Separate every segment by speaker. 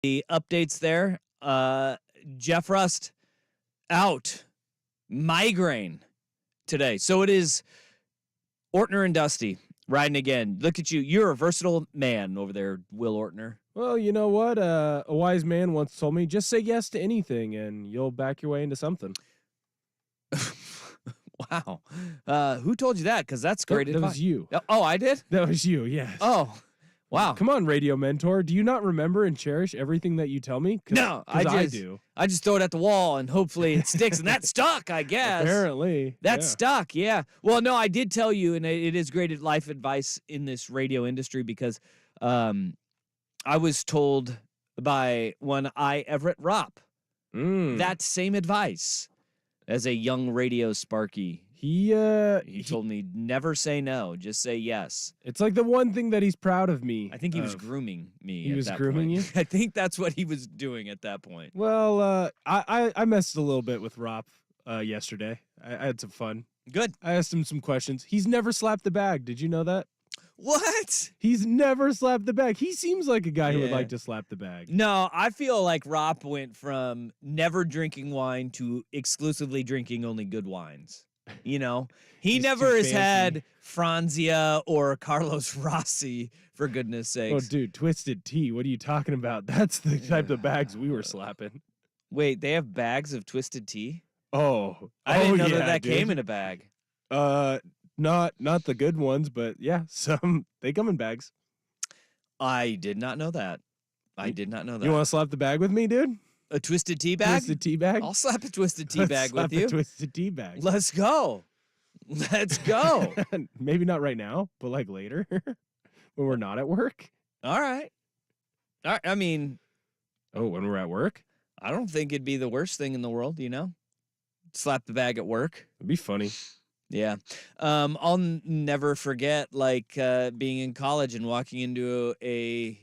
Speaker 1: The updates there. Jeff Rust out. Migraine today. So it is Ortner and Dusty riding again. Look at you. You're a versatile man over there, Will Ortner.
Speaker 2: Well, you know what? A wise man once told me, just say yes to anything and you'll back your way into something.
Speaker 1: Wow. Who told you that? Because that's great advice.
Speaker 2: That was you.
Speaker 1: Oh, I did?
Speaker 2: That was you, yes.
Speaker 1: Oh, wow.
Speaker 2: Come on, radio mentor. Do you not remember and cherish everything that you tell me?
Speaker 1: No, I
Speaker 2: do.
Speaker 1: I just throw it at the wall and hopefully it sticks. And that stuck, I guess.
Speaker 2: Apparently.
Speaker 1: That stuck, yeah. Well, no, I did tell you, and it is great life advice in this radio industry because I was told by one Everett Ropp that same advice as a young radio Sparky. He told me never say no, just say yes.
Speaker 2: It's like the one thing that he's proud of me.
Speaker 1: I think he was grooming me.
Speaker 2: He was grooming you?
Speaker 1: I think that's what he was doing at that point.
Speaker 2: Well, I messed a little bit with Ropp yesterday. I had some fun.
Speaker 1: Good.
Speaker 2: I asked him some questions. He's never slapped the bag. Did you know that?
Speaker 1: What?
Speaker 2: He's never slapped the bag. He seems like a guy who would like to slap the bag.
Speaker 1: No, I feel like Ropp went from never drinking wine to exclusively drinking only good wines. You know, he never has had Franzia or Carlos Rossi, for goodness sakes.
Speaker 2: Oh, dude, Twisted Tea. What are you talking about? That's the type of bags we were slapping.
Speaker 1: Wait, they have bags of Twisted Tea?
Speaker 2: Oh,
Speaker 1: I didn't know that came in a bag.
Speaker 2: Not the good ones, but yeah, some they come in bags.
Speaker 1: I did not know that. I did not know that.
Speaker 2: You want to slap the bag with me, dude?
Speaker 1: A Twisted Tea bag?
Speaker 2: Twisted Tea bag?
Speaker 1: I'll slap a Twisted Tea bag with you.
Speaker 2: Twisted Tea bag.
Speaker 1: Let's go. Let's go.
Speaker 2: Maybe not right now, but like later when we're not at work.
Speaker 1: All right. I mean.
Speaker 2: Oh, when we're at work?
Speaker 1: I don't think it'd be the worst thing in the world, you know? Slap the bag at work.
Speaker 2: It'd be funny.
Speaker 1: Yeah. I'll never forget like being in college and walking into a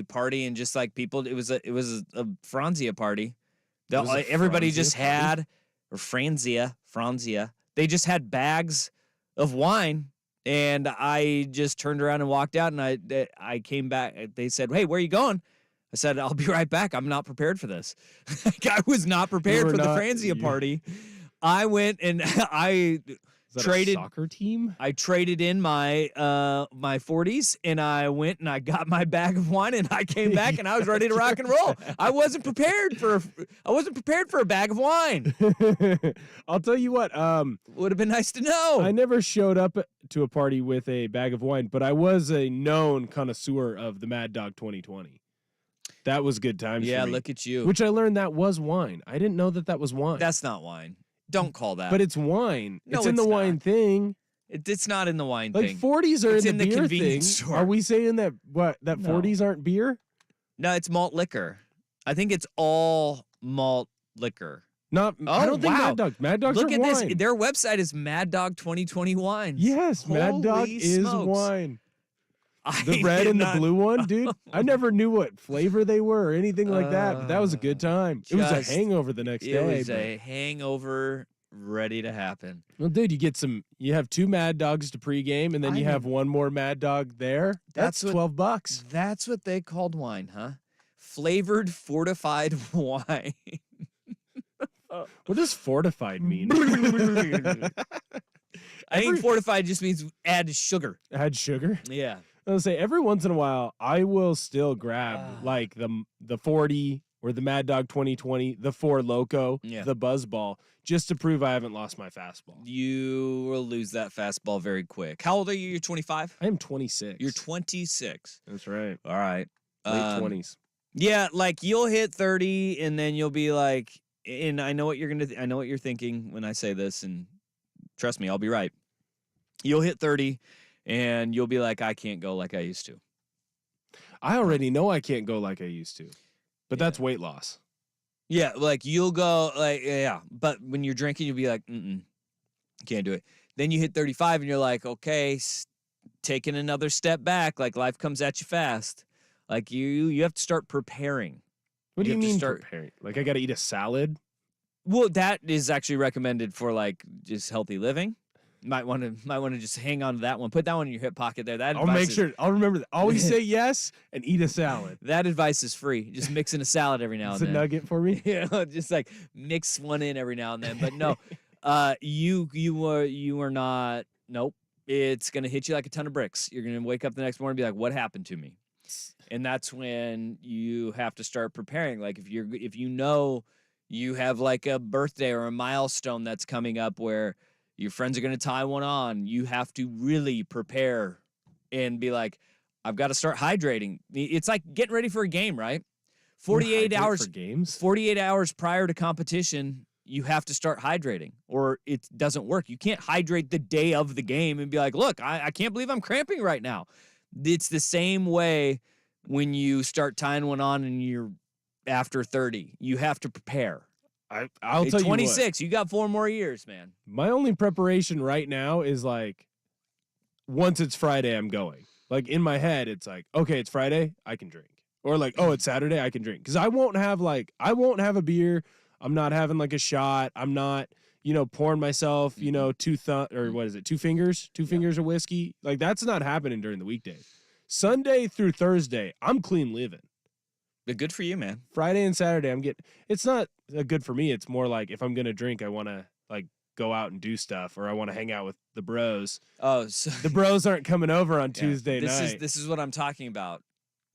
Speaker 1: party and just like people, it was a Franzia party. Everybody just had, or Franzia. They just had bags of wine, and I just turned around and walked out, and I came back. They said, "Hey, where are you going?" I said, "I'll be right back. I'm not prepared for this." I was not prepared for the Franzia party. I went and I traded
Speaker 2: a soccer team.
Speaker 1: I traded in my 40s and I went and I got my bag of wine and I came back and I was ready to rock and roll. I wasn't prepared for a bag of wine.
Speaker 2: I'll tell you what,
Speaker 1: would have been nice to know.
Speaker 2: I never showed up to a party with a bag of wine, but I was a known connoisseur of the Mad Dog 2020. That was good times.
Speaker 1: Yeah,
Speaker 2: for me,
Speaker 1: look at you.
Speaker 2: Which I learned that was wine. I didn't know that was wine.
Speaker 1: That's not wine. Don't call that.
Speaker 2: But it's wine.
Speaker 1: No,
Speaker 2: it's in the wine thing.
Speaker 1: It's not in the wine
Speaker 2: thing. Like 40s are in the beer thing.
Speaker 1: Store.
Speaker 2: Are we saying that 40s aren't beer?
Speaker 1: No, it's malt liquor. I think it's all malt liquor.
Speaker 2: I don't think Mad Dog. Mad Dogs
Speaker 1: Look
Speaker 2: are
Speaker 1: at
Speaker 2: wine.
Speaker 1: this. Their website is Mad Dog 2020 Wines.
Speaker 2: Yes,
Speaker 1: Holy
Speaker 2: Mad Dog is
Speaker 1: smokes.
Speaker 2: wine. The red and the blue one, dude. I never knew what flavor they were or anything like that, but that was a good time. It was a hangover the next day.
Speaker 1: It was a hangover ready to happen.
Speaker 2: Well, dude, you have 2 Mad Dogs to pregame, and then you have one more Mad Dog there. That's $12.
Speaker 1: That's what they called wine, huh? Flavored fortified wine.
Speaker 2: What does fortified mean?
Speaker 1: I think fortified just means add sugar.
Speaker 2: Add sugar?
Speaker 1: Yeah.
Speaker 2: I was say every once in a while, I will still grab like the 40 or the Mad Dog 2020, the 4 Loco, the Buzzball, just to prove I haven't lost my fastball.
Speaker 1: You will lose that fastball very quick. How old are you? You're 25?
Speaker 2: I am 26.
Speaker 1: You're 26.
Speaker 2: That's right.
Speaker 1: All right.
Speaker 2: Late 20s.
Speaker 1: Yeah, like you'll hit 30 and then you'll be like, and I know what I know what you're thinking when I say this, and trust me, I'll be right. You'll hit 30 and you'll be like, I can't go like I used to.
Speaker 2: I already know I can't go like I used to, but that's weight loss.
Speaker 1: Yeah, like you'll go like, but when you're drinking, you'll be like, can't do it. Then you hit 35 and you're like, okay, taking another step back, like life comes at you fast. Like you have to start preparing.
Speaker 2: What do you mean preparing? Like I got to eat a salad?
Speaker 1: Well, that is actually recommended for like just healthy living. Might want to just hang on to that one. Put that one in your hip pocket there. That
Speaker 2: I'll make sure. I'll remember that. Always say yes and eat a salad.
Speaker 1: That advice is free. Just mix in a salad every now and then.
Speaker 2: It's a nugget for me.
Speaker 1: Just like mix one in every now and then. But no, you are not. Nope. It's gonna hit you like a ton of bricks. You're gonna wake up the next morning and be like, "What happened to me?" And that's when you have to start preparing. Like if you know you have like a birthday or a milestone that's coming up where your friends are going to tie one on, you have to really prepare and be like, I've got to start hydrating. It's like getting ready for a game, right? 48 hours
Speaker 2: for games.
Speaker 1: 48 hours prior to competition, you have to start hydrating or it doesn't work. You can't hydrate the day of the game and be like, look, I can't believe I'm cramping right now. It's the same way when you start tying one on and you're after 30. You have to prepare.
Speaker 2: I'll tell you
Speaker 1: 26, you got 4 more years, man.
Speaker 2: My only preparation right now is like, once it's Friday, I'm going. Like in my head, it's like, okay, it's Friday, I can drink. Or like, oh, it's Saturday, I can drink. Because I won't have a beer. I'm not having like a shot. I'm not, pouring myself, two fingers of whiskey. Like that's not happening during the weekdays. Sunday through Thursday, I'm clean living.
Speaker 1: But good for you, man.
Speaker 2: Friday and Saturday, it's not good for me. It's more like if I'm going to drink, I want to like go out and do stuff or I want to hang out with the bros.
Speaker 1: Oh, so
Speaker 2: the bros aren't coming over on Tuesday night.
Speaker 1: This is what I'm talking about.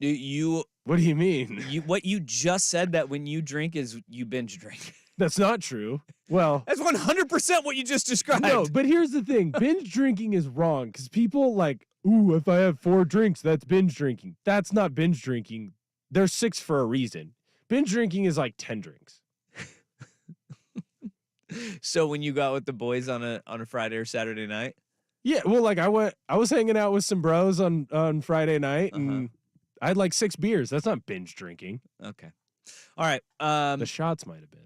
Speaker 2: What do you mean?
Speaker 1: What you just said that when you drink is you binge drink.
Speaker 2: That's not true. Well,
Speaker 1: that's 100% what you just described.
Speaker 2: No, but here's the thing. Binge drinking is wrong because people like, ooh, if I have 4 drinks, that's binge drinking. That's not binge drinking. There's 6 for a reason. Binge drinking is like 10 drinks.
Speaker 1: So when you go out with the boys on a Friday or Saturday night?
Speaker 2: Yeah, well, like I was hanging out with some bros on Friday night and I had like 6 beers. That's not binge drinking.
Speaker 1: Okay. All right.
Speaker 2: The shots might have been.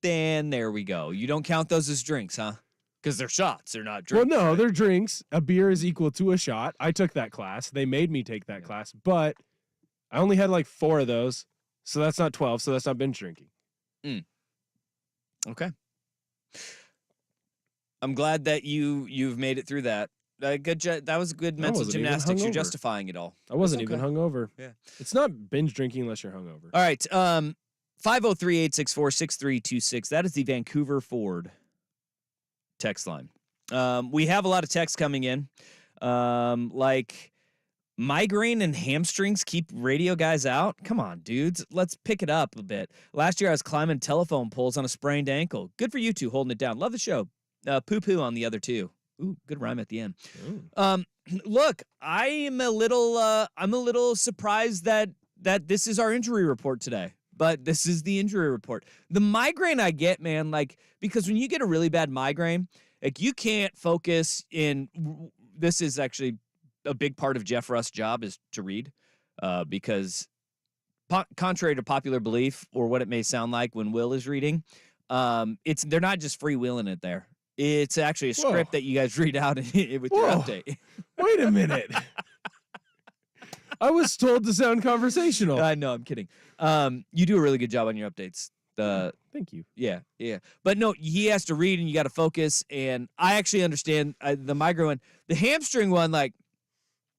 Speaker 1: Then there we go. You don't count those as drinks, huh? Because they're shots. They're not drinks.
Speaker 2: Well, no,
Speaker 1: right?
Speaker 2: They're drinks. A beer is equal to a shot. I took that class. They made me take that class, but I only had like 4 of those, so that's not 12, so that's not binge drinking.
Speaker 1: Okay. I'm glad that you've made it through that. That was good mental gymnastics. You're justifying it all.
Speaker 2: I wasn't even hungover.
Speaker 1: Yeah.
Speaker 2: It's not binge drinking unless you're hungover.
Speaker 1: All right. 503-864-6326. That is the Vancouver Ford text line. We have a lot of texts coming in. Like migraine and hamstrings keep radio guys out. Come on, dudes. Let's pick it up a bit. Last year I was climbing telephone poles on a sprained ankle. Good for you two holding it down. Love the show. Poo-poo on the other two. Ooh, good rhyme at the end. Look, I'm a little surprised that this is our injury report today. But this is the injury report. The migraine I get, man, like, because when you get a really bad migraine, like, you can't focus in. This is actually a big part of Jeff Rust's job is to read, because contrary to popular belief or what it may sound like when Will is reading, they're not just freewheeling it there. It's actually a script that you guys read out with your update.
Speaker 2: Wait a minute. I was told to sound conversational.
Speaker 1: I know, I'm kidding. You do a really good job on your updates.
Speaker 2: Thank you.
Speaker 1: Yeah. But no, he has to read and you got to focus. And I actually understand the migraine one. The hamstring one, like,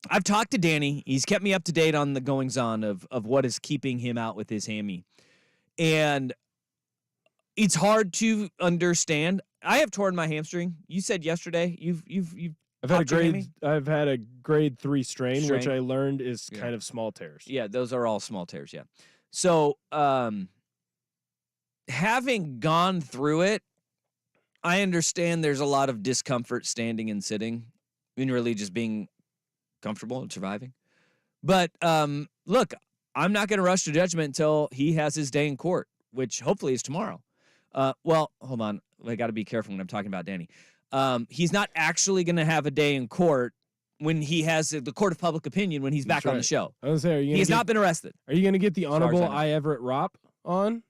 Speaker 1: I've talked to Danny. He's kept me up to date on the goings-on of what is keeping him out with his hammy. And it's hard to understand. I have torn my hamstring. You said yesterday I've
Speaker 2: had a grade 3 strain, which I learned is kind of small tears.
Speaker 1: Yeah, those are all small tears, yeah. So, having gone through it, I understand there's a lot of discomfort standing and sitting and really just being comfortable and surviving. But look, I'm not going to rush to judgment until he has his day in court, which hopefully is tomorrow. Well, hold on. I got to be careful when I'm talking about Danny. He's not actually going to have a day in court when he has the court of public opinion when he's back on the show.
Speaker 2: I was saying,
Speaker 1: he's not been arrested.
Speaker 2: Are you going to get the Honorable I. Everett Ropp on?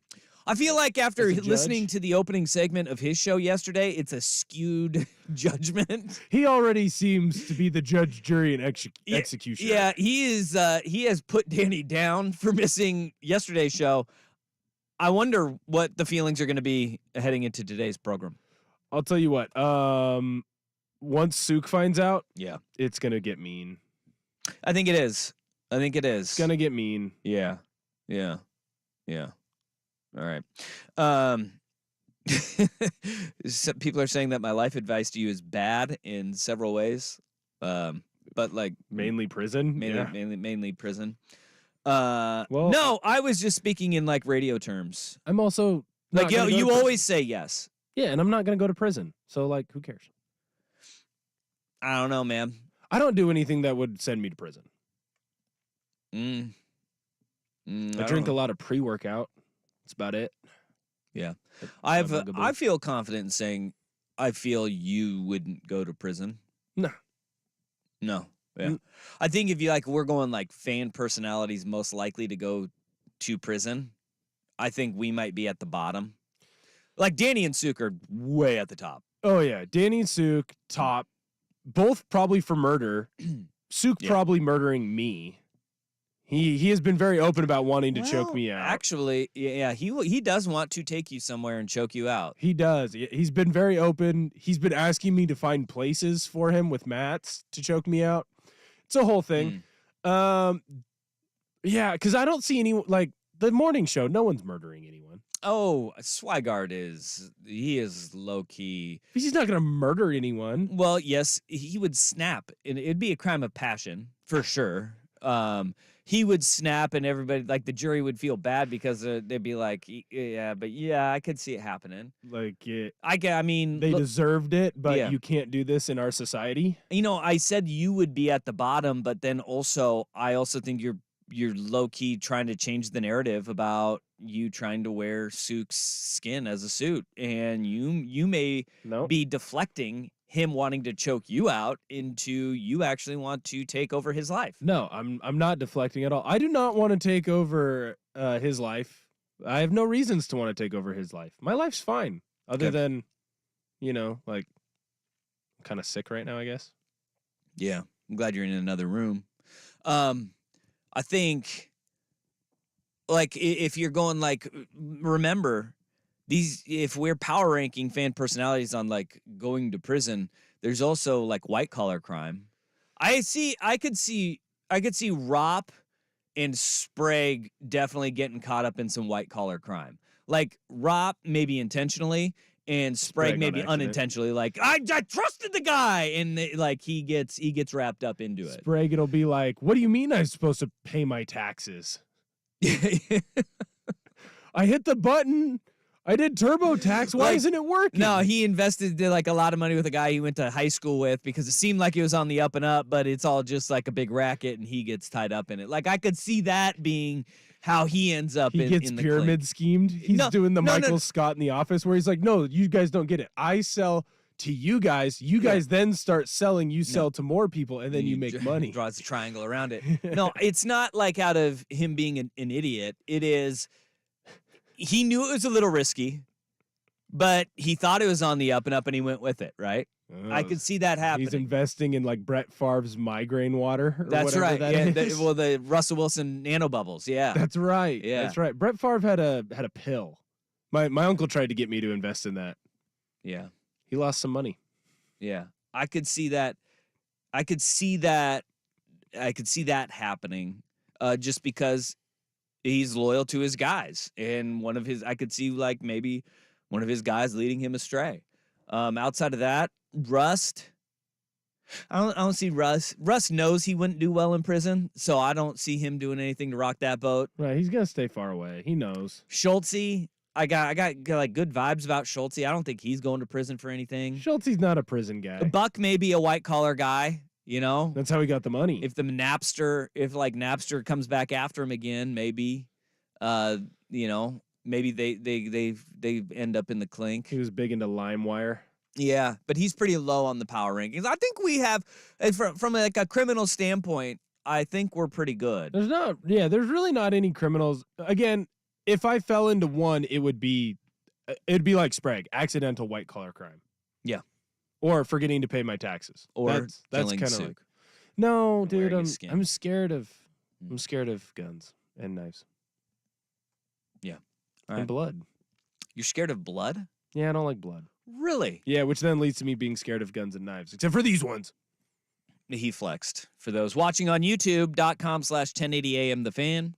Speaker 1: I feel like after listening to the opening segment of his show yesterday, it's a skewed judgment.
Speaker 2: He already seems to be the judge, jury, and executioner.
Speaker 1: Yeah, he is. He has put Danny down for missing yesterday's show. I wonder what the feelings are going to be heading into today's program.
Speaker 2: I'll tell you what. once Sook finds out,
Speaker 1: Yeah.
Speaker 2: it's gonna get mean.
Speaker 1: I think it is.
Speaker 2: It's gonna get mean.
Speaker 1: Yeah. Yeah. Yeah. All right. Um, people are saying that my life advice to you is bad in several ways. But like
Speaker 2: Mainly prison.
Speaker 1: mainly prison.
Speaker 2: Well,
Speaker 1: no, I was just speaking in like radio terms.
Speaker 2: I'm also
Speaker 1: like you always say yes.
Speaker 2: Yeah, and I'm not gonna go to prison. So like, who cares?
Speaker 1: I don't know, man.
Speaker 2: I don't do anything that would send me to prison. I drink a lot of pre-workout. That's about it.
Speaker 1: Yeah. I feel confident in saying I feel you wouldn't go to prison.
Speaker 2: No.
Speaker 1: Yeah. I think if you like we're going like fan personalities most likely to go to prison, I think we might be at the bottom. Like Danny and Sook are way at the top.
Speaker 2: Oh yeah, Danny and Sook top, both probably for murder. Sook probably murdering me. He has been very open about wanting to choke me out.
Speaker 1: Actually, yeah, he does want to take you somewhere and choke you out.
Speaker 2: He does. He's been very open. He's been asking me to find places for him with mats to choke me out. It's a whole thing. Yeah, because I don't see any like the morning show. No one's murdering anyone.
Speaker 1: Oh, Swigard is low key.
Speaker 2: He's not gonna murder anyone.
Speaker 1: Well, yes, he would snap, and it'd be a crime of passion for sure. He would snap, and everybody, like the jury, would feel bad because they'd be like, "Yeah, but yeah, I could see it happening."
Speaker 2: Like,
Speaker 1: I mean,
Speaker 2: they deserved it, but you can't do this in our society.
Speaker 1: You know, I said you would be at the bottom, but then also, I also think you're low key trying to change the narrative about you trying to wear Sook's skin as a suit, and you may be deflecting him wanting to choke you out into you actually want to take over his life.
Speaker 2: No, I'm not deflecting at all. I do not want to take over his life. I have no reasons to want to take over his life. My life's fine, other than, like, I'm kind of sick right now, I guess.
Speaker 1: Yeah, I'm glad you're in another room. I think, like, if you're going, like, remember, if we're power ranking fan personalities on, like, going to prison, there's also, like, white-collar crime. I could see Rop and Sprague definitely getting caught up in some white-collar crime. Like, Rop maybe intentionally, and Sprague maybe unintentionally, like I trusted the guy, and like he gets wrapped up into it.
Speaker 2: Sprague, it'll be like, what do you mean I'm supposed to pay my taxes? I hit the button. I did TurboTax. Why isn't it working?
Speaker 1: No, he invested like a lot of money with a guy he went to high school with because it seemed like it was on the up and up, but it's all just like a big racket, and he gets tied up in it. Like I could see that being how he ends up in the
Speaker 2: pyramid schemed. He's doing the Michael Scott in The Office where he's like, no, you guys don't get it. I sell to you guys. You guys then start selling. You sell to more people, and then you make money.
Speaker 1: Draws a triangle around it. No, it's not like out of him being an idiot. It is he knew it was a little risky, but he thought it was on the up and up, and he went with it, right? I could see that happening.
Speaker 2: He's investing in like Brett Favre's migraine water.
Speaker 1: That's right. The Russell Wilson nanobubbles. Yeah.
Speaker 2: That's right.
Speaker 1: Yeah.
Speaker 2: That's right. Brett Favre had a pill. My uncle tried to get me to invest in that.
Speaker 1: Yeah.
Speaker 2: He lost some money.
Speaker 1: Yeah. I could see that. I could see that happening. Just because he's loyal to his guys, and I could see like maybe one of his guys leading him astray. Outside of that, Rust. I don't see Russ. Russ knows he wouldn't do well in prison, so I don't see him doing anything to rock that boat.
Speaker 2: Right, he's gonna stay far away. He knows.
Speaker 1: Schultze, I got like good vibes about Schultze. I don't think he's going to prison for anything.
Speaker 2: Schultze's not a prison guy.
Speaker 1: Buck may be a white collar guy. You know,
Speaker 2: that's how he got the money.
Speaker 1: If Napster comes back after him again, maybe, maybe they end up in the clink.
Speaker 2: He was big into LimeWire.
Speaker 1: Yeah, but he's pretty low on the power rankings. I think we have, from like a criminal standpoint, I think we're pretty good.
Speaker 2: There's really not any criminals. Again, if I fell into one, it'd be like Sprague, accidental white collar crime.
Speaker 1: Yeah.
Speaker 2: Or forgetting to pay my taxes.
Speaker 1: Or
Speaker 2: that's
Speaker 1: killing
Speaker 2: kind of
Speaker 1: Sook.
Speaker 2: like, no, dude, I'm scared of guns and knives.
Speaker 1: Yeah.
Speaker 2: And blood.
Speaker 1: You're scared of blood?
Speaker 2: Yeah, I don't like blood.
Speaker 1: Really?
Speaker 2: Yeah, which then leads to me being scared of guns and knives, except for these ones.
Speaker 1: He flexed. For those watching on youtube.com/1080am the fan,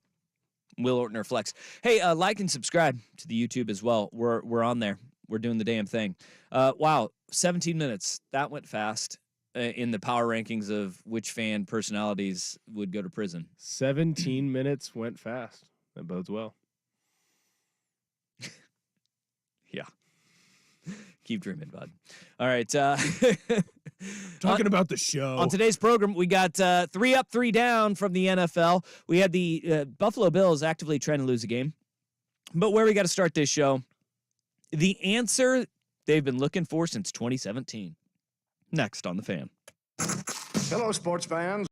Speaker 1: Will Ortner flex. Hey, like and subscribe to the YouTube as well. We're on there. We're doing the damn thing. Wow, 17 minutes. That went fast in the power rankings of which fan personalities would go to prison.
Speaker 2: 17 minutes went fast. That bodes well.
Speaker 1: Yeah. Keep dreaming, bud. All right.
Speaker 2: Talking about the show.
Speaker 1: On today's program, we got 3 up, 3 down from the NFL. We had the Buffalo Bills actively trying to lose a game. But where we got to start this show, the answer they've been looking for since 2017. Next on The Fan.
Speaker 3: Hello, sports fans.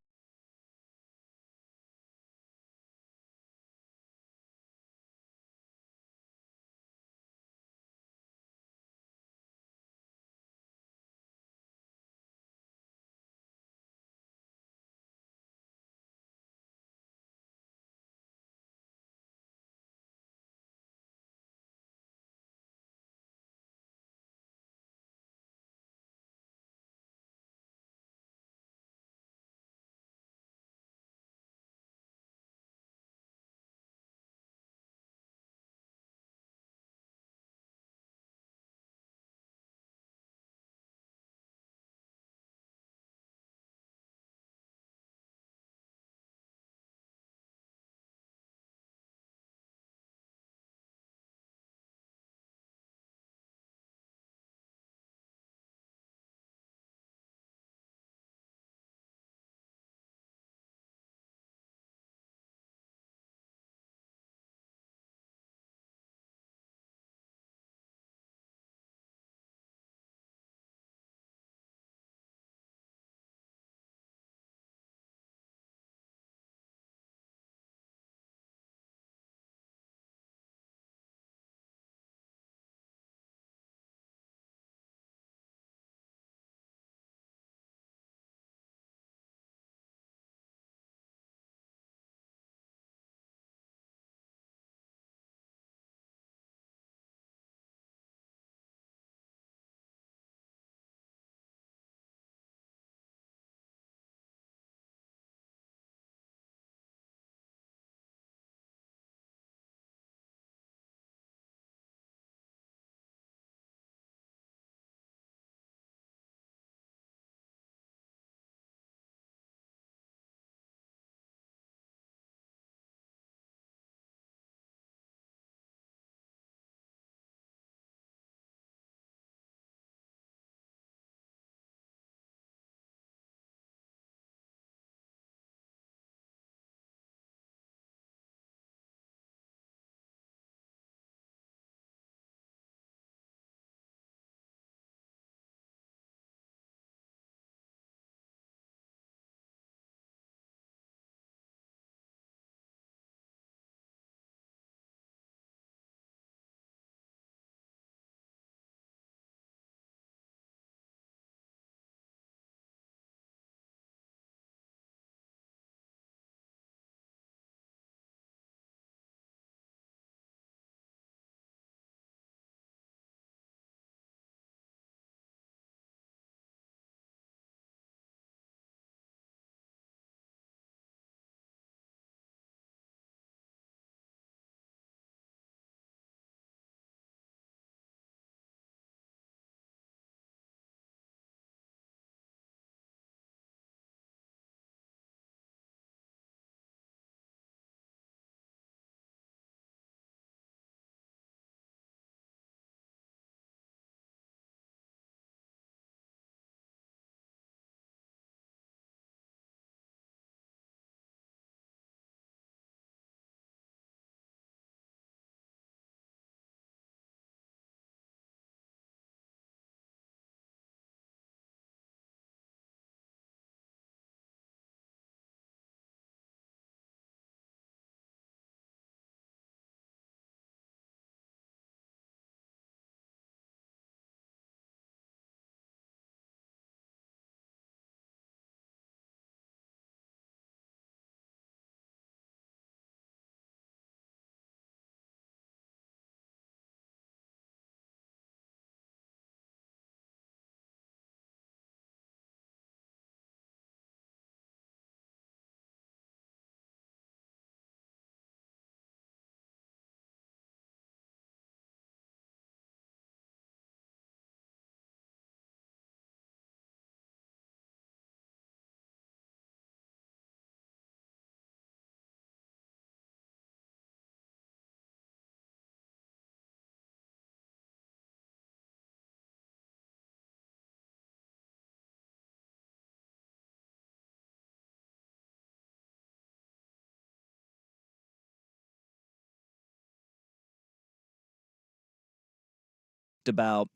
Speaker 1: asked about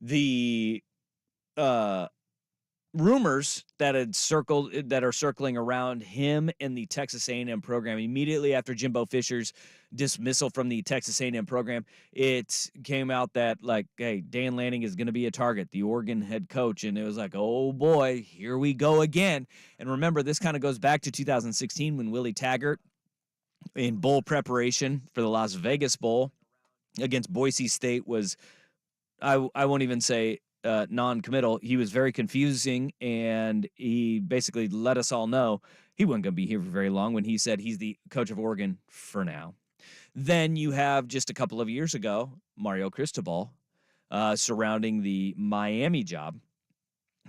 Speaker 1: the rumors that are circling around him and the Texas A&M program immediately after Jimbo Fisher's dismissal from the Texas A&M program. It came out that, like, hey, Dan Lanning is going to be a target, the Oregon head coach, and it was like, oh boy, here we go again. And remember, this kind of goes back to 2016 when Willie Taggart, in bowl preparation for the Las Vegas Bowl against Boise State, was, I won't even say non-committal. He was very confusing, and he basically let us all know he wasn't going to be here for very long when he said he's the coach of Oregon for now. Then you have, just a couple of years ago, Mario Cristobal surrounding the Miami job.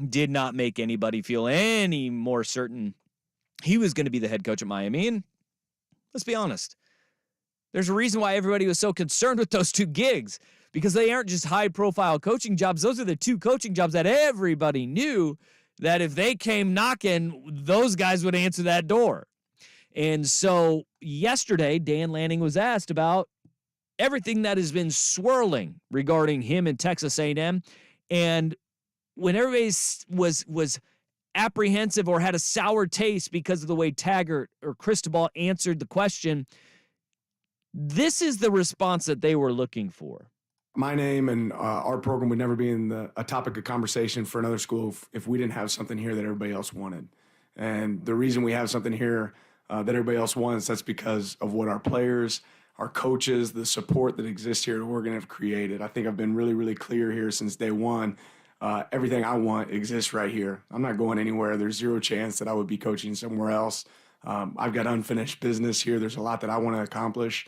Speaker 1: Did not make anybody feel any more certain he was going to be the head coach at Miami. And let's be honest, there's a reason why everybody was so concerned with those two gigs, because they aren't just high-profile coaching jobs. Those are the two coaching jobs that everybody knew that if they came knocking, those guys would answer that door. And so yesterday, Dan Lanning was asked about everything that has been swirling regarding him and Texas A&M. And when everybody was apprehensive or had a sour taste because of the way Taggart or Cristobal answered the question, this is the response that they were looking for.
Speaker 4: My name and our program would never be a topic of conversation for another school if we didn't have something here that everybody else wanted. And the reason we have something here that everybody else wants, that's because of what our players, our coaches, the support that exists here at Oregon have created. I think I've been really, really clear here since day one. Everything I want exists right here. I'm not going anywhere. There's zero chance that I would be coaching somewhere else. I've got unfinished business here. There's a lot that I want to accomplish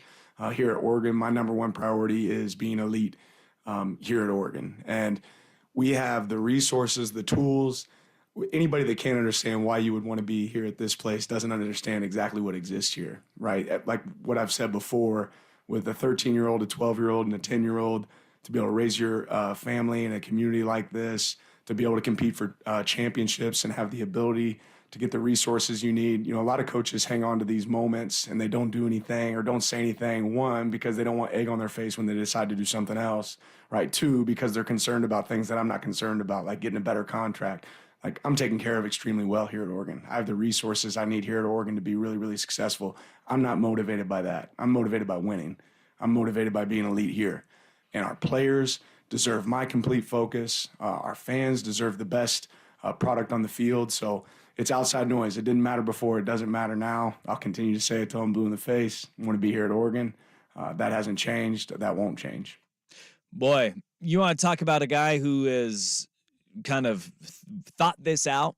Speaker 4: here at Oregon. My number one priority is being elite here at Oregon. And we have the resources, the tools. Anybody that can't understand why you would want to be here at this place doesn't understand exactly what exists here, right? Like what I've said before, with a 13-year-old, a 12-year-old, and a 10-year-old, to be able to raise your family in a community like this, to be able to compete for championships and have the ability to get the resources you need. You know, a lot of coaches hang on to these moments and they don't do anything or don't say anything. One, because they don't want egg on their face when they decide to do something else, right? Two, because they're concerned about things that I'm not concerned about, like getting a better contract. Like, I'm taken care of extremely well here at Oregon. I have the resources I need here at Oregon to be really, really successful. I'm not motivated by that. I'm motivated by winning. I'm motivated by being elite here. And our players deserve my complete focus. Our fans deserve the best product on the field. So it's outside noise. It didn't matter before. It doesn't matter now. I'll continue to say it till I'm blue in the face. I want to be here at Oregon. That hasn't changed. That won't change.
Speaker 1: Boy, you want to talk about a guy who is kind of thought this out,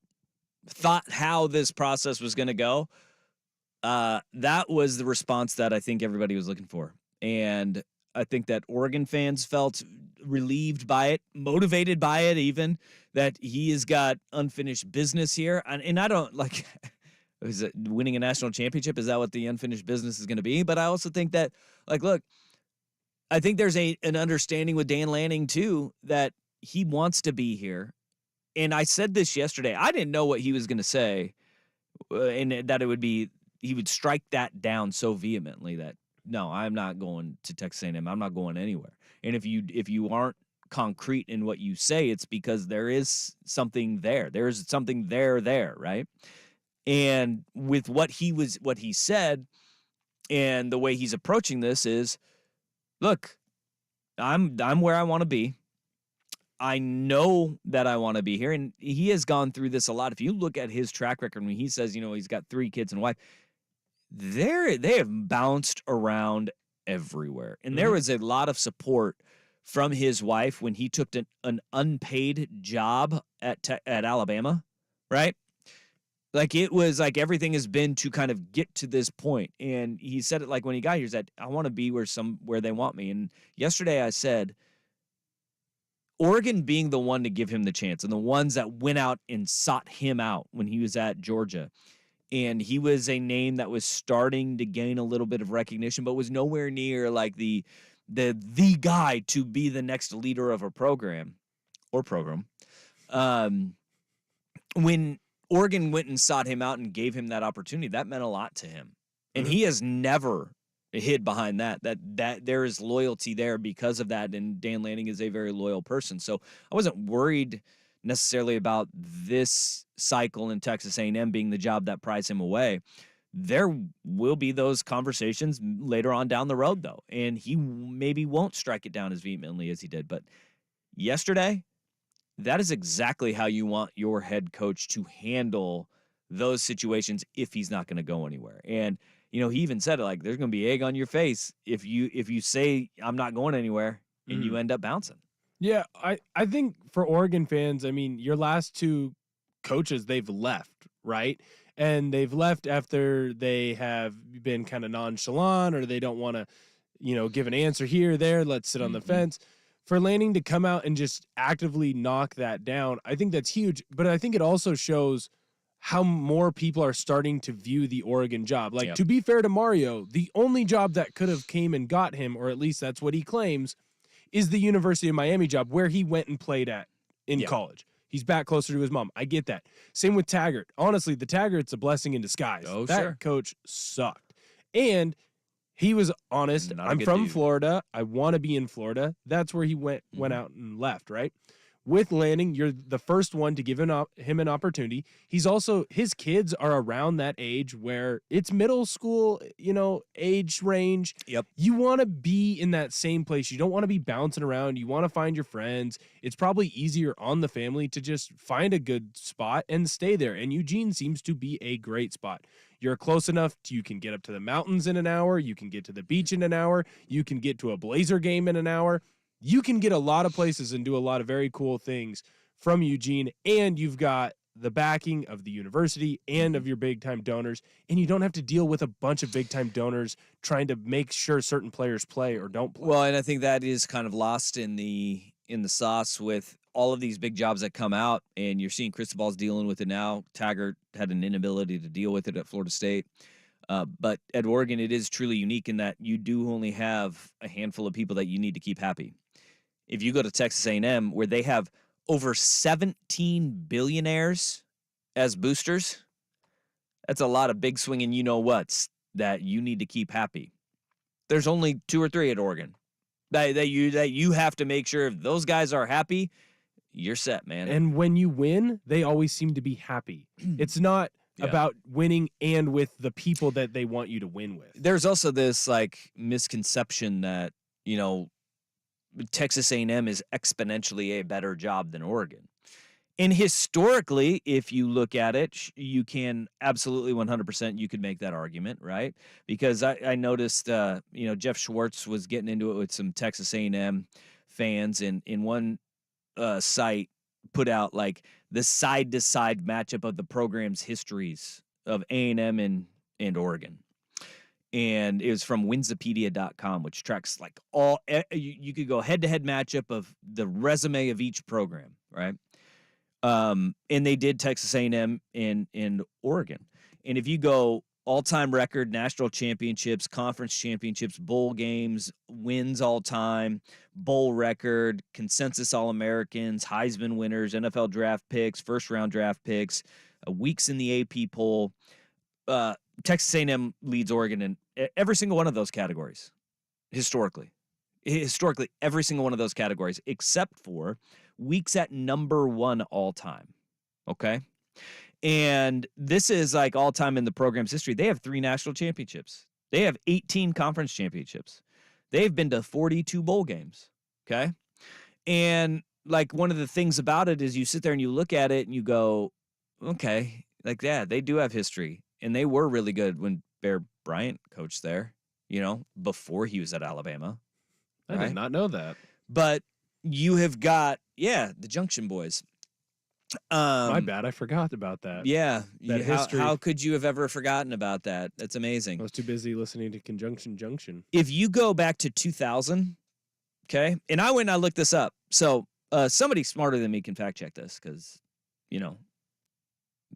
Speaker 1: thought how this process was going to go. That was the response that I think everybody was looking for. And I think that Oregon fans felt relieved by it, motivated by it even, that he has got unfinished business here. And I don't, like, is it winning a national championship? Is that what the unfinished business is going to be? But I also think that, like, look, I think there's an understanding with Dan Lanning, too, that he wants to be here. And I said this yesterday. I didn't know what he was going to say, and that it would be, he would strike that down so vehemently that, no, I'm not going to Texas A&M. I'm not going anywhere. And if you aren't concrete in what you say, it's because there is something there. There's something there, right? And with what he said and the way he's approaching this is, look, I'm where I want to be. I know that I want to be here, and he has gone through this a lot. If you look at his track record, when he says, he's got 3 kids and a wife, they have bounced around everywhere. And there was a lot of support from his wife when he took an unpaid job at Alabama, right? Like, it was like everything has been to kind of get to this point. And he said it like when he got here, he said, I want to be where they want me. And yesterday I said, Oregon being the one to give him the chance, and the ones that went out and sought him out when he was at Georgia. And he was a name that was starting to gain a little bit of recognition, but was nowhere near like the guy to be the next leader of a program. When Oregon went and sought him out and gave him that opportunity, that meant a lot to him. And he has never hid behind that there is loyalty there because of that, and Dan Lanning is a very loyal person. So I wasn't worried necessarily about this cycle in Texas A&M being the job that pries him away. There will be those conversations later on down the road, though, and he maybe won't strike it down as vehemently as he did. But yesterday, that is exactly how you want your head coach to handle those situations if he's not going to go anywhere. And he even said it, like, there's going to be egg on your face if you say I'm not going anywhere and you end up bouncing.
Speaker 2: Yeah, I think for Oregon fans, I mean, your last two coaches, they've left, right? And they've left after they have been kind of nonchalant, or they don't want to, give an answer here or there. Let's sit on the fence. For Lanning to come out and just actively knock that down, I think that's huge. But I think it also shows how more people are starting to view the Oregon job. Like, to be fair to Mario, the only job that could have came and got him, or at least that's what he claims, is the University of Miami job where he went and played at in college. He's back closer to his mom. I get that. Same with Taggart. Honestly, the Taggart's a blessing in disguise.
Speaker 1: Oh,
Speaker 2: that
Speaker 1: sure.
Speaker 2: coach sucked. And he was honest. I'm from Florida. I want to be in Florida. That's where he went out and left, right? With Lanning, you're the first one to give him an opportunity. He's also, his kids are around that age where it's middle school, age range.
Speaker 1: Yep.
Speaker 2: You want to be in that same place. You don't want to be bouncing around. You want to find your friends. It's probably easier on the family to just find a good spot and stay there. And Eugene seems to be a great spot. You're close enough you can get up to the mountains in an hour. You can get to the beach in an hour. You can get to a Blazer game in an hour. You can get a lot of places and do a lot of very cool things from Eugene, and you've got the backing of the university and of your big-time donors, and you don't have to deal with a bunch of big-time donors trying to make sure certain players play or don't play.
Speaker 1: Well, and I think that is kind of lost in the sauce with all of these big jobs that come out, and you're seeing Cristobal's dealing with it now. Taggart had an inability to deal with it at Florida State. But at Oregon, it is truly unique in that you do only have a handful of people that you need to keep happy. If you go to Texas A&M, where they have over 17 billionaires as boosters, that's a lot of big swinging you-know-whats that you need to keep happy. There's only 2 or 3 at Oregon that you have to make sure if those guys are happy, you're set, man.
Speaker 2: And when you win, they always seem to be happy. It's not about winning and with the people that they want you to win with.
Speaker 1: There's also this misconception that, Texas A&M is exponentially a better job than Oregon. And historically, if you look at it, you can absolutely 100% you could make that argument, right? Because I noticed, Jeff Schwartz was getting into it with some Texas A&M fans, and in one site put out the side-to-side matchup of the program's histories of A&M and Oregon. And it was from Winsipedia.com, which tracks you could go head-to-head matchup of the resume of each program, right? And they did Texas A&M and Oregon. And if you go all-time record, national championships, conference championships, bowl games, wins all-time, bowl record, consensus All-Americans, Heisman winners, NFL draft picks, first-round draft picks, weeks in the AP poll, Texas A&M leads Oregon in every single one of those categories, historically, every single one of those categories, except for weeks at number 1 all time. Okay. And this is all time in the program's history. They have 3 national championships. They have 18 conference championships. They've been to 42 bowl games. Okay. And one of the things about it is you sit there and you look at it and you go, okay, they do have history. And they were really good when Bear Bryant coached there, before he was at Alabama.
Speaker 2: I did not know that.
Speaker 1: But you have got, the Junction Boys.
Speaker 2: My bad. I forgot about that.
Speaker 1: Yeah.
Speaker 2: That history.
Speaker 1: How could you have ever forgotten about that? That's amazing.
Speaker 2: I was too busy listening to Conjunction Junction.
Speaker 1: If you go back to 2000, okay, and I went and I looked this up. So somebody smarter than me can fact check this because,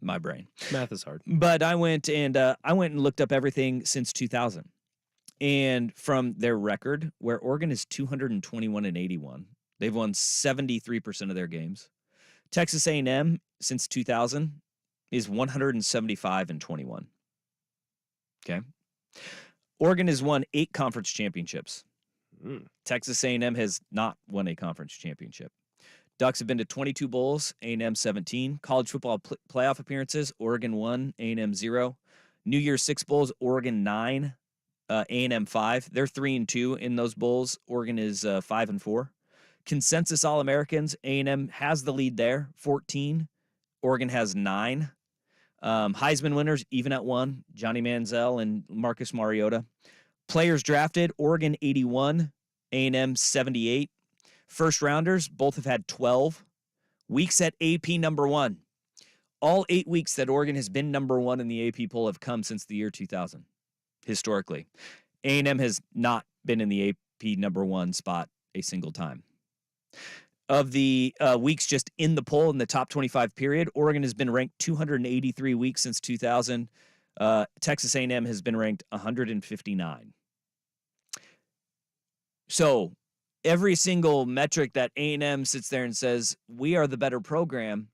Speaker 1: my brain.
Speaker 2: Math is hard.
Speaker 1: But I went and looked up everything since 2000. And from their record, where Oregon is 221-81, they've won 73% of their games. Texas A&M since 2000 is 175-21. Okay. Oregon has won 8 conference championships.
Speaker 2: Mm.
Speaker 1: Texas A&M has not won a conference championship. Ducks have been to 22 bowls, A&M 17. College football playoff appearances, Oregon 1, A&M 0. New Year's 6 bowls, Oregon 9, A&M 5. They're 3-2 in those bowls. Oregon is 5-4. Consensus All-Americans, A&M has the lead there, 14. Oregon has 9. Heisman winners, even at 1, Johnny Manziel and Marcus Mariota. Players drafted, Oregon 81, A&M 78. First rounders, both have had 12. Weeks at AP number 1. All 8 weeks that Oregon has been number 1 in the AP poll have come since the year 2000, historically. A&M has not been in the AP number 1 spot a single time. Of the weeks just in the poll in the top 25 period, Oregon has been ranked 283 weeks since 2000. Texas A&M has been ranked 159. So every single metric that A&M sits there and says, we are the better program,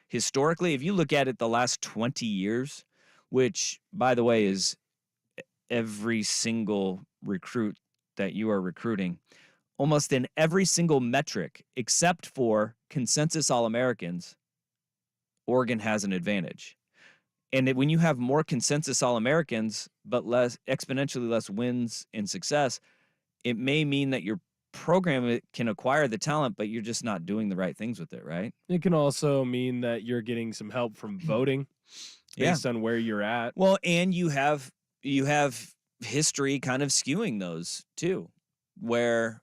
Speaker 1: historically, if you look at it the last 20 years, which, by the way, is every single recruit that you are recruiting, almost in every single metric except for consensus All-Americans, Oregon has an advantage. And when you have more consensus All-Americans, but exponentially less wins and success, it may mean that your program can acquire the talent, but you're just not doing the right things with it, right?
Speaker 2: It can also mean that you're getting some help from voting based on where you're at.
Speaker 1: Well, and you have history kind of skewing those too, where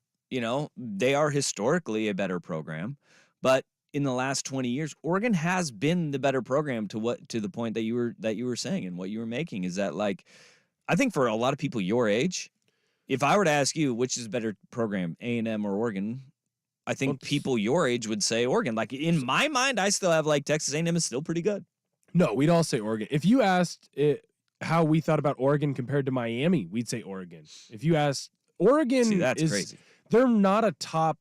Speaker 1: they are historically a better program, but in the last 20 years, Oregon has been the better program to the point that you were saying, and what you were making is that, like, I think for a lot of people your age, if I were to ask you which is a better program, A&M or Oregon, I think people your age would say Oregon. Like, in my mind, I still have, like, Texas A&M is still pretty good.
Speaker 2: No, we'd all say Oregon. If you asked how we thought about Oregon compared to Miami, we'd say Oregon. If you asked Oregon,
Speaker 1: see, that's crazy.
Speaker 2: They're not a top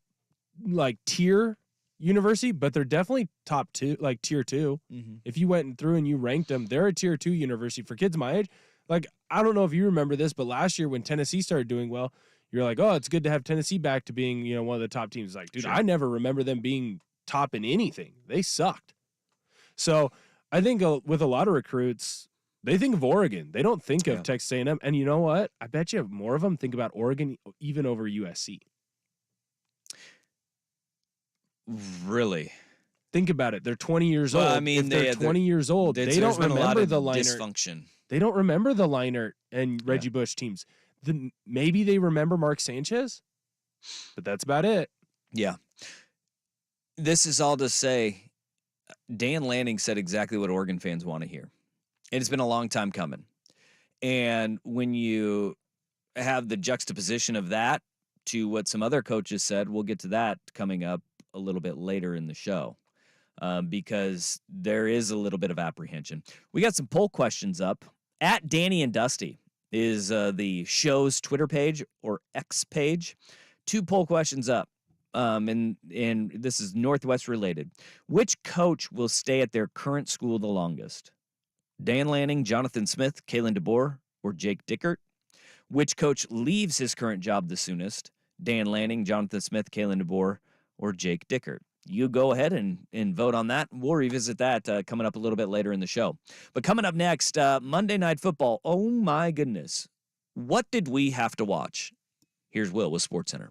Speaker 2: tier university, but they're definitely top 2, like tier 2.
Speaker 1: Mm-hmm.
Speaker 2: If you went through and you ranked them, they're a tier 2 university for kids my age. Like, I don't know if you remember this, but last year when Tennessee started doing well, you're like, oh, it's good to have Tennessee back to being, one of the top teams. Like, dude,
Speaker 1: sure.
Speaker 2: I never remember them being top in anything. They sucked. So I think with a lot of recruits, they think of Oregon. They don't think of Texas A&M. And you know what? I bet you have more of them think about Oregon even over USC.
Speaker 1: Really?
Speaker 2: Think about it. They're 20 years old.
Speaker 1: I mean,
Speaker 2: if they're 20 years old, they don't remember the Leinart
Speaker 1: dysfunction.
Speaker 2: They don't remember the Leinart and Reggie Bush teams. Maybe they remember Mark Sanchez, but that's about it.
Speaker 1: Yeah. This is all to say, Dan Lanning said exactly what Oregon fans want to hear. And it's been a long time coming. And when you have the juxtaposition of that to what some other coaches said, we'll get to that coming up a little bit later in the show, because there is a little bit of apprehension. We got some poll questions up. At Danny and Dusty is the show's Twitter page or X page. 2 poll questions up. And this is Northwest related. Which coach will stay at their current school the longest? Dan Lanning, Jonathan Smith, Kalen DeBoer, or Jake Dickert? Which coach leaves his current job the soonest? Dan Lanning, Jonathan Smith, Kalen DeBoer, or Jake Dickert? You go ahead and vote on that. We'll revisit that coming up a little bit later in the show. But coming up next, Monday Night Football. Oh, my goodness. What did we have to watch? Here's Will with SportsCenter.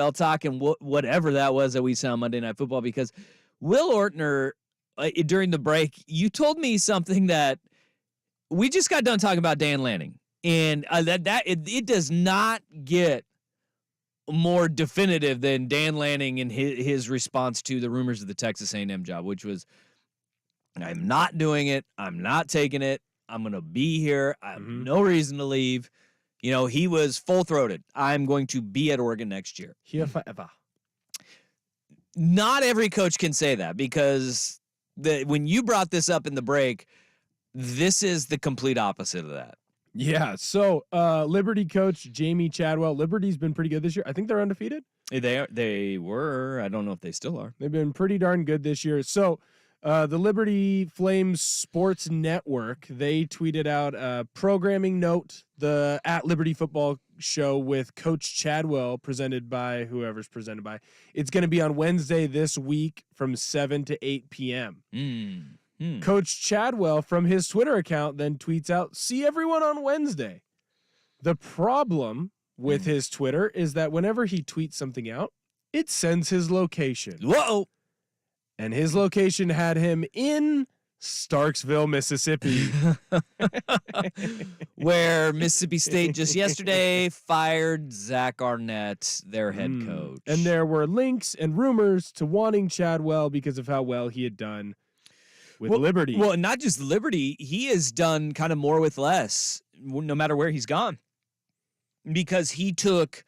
Speaker 1: talk and whatever that was that we saw on Monday Night Football, because Will Ortner, during the break, you told me something that we just got done talking about Dan Lanning, and it does not get more definitive than Dan Lanning and his response to the rumors of the Texas A&M job, which was, I'm not doing it. I'm not taking it. I'm going to be here. I have no reason to leave. You know, he was full-throated. I'm going to be at Oregon next year.
Speaker 2: Here forever.
Speaker 1: Not every coach can say that, because when you brought this up in the break, this is the complete opposite of that.
Speaker 2: Yeah, so Liberty coach Jamie Chadwell. Liberty's been pretty good this year. I think they're undefeated.
Speaker 1: They were. I don't know if they still are.
Speaker 2: They've been pretty darn good this year. So the Liberty Flames Sports Network, they tweeted out a programming note, the at Liberty Football show with Coach Chadwell, presented by whoever's presented by. It's going to be on Wednesday this week from 7 to 8 p.m. Coach Chadwell, from his Twitter account, then tweets out, "See everyone on Wednesday." The problem with his Twitter is that whenever he tweets something out, it sends his location.
Speaker 1: Whoa!
Speaker 2: And his location had him in Starksville, Mississippi.
Speaker 1: Where Mississippi State just yesterday fired Zach Arnett, their head coach.
Speaker 2: And there were links and rumors to wanting Chadwell because of how well he had done with Liberty.
Speaker 1: Well, not just Liberty. He has done kind of more with less, no matter where he's gone. Because he took,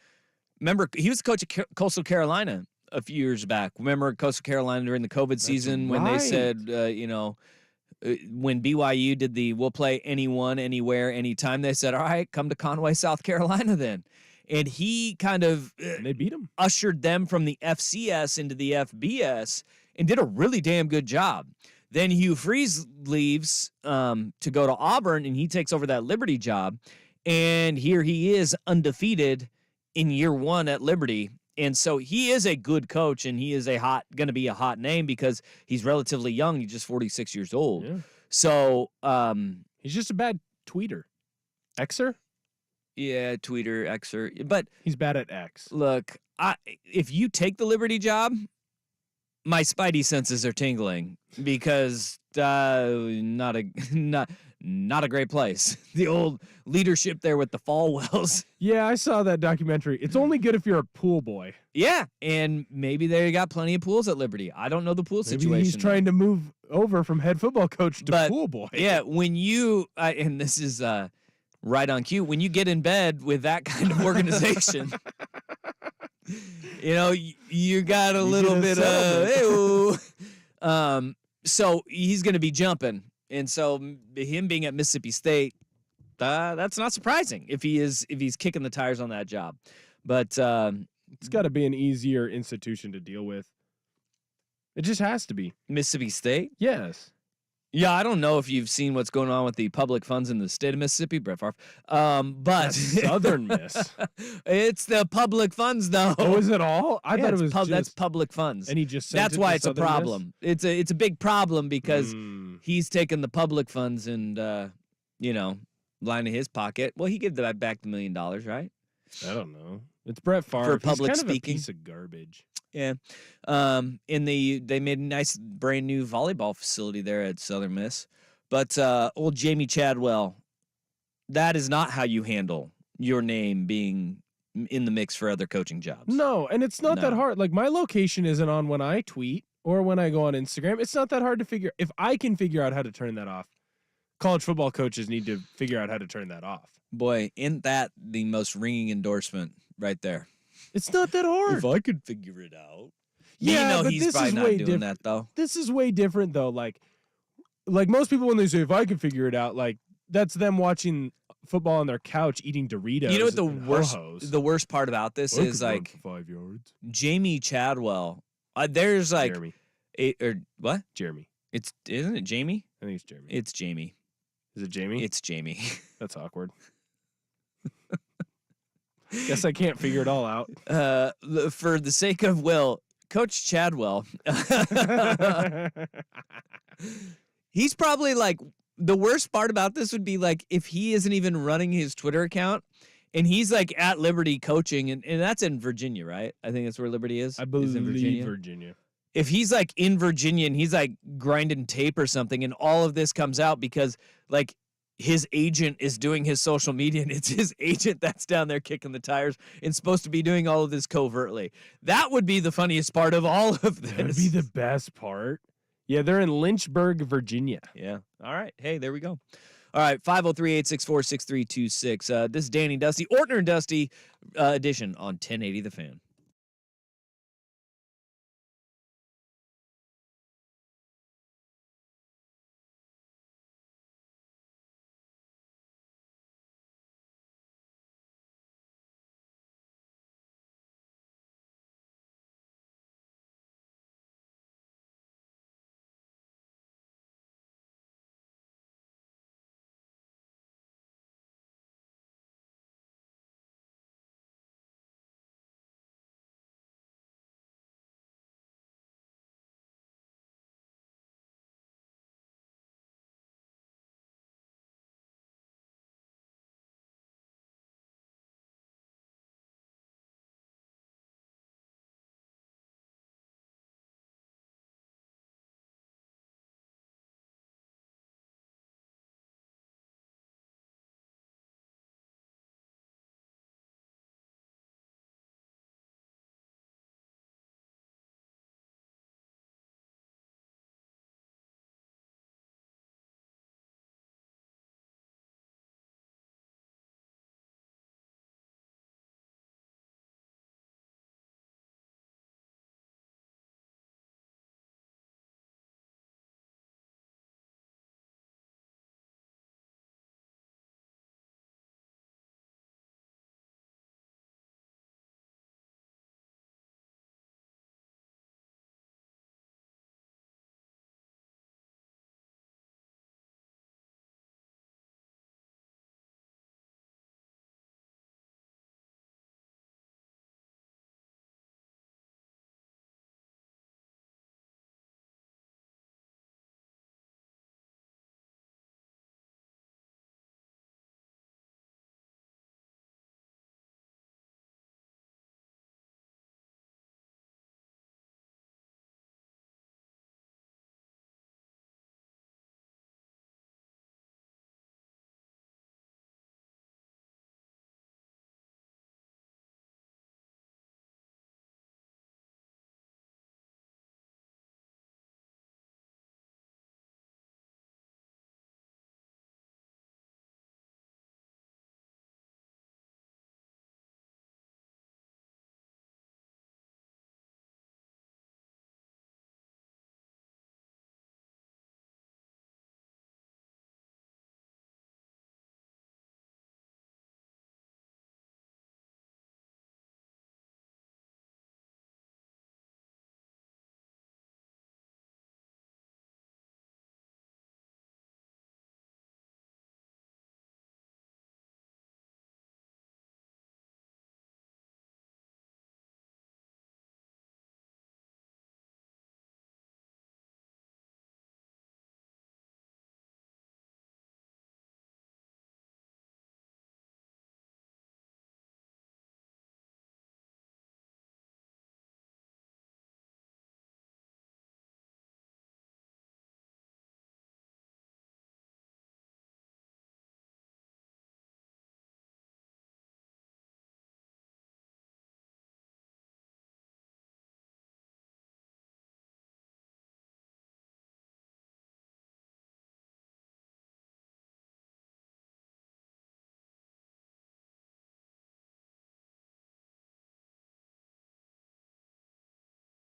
Speaker 1: remember, he was the coach of Coastal Carolina a few years back. Remember Coastal Carolina during the COVID season when they said, when BYU did the we'll play anyone, anywhere, anytime, they said, all right, come to Conway, South Carolina then. And he kind of
Speaker 2: and they beat him,
Speaker 1: ushered them from the FCS into the FBS and did a really damn good job. Then Hugh Freeze leaves to go to Auburn, and he takes over that Liberty job. And here he is undefeated in year one at Liberty. And so he is a good coach, and he is going to be a hot name because he's relatively young. He's just 46 years old.
Speaker 2: Yeah.
Speaker 1: So
Speaker 2: he's just a bad tweeter. Xer?
Speaker 1: Yeah, tweeter, Xer. But
Speaker 2: he's bad at X.
Speaker 1: Look, if you take the Liberty job, my spidey senses are tingling because not a great place. The old leadership there with the Falwells.
Speaker 2: Yeah, I saw that documentary. It's only good if you're a pool boy.
Speaker 1: Yeah, and maybe they got plenty of pools at Liberty. I don't know the pool situation.
Speaker 2: Maybe he's trying to move over from head football coach to pool boy.
Speaker 1: Yeah, when you and this is right on cue, when you get in bed with that kind of organization, you know, you got a little bit of so he's going to be jumping. And so him being at Mississippi State, that's not surprising if he's kicking the tires on that job. But
Speaker 2: it's got to be an easier institution to deal with. It just has to be.
Speaker 1: Mississippi State?
Speaker 2: Yes.
Speaker 1: Yeah, I don't know if you've seen what's going on with the public funds in the state of Mississippi, Brett Favre. But
Speaker 2: that's Southern Miss.
Speaker 1: It's the public funds, though.
Speaker 2: Oh, is it all? I thought it was
Speaker 1: that's public funds.
Speaker 2: And he just
Speaker 1: that's why it's
Speaker 2: Southern
Speaker 1: a problem.
Speaker 2: Miss?
Speaker 1: It's a big problem because he's taken the public funds and line in his pocket. Well, he gave that back the $1 million, right?
Speaker 2: I don't know. It's Brett Favre
Speaker 1: for public
Speaker 2: He's kind
Speaker 1: speaking.
Speaker 2: Of a piece of garbage.
Speaker 1: Yeah. They made a nice brand new volleyball facility there at Southern Miss. But old Jamie Chadwell, that is not how you handle your name being in the mix for other coaching jobs.
Speaker 2: No, and it's not that hard. Like, my location isn't on when I tweet or when I go on Instagram. It's not that hard to figure. If I can figure out how to turn that off, college football coaches need to figure out how to turn that off.
Speaker 1: Boy, isn't that the most ringing endorsement right there?
Speaker 2: It's not that hard.
Speaker 1: If I could figure it out.
Speaker 2: Yeah,
Speaker 1: but
Speaker 2: he's
Speaker 1: this probably
Speaker 2: is
Speaker 1: not
Speaker 2: way
Speaker 1: doing that, though.
Speaker 2: This is way different, though. Like most people, when they say, if I can figure it out, like, that's them watching football on their couch eating Doritos.
Speaker 1: You know what the worst part about this is, like,
Speaker 2: 5 yards.
Speaker 1: Jamie Chadwell. There's like
Speaker 2: Jeremy.
Speaker 1: What?
Speaker 2: Jeremy.
Speaker 1: Isn't it Jamie?
Speaker 2: I think it's Jeremy.
Speaker 1: It's Jamie.
Speaker 2: Is it Jamie?
Speaker 1: It's Jamie.
Speaker 2: That's awkward. Guess I can't figure it all out.
Speaker 1: For the sake of Will, Coach Chadwell, he's probably like, the worst part about this would be like if he isn't even running his Twitter account and he's like at Liberty coaching, and that's in Virginia, right? I think that's where Liberty is.
Speaker 2: I
Speaker 1: Is in
Speaker 2: believe Virginia.
Speaker 1: If he's like in Virginia and he's like grinding tape or something, and all of this comes out because like his agent is doing his social media, and it's his agent that's down there kicking the tires and supposed to be doing all of this covertly. That would be the funniest part of all of this.
Speaker 2: That would be the best part. Yeah, they're in Lynchburg, Virginia.
Speaker 1: Yeah. All right. Hey, there we go. All right, 503-864-6326. This is Danny Dusty, Ortner and Dusty edition on 1080 The Fan.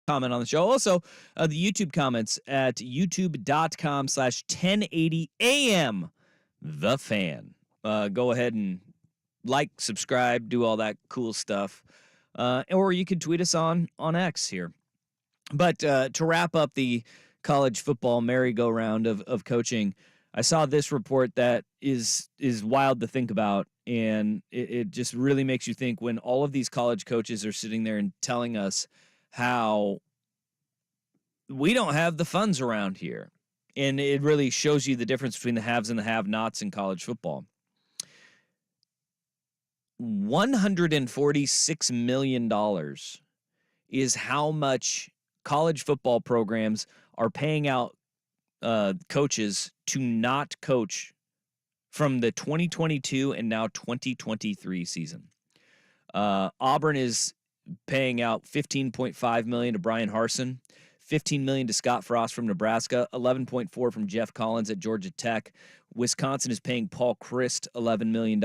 Speaker 1: Comment on the show. Also, the YouTube comments at youtube.com/1080am The Fan. Go ahead and like, subscribe, do all that cool stuff. Or you can tweet us on X here. But to wrap up the college football merry-go-round of coaching, I saw this report that is wild to think about, and it just really makes you think when all of these college coaches are sitting there and telling us how we don't have the funds around here. And it really shows you the difference between the haves and the have-nots in college football. $146 million is how much college football programs are paying out coaches to not coach from the 2022 and now 2023 season. Auburn is paying out $15.5 million to Brian Harsin, $15 million to Scott Frost from Nebraska, $11.4 from Jeff Collins at Georgia Tech. Wisconsin is paying Paul Christ $11 million.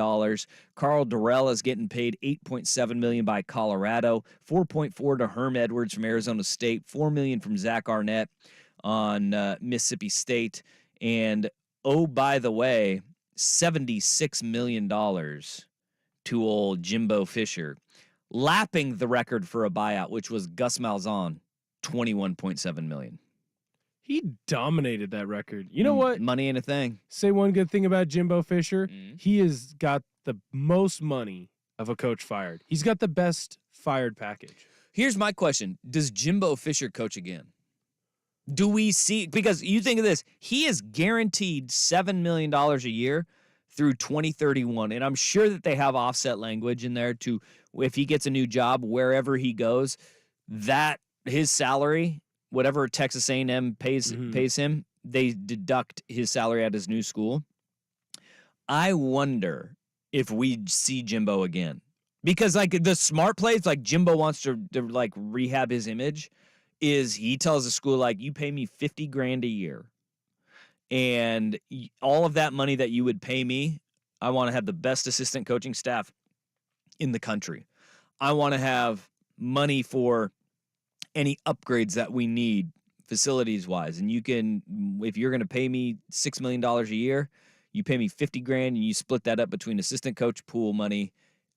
Speaker 1: Carl Durrell is getting paid $8.7 million by Colorado, $4.4 to Herm Edwards from Arizona State, $4 million from Zach Arnett on Mississippi State, and oh, by the way, $76 million to old Jimbo Fisher, lapping the record for a buyout, which was Gus Malzahn, $21.7 million.
Speaker 2: He dominated that record. You know what?
Speaker 1: Money ain't a thing.
Speaker 2: Say one good thing about Jimbo Fisher.
Speaker 1: Mm-hmm.
Speaker 2: He has got the most money of a coach fired. He's got the best fired package.
Speaker 1: Here's my question. Does Jimbo Fisher coach again? Do we see, because you think of this, he is guaranteed $7 million a year through 2031. And I'm sure that they have offset language in there to, if he gets a new job, wherever he goes, that his salary, whatever Texas A&M pays him, they deduct his salary at his new school. I wonder if we see Jimbo again. Because like the smart plays, like Jimbo wants to like rehab his image, is he tells the school, like, you pay me $50,000 a year, and all of that money that you would pay me, I want to have the best assistant coaching staff in the country. I want to have money for any upgrades that we need facilities wise. And you can, if you're going to pay me $6 million a year, you pay me $50,000 and you split that up between assistant coach pool money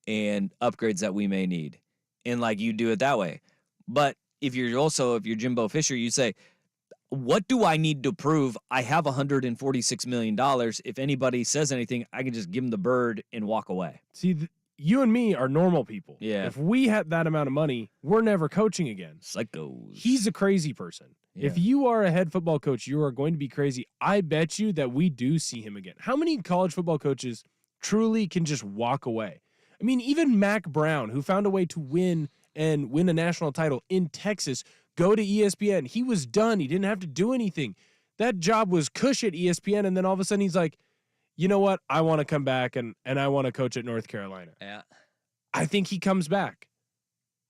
Speaker 1: and upgrades that we may need. And like, you do it that way. But if you're Jimbo Fisher, you say, what do I need to prove? I have $146 million. If anybody says anything, I can just give them the bird and walk away.
Speaker 2: See, you and me are normal people.
Speaker 1: Yeah.
Speaker 2: If we had that amount of money, we're never coaching again.
Speaker 1: Psychos.
Speaker 2: He's a crazy person.
Speaker 1: Yeah.
Speaker 2: If you are a head football coach, you are going to be crazy. I bet you that we do see him again. How many college football coaches truly can just walk away? I mean, even Mac Brown, who found a way to win a national title in Texas, go to ESPN. He was done. He didn't have to do anything. That job was cush at ESPN, and then all of a sudden he's like, you know what? I want to come back and I want to coach at North Carolina.
Speaker 1: Yeah.
Speaker 2: I think he comes back.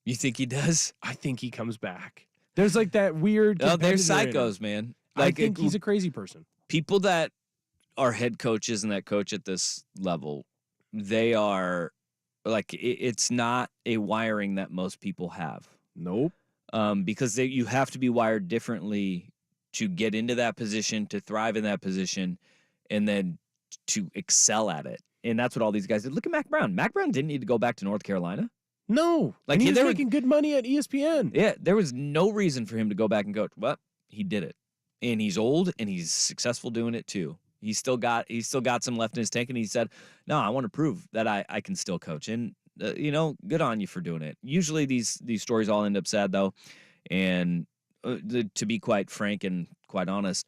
Speaker 1: You think he does?
Speaker 2: I think he comes back. There's like that weird.
Speaker 1: Oh, they're
Speaker 2: competitor in him.
Speaker 1: psychos, man.
Speaker 2: I think he's a crazy person.
Speaker 1: People that are head coaches and that coach at this level, they are like, it's not a wiring that most people have.
Speaker 2: Nope.
Speaker 1: Because you have to be wired differently to get into that position, to thrive in that position, and then to excel at it. And that's what all these guys did. Look at Mac Brown. Mac Brown didn't need to go back to North Carolina.
Speaker 2: No.
Speaker 1: Like,
Speaker 2: and he was making good money at ESPN.
Speaker 1: Yeah, there was no reason for him to go back and coach. But he did it. And he's old and he's successful doing it too. He's still got some left in his tank, and he said, no, I want to prove that I can still coach. And good on you for doing it. Usually these stories all end up sad though. And to be quite frank and quite honest,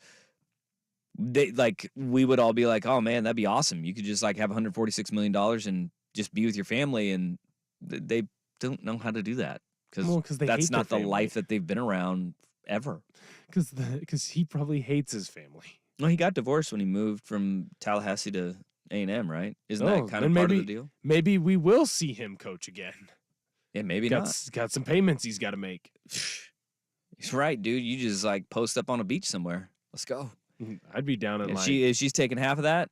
Speaker 1: we would all be like, oh man, that'd be awesome. You could just like have $146 million and just be with your family. And they don't know how to do that because that's not the life that they've been around ever.
Speaker 2: Because he probably hates his family.
Speaker 1: Well, he got divorced when he moved from Tallahassee to A&M, right? Isn't that kind of part of the deal?
Speaker 2: Maybe we will see him coach again.
Speaker 1: Yeah, maybe not.
Speaker 2: Got some payments he's got to make.
Speaker 1: He's right, dude. You just like post up on a beach somewhere. Let's go.
Speaker 2: I'd be down in line.
Speaker 1: If she's taking half of that,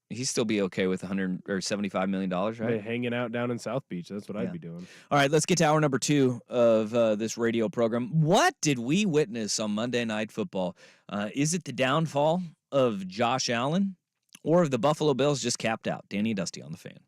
Speaker 1: he'd still be okay with $175 million, right?
Speaker 2: Hanging out down in South Beach. That's what I'd be doing.
Speaker 1: All right, let's get to hour number 2 of this radio program. What did we witness on Monday Night Football? Is it the downfall of Josh Allen, or have the Buffalo Bills just capped out? Danny and Dusty on the Fan.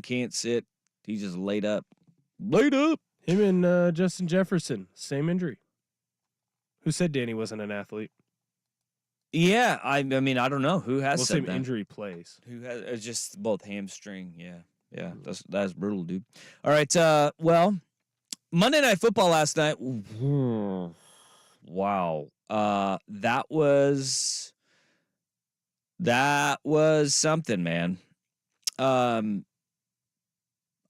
Speaker 1: can't sit. He just laid up. Laid up.
Speaker 2: Him and Justin Jefferson, same injury. Who said Danny wasn't an athlete?
Speaker 1: Yeah, I mean, I don't know who has said
Speaker 2: same
Speaker 1: that.
Speaker 2: injury plays.
Speaker 1: Who has it's just both hamstring? Yeah, that's brutal, dude. All right, well, Monday Night Football last night. Wow, that was something, man.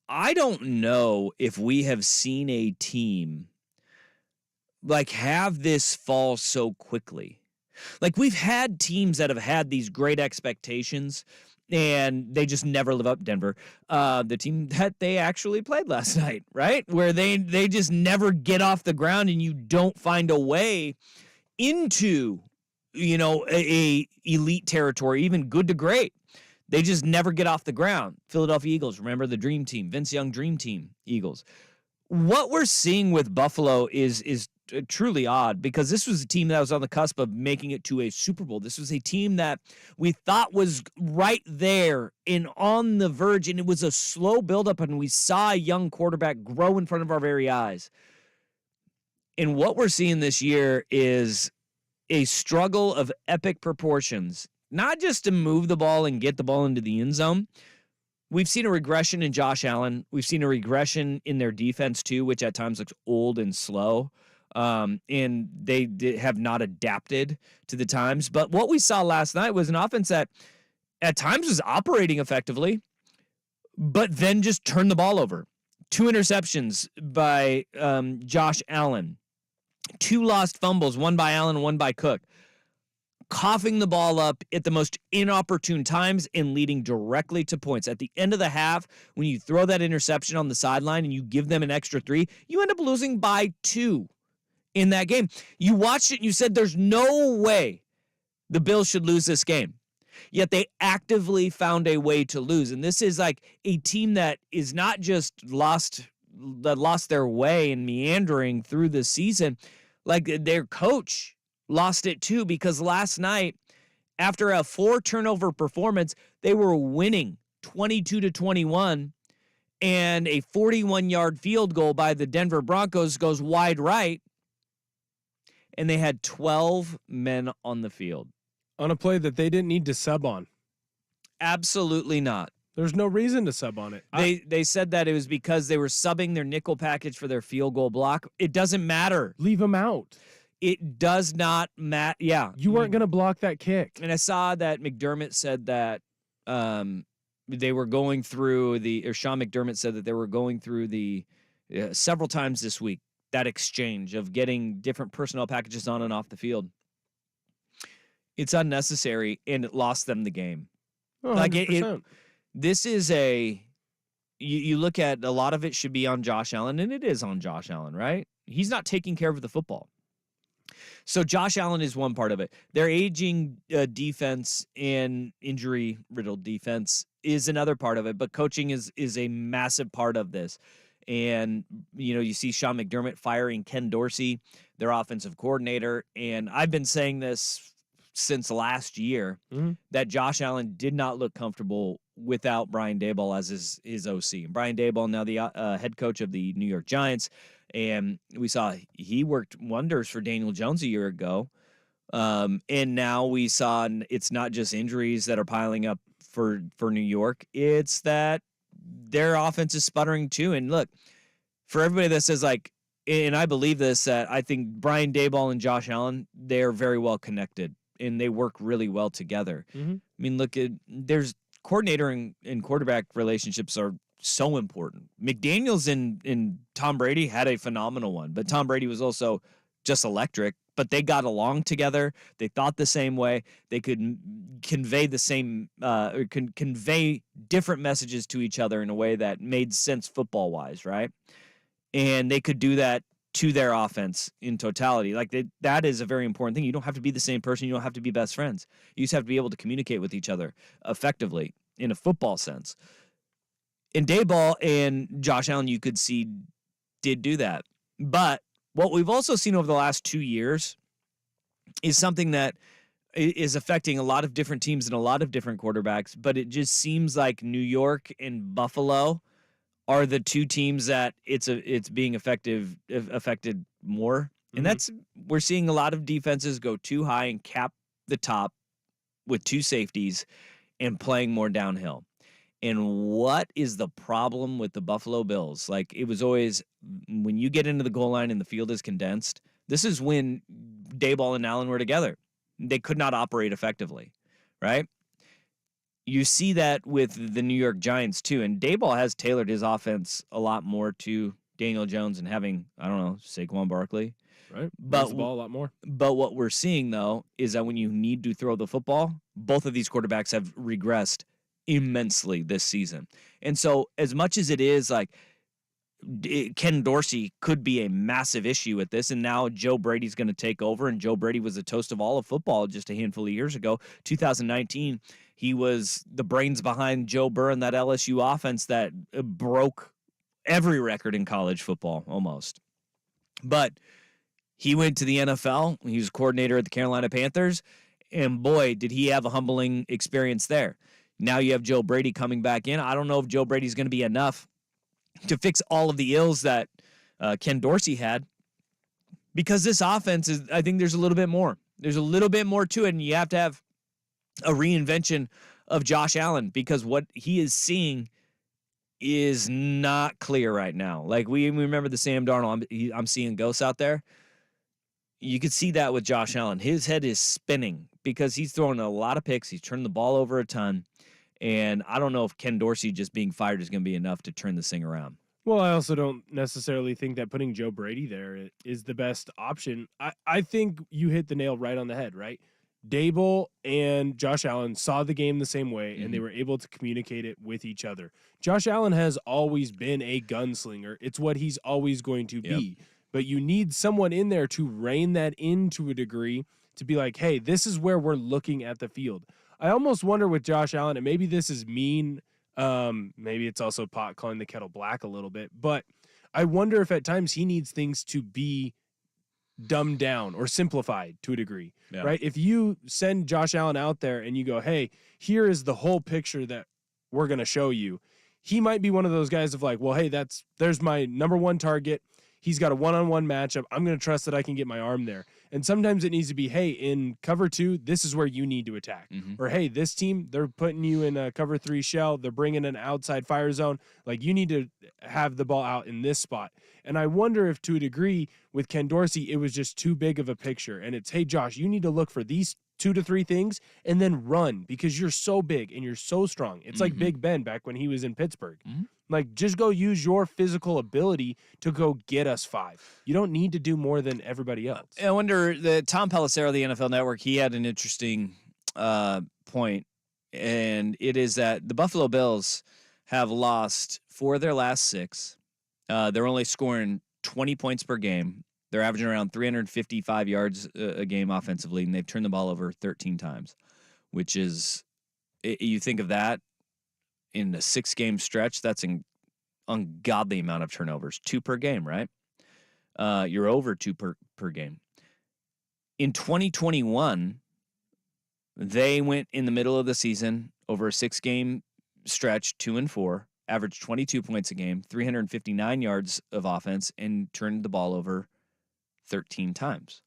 Speaker 1: I don't know if we have seen a team like have this fall so quickly. Like, we've had teams that have had these great expectations and they just never live up. Denver, the team that they actually played last night, right? Where they just never get off the ground and you don't find a way into, a elite territory, even good to great. They just never get off the ground. Philadelphia Eagles, remember the dream team, Vince Young dream team Eagles. What we're seeing with Buffalo is truly odd, because this was a team that was on the cusp of making it to a Super Bowl. This was a team that we thought was right there and on the verge, and it was a slow buildup, and we saw a young quarterback grow in front of our very eyes. And what we're seeing this year is a struggle of epic proportions, not just to move the ball and get the ball into the end zone. We've seen a regression in Josh Allen. We've seen a regression in their defense too, which at times looks old and slow. And they have not adapted to the times. But what we saw last night was an offense that at times was operating effectively, but then just turned the ball over. 2 interceptions by Josh Allen. 2 lost fumbles, one by Allen, one by Cook. Coughing the ball up at the most inopportune times and leading directly to points. At the end of the half, when you throw that interception on the sideline and you give them an extra 3, you end up losing by 2 in that game. You watched it and you said there's no way the Bills should lose this game. Yet they actively found a way to lose. And this is like a team that is not just lost their way and meandering through the season. Like, their coach lost it too, because last night, after a 4 turnover performance, they were winning 22-21, and a 41-yard field goal by the Denver Broncos goes wide right, and they had 12 men on the field.
Speaker 2: On a play that they didn't need to sub on.
Speaker 1: Absolutely not.
Speaker 2: There's no reason to sub on it.
Speaker 1: They said that it was because they were subbing their nickel package for their field goal block. It doesn't matter.
Speaker 2: Leave them out.
Speaker 1: It does not matter. Yeah.
Speaker 2: You weren't going to block that kick.
Speaker 1: And I saw that McDermott said that they were going through Sean McDermott said that they were going through several times this week, that exchange of getting different personnel packages on and off the field. It's unnecessary, and it lost them the game.
Speaker 2: Oh,
Speaker 1: like this is you look at, a lot of it should be on Josh Allen, and it is on Josh Allen, right? He's not taking care of the football. So Josh Allen is one part of it. Their aging defense and injury-riddled defense is another part of it, but coaching is a massive part of this. And, you see Sean McDermott firing Ken Dorsey, their offensive coordinator, and I've been saying this since last year, that Josh Allen did not look comfortable without Brian Daboll as his OC. And Brian Daboll, now the head coach of the New York Giants, and we saw he worked wonders for Daniel Jones a year ago. And now we saw it's not just injuries that are piling up for New York. It's that their offense is sputtering too. And look, for everybody that says, like, and I believe this, that I think Brian Daboll and Josh Allen, they're very well connected and they work really well together. I mean, look, there's coordinator and quarterback relationships are so important. McDaniels and Tom Brady had a phenomenal one, but Tom Brady was also just electric, but they got along together. They thought the same way. They could convey the same, or convey different messages to each other in a way that made sense football wise. Right. And they could do that to their offense in totality. Like, that is a very important thing. You don't have to be the same person. You don't have to be best friends. You just have to be able to communicate with each other effectively in a football sense. And Daboll and Josh Allen, you could see, did do that. But what we've also seen over the last 2 years is something that is affecting a lot of different teams and a lot of different quarterbacks, but it just seems like New York and Buffalo are the two teams that it's being affected more. And that's we're seeing a lot of defenses go too high and cap the top with two safeties and playing more downhill. And what is the problem with the Buffalo Bills? Like, it was always when you get into the goal line and the field is condensed, this is when Daboll and Allen were together. They could not operate effectively, right? You see that with the New York Giants too. And Daboll has tailored his offense a lot more to Daniel Jones and having, I don't know, Saquon Barkley.
Speaker 2: Right.
Speaker 1: But
Speaker 2: Runs the ball a lot more.
Speaker 1: But what we're seeing, though, is that when you need to throw the football, both of these quarterbacks have regressed immensely this season. And so as much as it is like Ken Dorsey could be a massive issue with this, and now Joe Brady's going to take over, and Joe Brady was the toast of all of football just a handful of years ago. 2019, he was the brains behind Joe Burrow and that LSU offense that broke every record in college football almost. But he went to the NFL. He was coordinator at the Carolina Panthers, and boy, did he have a humbling experience there. Now you have Joe Brady coming back in. I don't know if Joe Brady's going to be enough to fix all of the ills that Ken Dorsey had, because this offense is, I think there's a little bit more. There's a little bit more to it, and you have to have a reinvention of Josh Allen, because what he is seeing is not clear right now. Like, we remember the Sam Darnold, I'm seeing ghosts out there. You could see that with Josh Allen. His head is spinning because he's throwing a lot of picks. He's turned the ball over a ton. And I don't know if Ken Dorsey just being fired is going to be enough to turn this thing around.
Speaker 2: Well, I also don't necessarily think that putting Joe Brady there is the best option. I think you hit the nail right on the head, right? Daboll and Josh Allen saw the game the same way, and they were able to communicate it with each other. Josh Allen has always been a gunslinger. It's what he's always going to be. But you need someone in there to rein that in to a degree, to be like, hey, this is where we're looking at the field. I almost wonder with Josh Allen, and maybe this is mean, maybe it's also pot calling the kettle black a little bit, but I wonder if at times he needs things to be dumbed down or simplified to a degree, right? If you send Josh Allen out there and you go, hey, here is the whole picture that we're going to show you, he might be one of those guys of like, well, hey, there's my number one target. He's got a one-on-one matchup. I'm going to trust that I can get my arm there. And sometimes it needs to be, hey, in cover 2, this is where you need to attack. Or, hey, this team, they're putting you in a cover 3 shell. They're bringing an outside fire zone. Like, you need to have the ball out in this spot. And I wonder if, to a degree, with Ken Dorsey, it was just too big of a picture. And it's, hey, Josh, you need to look for these 2 to 3 things and then run, because you're so big and you're so strong. It's like Big Ben back when he was in Pittsburgh. Like, just go use your physical ability to go get us 5. You don't need to do more than everybody else.
Speaker 1: I wonder, the Tom Pelissero of the NFL Network, he had an interesting point, and it is that the Buffalo Bills have lost 4 of their last 6. They're only scoring 20 points per game. They're averaging around 355 yards a game offensively, and they've turned the ball over 13 times, which is, you think of that in a 6-game stretch, that's an ungodly amount of turnovers. 2 per game, right? You're over 2 per game. In 2021, they went in the middle of the season over a 6-game stretch, 2-4, averaged 22 points a game, 359 yards of offense, and turned the ball over 13 times.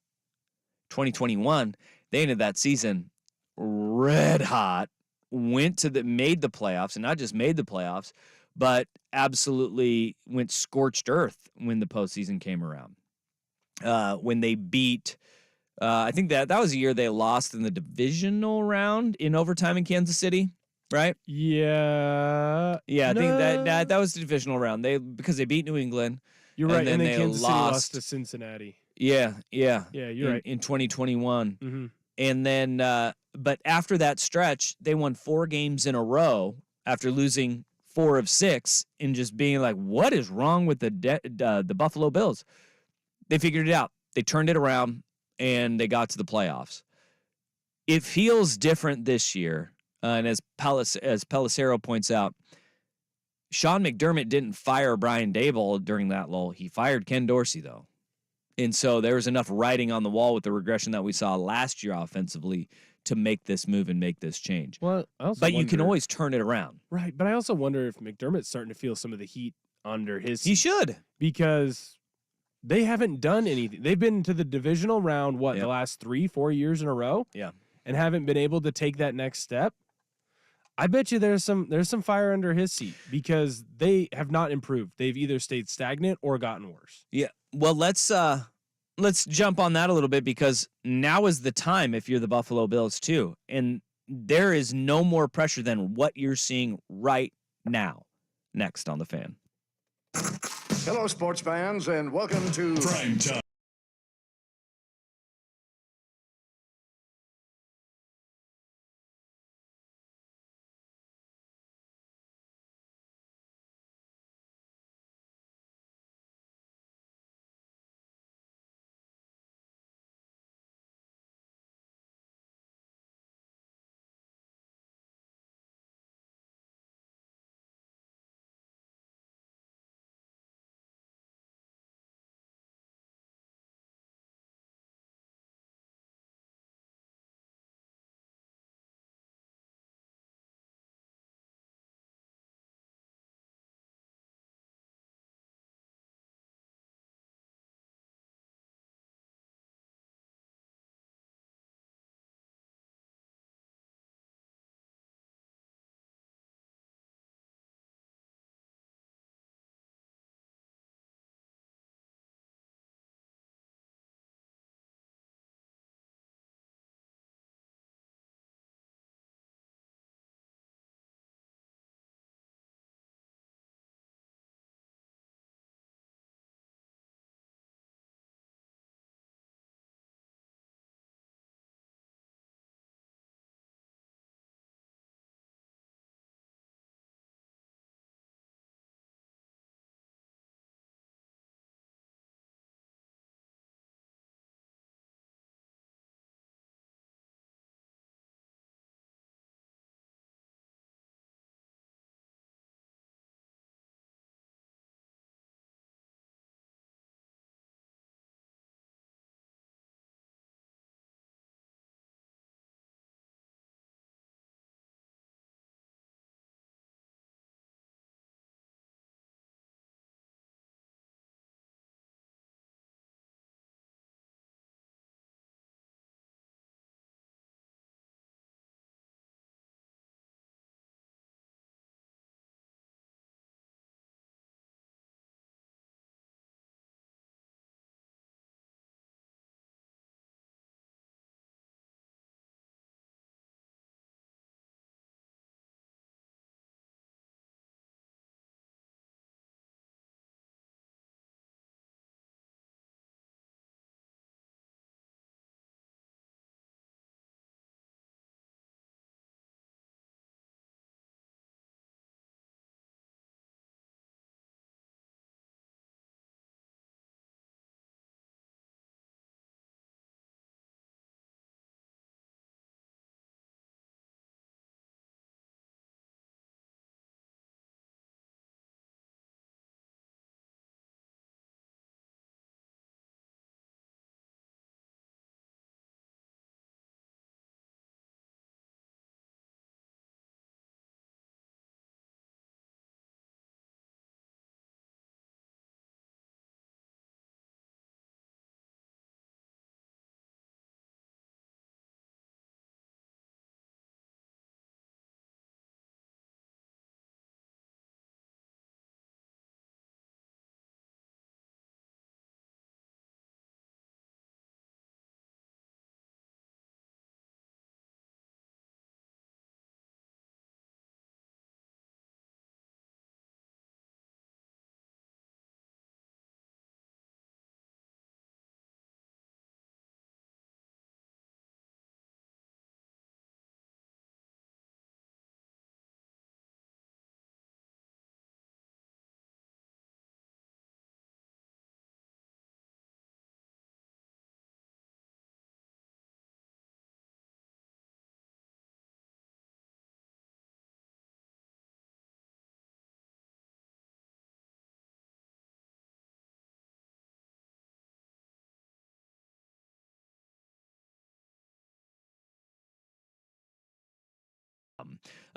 Speaker 1: 2021, they ended that season red hot, made the playoffs, and not just made the playoffs, but absolutely went scorched earth when the postseason came around. When they beat, I think that was the year they lost in the divisional round in overtime in Kansas City, right?
Speaker 2: Yeah.
Speaker 1: Yeah, I think that was the divisional round. Because they beat New England.
Speaker 2: You're right,
Speaker 1: and then
Speaker 2: Kansas City lost to Cincinnati.
Speaker 1: Yeah.
Speaker 2: Yeah, you're right.
Speaker 1: In 2021. And then, but after that stretch, they won 4 games in a row after losing 4 of 6 and just being like, what is wrong with the Buffalo Bills? They figured it out. They turned it around, and they got to the playoffs. It feels different this year. And as Pelissero points out, Sean McDermott didn't fire Brian Daboll during that lull. He fired Ken Dorsey, though. And so there was enough writing on the wall with the regression that we saw last year offensively to make this move and make this change.
Speaker 2: Well, I also
Speaker 1: But you can
Speaker 2: wonder-
Speaker 1: always turn it around.
Speaker 2: Right, but I also wonder if McDermott's starting to feel some of the heat under his
Speaker 1: He
Speaker 2: seat
Speaker 1: should.
Speaker 2: because they haven't done anything. They've been to the divisional round,
Speaker 1: Yep.
Speaker 2: the last 3-4 years in a row?
Speaker 1: Yeah.
Speaker 2: And haven't been able to take that next step. I bet you there's some fire under his seat because they have not improved. They've either stayed stagnant or gotten worse.
Speaker 1: Yeah. Well, let's jump on that a little bit because now is the time if you're the Buffalo Bills too. And there is no more pressure than what you're seeing right now. Next on The Fan.
Speaker 3: Hello, sports fans, and welcome to
Speaker 5: Prime Time.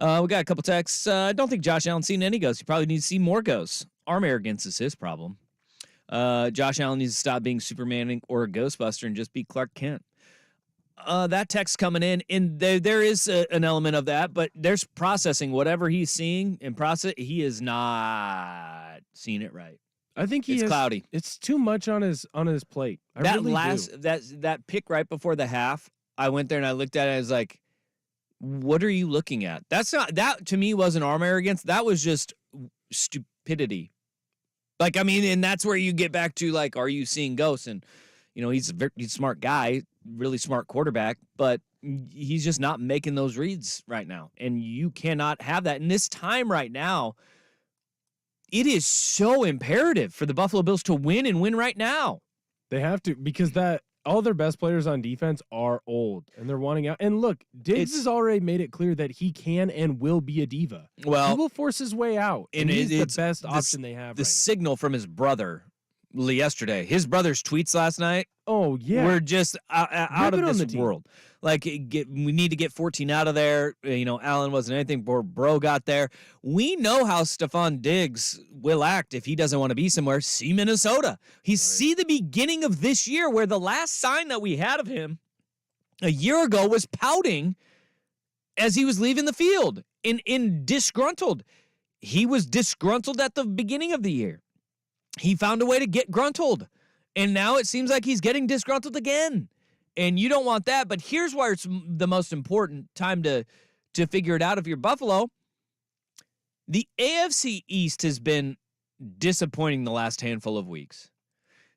Speaker 1: We got a couple texts. I don't think Josh Allen's seen any ghosts. He probably needs to see more ghosts. Arm arrogance is his problem. Josh Allen needs to stop being Superman or a Ghostbuster and just be Clark Kent. That text coming in, and there is an element of that, but there's processing whatever he's seeing and process. He is not seeing it right.
Speaker 2: I think
Speaker 1: It's cloudy.
Speaker 2: It's too much on his plate.
Speaker 1: That pick right before the half, I went there and I looked at it. And I was like, "What are you looking at?" That to me wasn't arm arrogance. That was just stupidity. Like, I mean, and that's where you get back to, like, are you seeing ghosts? And he's a smart guy, really smart quarterback, but he's just not making those reads right now. And you cannot have that. In this time right now, it is so imperative for the Buffalo Bills to win and win right now.
Speaker 2: They have to, because all their best players on defense are old and they're wanting out. And look, Diggs has already made it clear that he can and will be a diva.
Speaker 1: Well,
Speaker 2: he will force his way out. And he's the best option they have.
Speaker 1: The signal from his brother yesterday, his brother's tweets last night.
Speaker 2: Oh yeah,
Speaker 1: we're just out of this world. Like, we need to get 14 out of there. Allen wasn't anything. Bro got there. We know how Stephon Diggs will act if he doesn't want to be somewhere. See Minnesota. See the beginning of this year, where the last sign that we had of him a year ago was pouting as he was leaving the field in disgruntled. He was disgruntled at the beginning of the year. He found a way to get gruntled, and now it seems like he's getting disgruntled again. And you don't want that, but here's where it's the most important time to figure it out if you're Buffalo. The AFC East has been disappointing the last handful of weeks.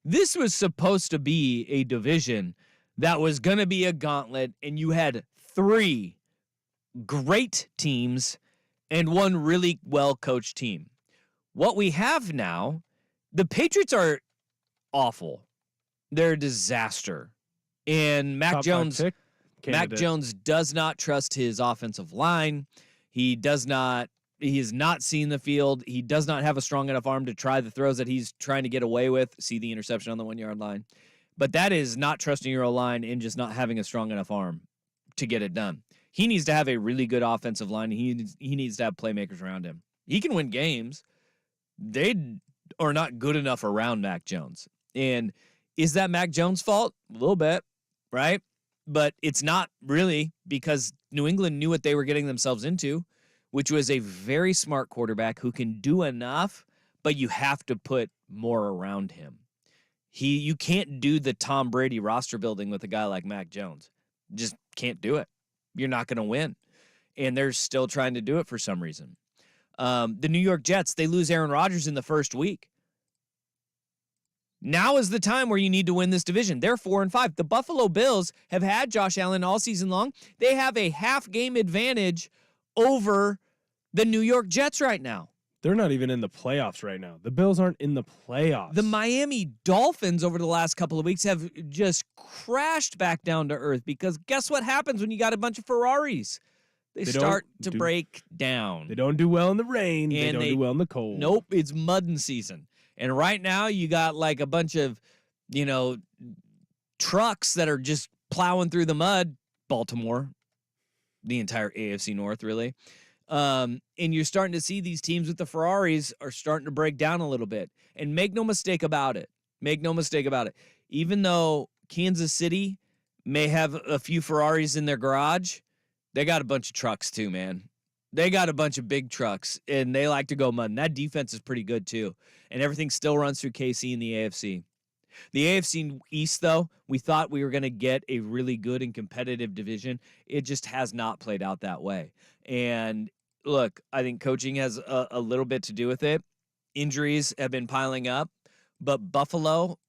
Speaker 1: This was supposed to be a division that was going to be a gauntlet, and you had 3 great teams and 1 really well-coached team. What we have now, the Patriots are awful. They're a disaster. And Mac Jones does not trust his offensive line. He has not seen the field. He does not have a strong enough arm to try the throws that he's trying to get away with. See the interception on the 1-yard line. But that is not trusting your O-line and just not having a strong enough arm to get it done. He needs to have a really good offensive line. He needs to have playmakers around him. He can win games. They are not good enough around Mac Jones. And is that Mac Jones' fault? A little bit. Right? But it's not really, because New England knew what they were getting themselves into, which was a very smart quarterback who can do enough, but you have to put more around him. You can't do the Tom Brady roster building with a guy like Mac Jones. Just can't do it. You're not going to win. And they're still trying to do it for some reason. The New York Jets, they lose Aaron Rodgers in the first week. Now is the time where you need to win this division. They're 4-5. The Buffalo Bills have had Josh Allen all season long. They have a half-game advantage over the New York Jets right now.
Speaker 2: They're not even in the playoffs right now. The Bills aren't in the playoffs.
Speaker 1: The Miami Dolphins over the last couple of weeks have just crashed back down to earth, because guess what happens when you got a bunch of Ferraris? They start to break down.
Speaker 2: They don't do well in the rain. They don't do well in the cold.
Speaker 1: Nope, it's mudding season. And right now, you got like a bunch of, trucks that are just plowing through the mud. Baltimore, the entire AFC North, really. And you're starting to see these teams with the Ferraris are starting to break down a little bit. And make no mistake about it. Even though Kansas City may have a few Ferraris in their garage, they got a bunch of trucks too, man. They got a bunch of big trucks, and they like to go mud. And that defense is pretty good, too. And everything still runs through KC in the AFC. The AFC East, though, we thought we were going to get a really good and competitive division. It just has not played out that way. And, look, I think coaching has a little bit to do with it. Injuries have been piling up. But Buffalo,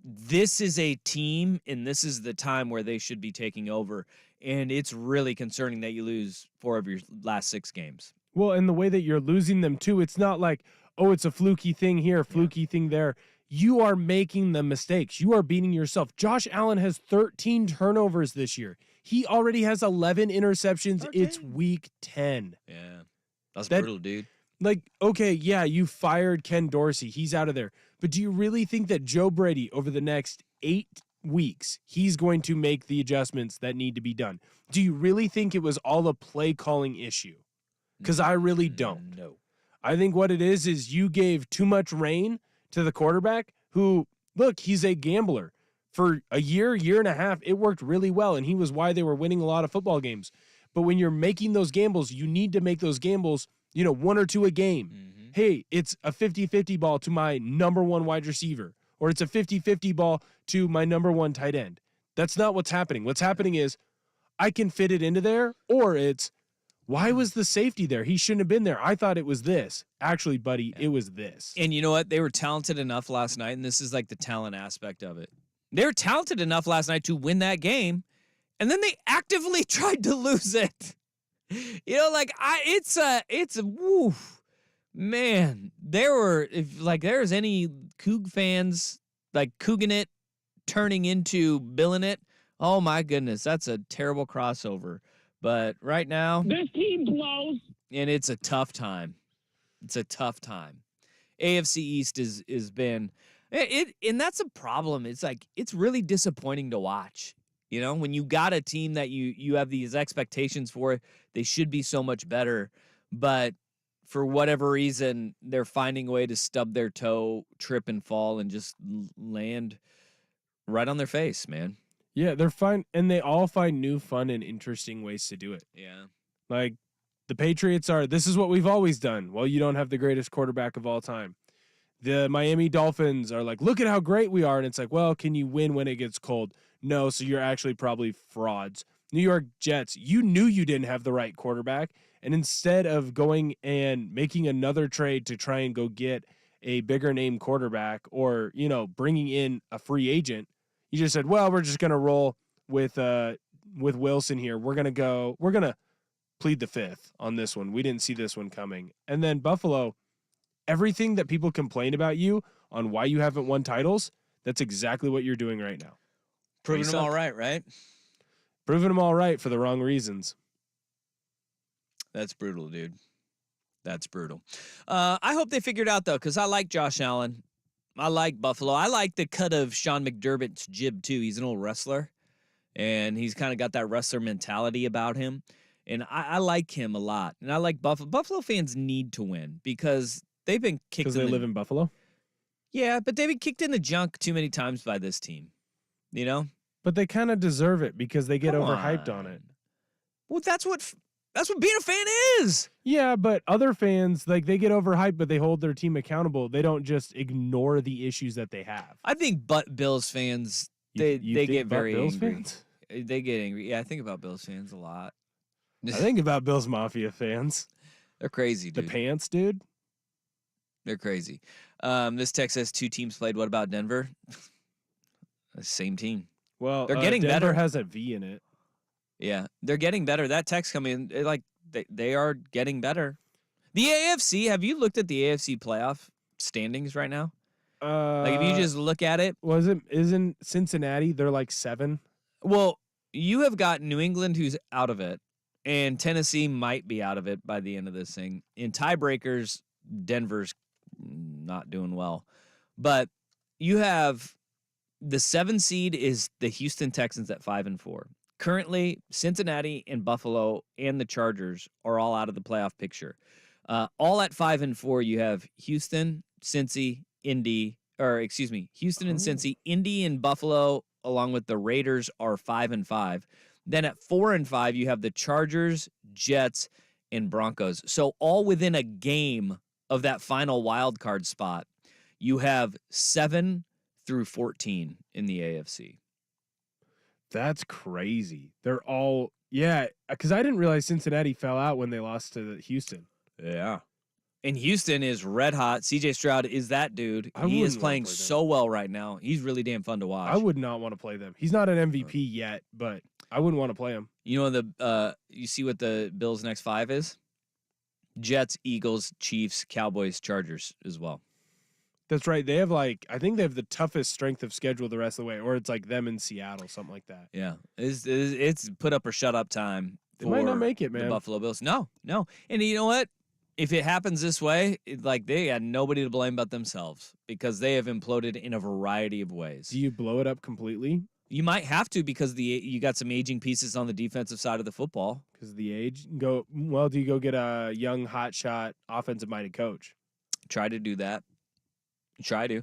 Speaker 1: this is a team, and this is the time where they should be taking over. And it's really concerning that you lose 4 of your last 6 games.
Speaker 2: Well, and the way that you're losing them, too, it's not like, oh, it's a fluky thing here, fluky thing there. You are making the mistakes. You are beating yourself. Josh Allen has 13 turnovers this year. He already has 11 interceptions. 13. It's week 10.
Speaker 1: Yeah, that's brutal, dude.
Speaker 2: Like, okay, yeah, you fired Ken Dorsey. He's out of there. But do you really think that Joe Brady, over the next 8 weeks, he's going to make the adjustments that need to be done? Do you really think it was all a play calling issue? Because I really don't.
Speaker 1: No.
Speaker 2: I think what it is you gave too much reign to the quarterback who, look, he's a gambler. For a year and a half, it worked really well, and he was why they were winning a lot of football games. But when you're making those gambles, you need to make those gambles, 1 or 2 a game.
Speaker 1: Mm-hmm.
Speaker 2: Hey, it's a 50-50 ball to my number 1 wide receiver, or it's a 50-50 ball to my number 1 tight end. That's not what's happening. What's happening is I can fit it into there, or it's, why was the safety there? He shouldn't have been there. I thought it was this. Actually, buddy, it was this.
Speaker 1: And you know what? They were talented enough last night, and this is like the talent aspect of it. They were talented enough last night to win that game, and then they actively tried to lose it. Woo, man. If there's any Coug fans like Couging it, turning into Billing it, oh my goodness, that's a terrible crossover. But right now,
Speaker 5: this team blows,
Speaker 1: and it's a tough time. It's a tough time. AFC East has been it, and that's a problem. It's like it's really disappointing to watch. When you got a team that you have these expectations for, they should be so much better, but for whatever reason, they're finding a way to stub their toe, trip and fall, and just land right on their face, man.
Speaker 2: Yeah, they're fine, and they all find new, fun, and interesting ways to do it.
Speaker 1: Yeah.
Speaker 2: Like, the Patriots this is what we've always done. Well, you don't have the greatest quarterback of all time. The Miami Dolphins are like, look at how great we are. And it's like, well, can you win when it gets cold? No, so you're actually probably frauds. New York Jets, you knew you didn't have the right quarterback. And instead of going and making another trade to try and go get a bigger name quarterback or, bringing in a free agent, you just said, well, we're just going to roll with Wilson here. We're going to plead the fifth on this one. We didn't see this one coming. And then Buffalo, everything that people complain about you on why you haven't won titles, that's exactly what you're doing right now.
Speaker 1: Proving them all right?
Speaker 2: Proving them all right for the wrong reasons.
Speaker 1: That's brutal, dude. That's brutal. I hope they figured out, though, because I like Josh Allen. I like Buffalo. I like the cut of Sean McDermott's jib, too. He's an old wrestler, and he's kind of got that wrestler mentality about him. And I like him a lot. And I like Buffalo. Buffalo fans need to win because they've been kicked
Speaker 2: because they live in Buffalo?
Speaker 1: Yeah, but they've been kicked in the junk too many times by this team. But
Speaker 2: they kind of deserve it because they get overhyped on it.
Speaker 1: Well, that's what being a fan is.
Speaker 2: Yeah, but other fans, they get overhyped, but they hold their team accountable. They don't just ignore the issues that they have.
Speaker 1: I think Bills fans, they get very Bills angry. Fans? They get angry. Yeah, I think about Bills fans a lot.
Speaker 2: I think about Bills Mafia fans.
Speaker 1: They're crazy, dude.
Speaker 2: The pants, dude.
Speaker 1: They're crazy. This text says 2 teams played. What about Denver? Same team.
Speaker 2: Well,
Speaker 1: they're getting
Speaker 2: Denver
Speaker 1: better.
Speaker 2: Has a V in it.
Speaker 1: Yeah, they're getting better. That text coming in, they are getting better. The AFC. Have you looked at the AFC playoff standings right now? If you just look at it,
Speaker 2: isn't Cincinnati? They're like 7.
Speaker 1: Well, you have got New England who's out of it, and Tennessee might be out of it by the end of this thing. In tiebreakers, Denver's not doing well, but you have the 7 seed is the Houston Texans at 5-4. Currently, Cincinnati and Buffalo and the Chargers are all out of the playoff picture. All at 5-4, you have Houston, Cincy, Houston and Cincy, Indy and Buffalo, along with the Raiders, are 5-5. Then at 4-5, you have the Chargers, Jets, and Broncos. So all within a game of that final wild card spot, you have 7 through 14 in the AFC.
Speaker 2: That's crazy. They're all, because I didn't realize Cincinnati fell out when they lost to Houston.
Speaker 1: Yeah. And Houston is red hot. CJ Stroud is that dude. He is playing so well right now. He's really damn fun to watch.
Speaker 2: I would not want to play them. He's not an MVP yet, but I wouldn't want to play him.
Speaker 1: You know you see what the Bills' next 5 is? Jets, Eagles, Chiefs, Cowboys, Chargers as well.
Speaker 2: That's right. They have I think they have the toughest strength of schedule the rest of the way, or it's like them in Seattle, something like that.
Speaker 1: Yeah, it's put up or shut up time.
Speaker 2: They might not make it, man.
Speaker 1: The Buffalo Bills. No. And you know what? If it happens this way, they had nobody to blame but themselves because they have imploded in a variety of ways.
Speaker 2: Do you blow it up completely?
Speaker 1: You might have to because you got some aging pieces on the defensive side of the football.
Speaker 2: Because of the age. Do you go get a young, hotshot, offensive-minded coach?
Speaker 1: Try to do that. Try to.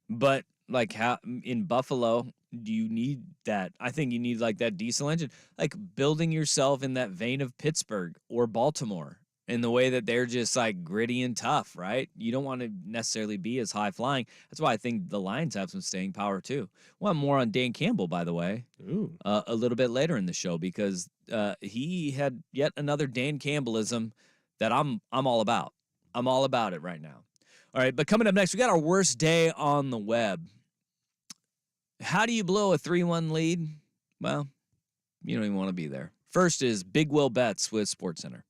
Speaker 1: But like how in Buffalo, do you need that? I think you need like that diesel engine, like building yourself in that vein of Pittsburgh or Baltimore in the way that they're just like gritty and tough, right? You don't want to necessarily be as high flying. That's why I think the Lions have some staying power too. Well, more on Dan Campbell, by the way,
Speaker 2: Ooh.
Speaker 1: a little bit later in the show because he had yet another Dan Campbellism that I'm all about. I'm all about it right now. All right, but coming up next, we got our worst day on the web. How do you blow a 3-1 lead? Well, you don't even want to be there. First is Big Will Betts with SportsCenter.